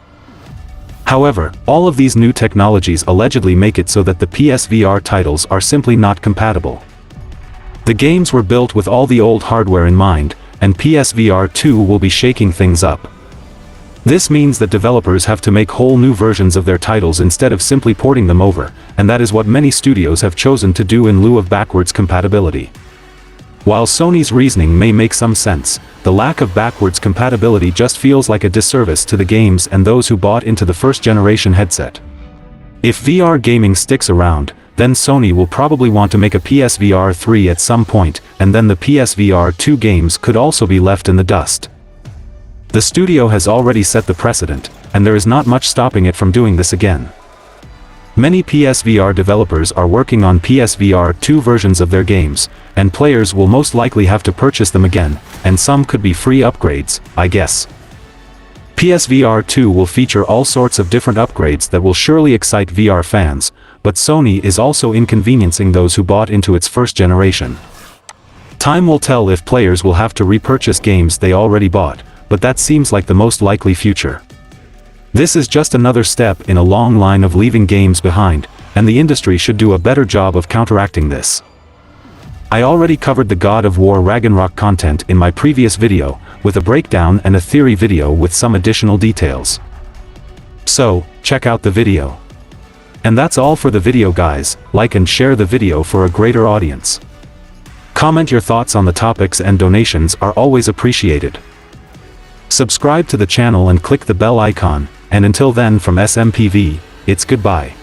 However, all of these new technologies allegedly make it so that the PSVR titles are simply not compatible. The games were built with all the old hardware in mind, and PSVR2 will be shaking things up. This means that developers have to make whole new versions of their titles instead of simply porting them over, and that is what many studios have chosen to do in lieu of backwards compatibility. While Sony's reasoning may make some sense, the lack of backwards compatibility just feels like a disservice to the games and those who bought into the first-generation headset. If VR gaming sticks around, then Sony will probably want to make a PSVR3 at some point, and then the PSVR2 games could also be left in the dust. The studio has already set the precedent, and there is not much stopping it from doing this again. Many PSVR developers are working on PSVR2 versions of their games, and players will most likely have to purchase them again, and some could be free upgrades, I guess. PSVR2 will feature all sorts of different upgrades that will surely excite VR fans, but Sony is also inconveniencing those who bought into its first generation. Time will tell if players will have to repurchase games they already bought, but that seems like the most likely future. This is just another step in a long line of leaving games behind, and the industry should do a better job of counteracting this. I already covered the God of War Ragnarok content in my previous video, with a breakdown and a theory video with some additional details. So, check out the video. And that's all for the video guys, like and share the video for a greater audience. Comment your thoughts on the topics and donations are always appreciated. Subscribe to the channel and click the bell icon, and until then from SMPV, it's goodbye.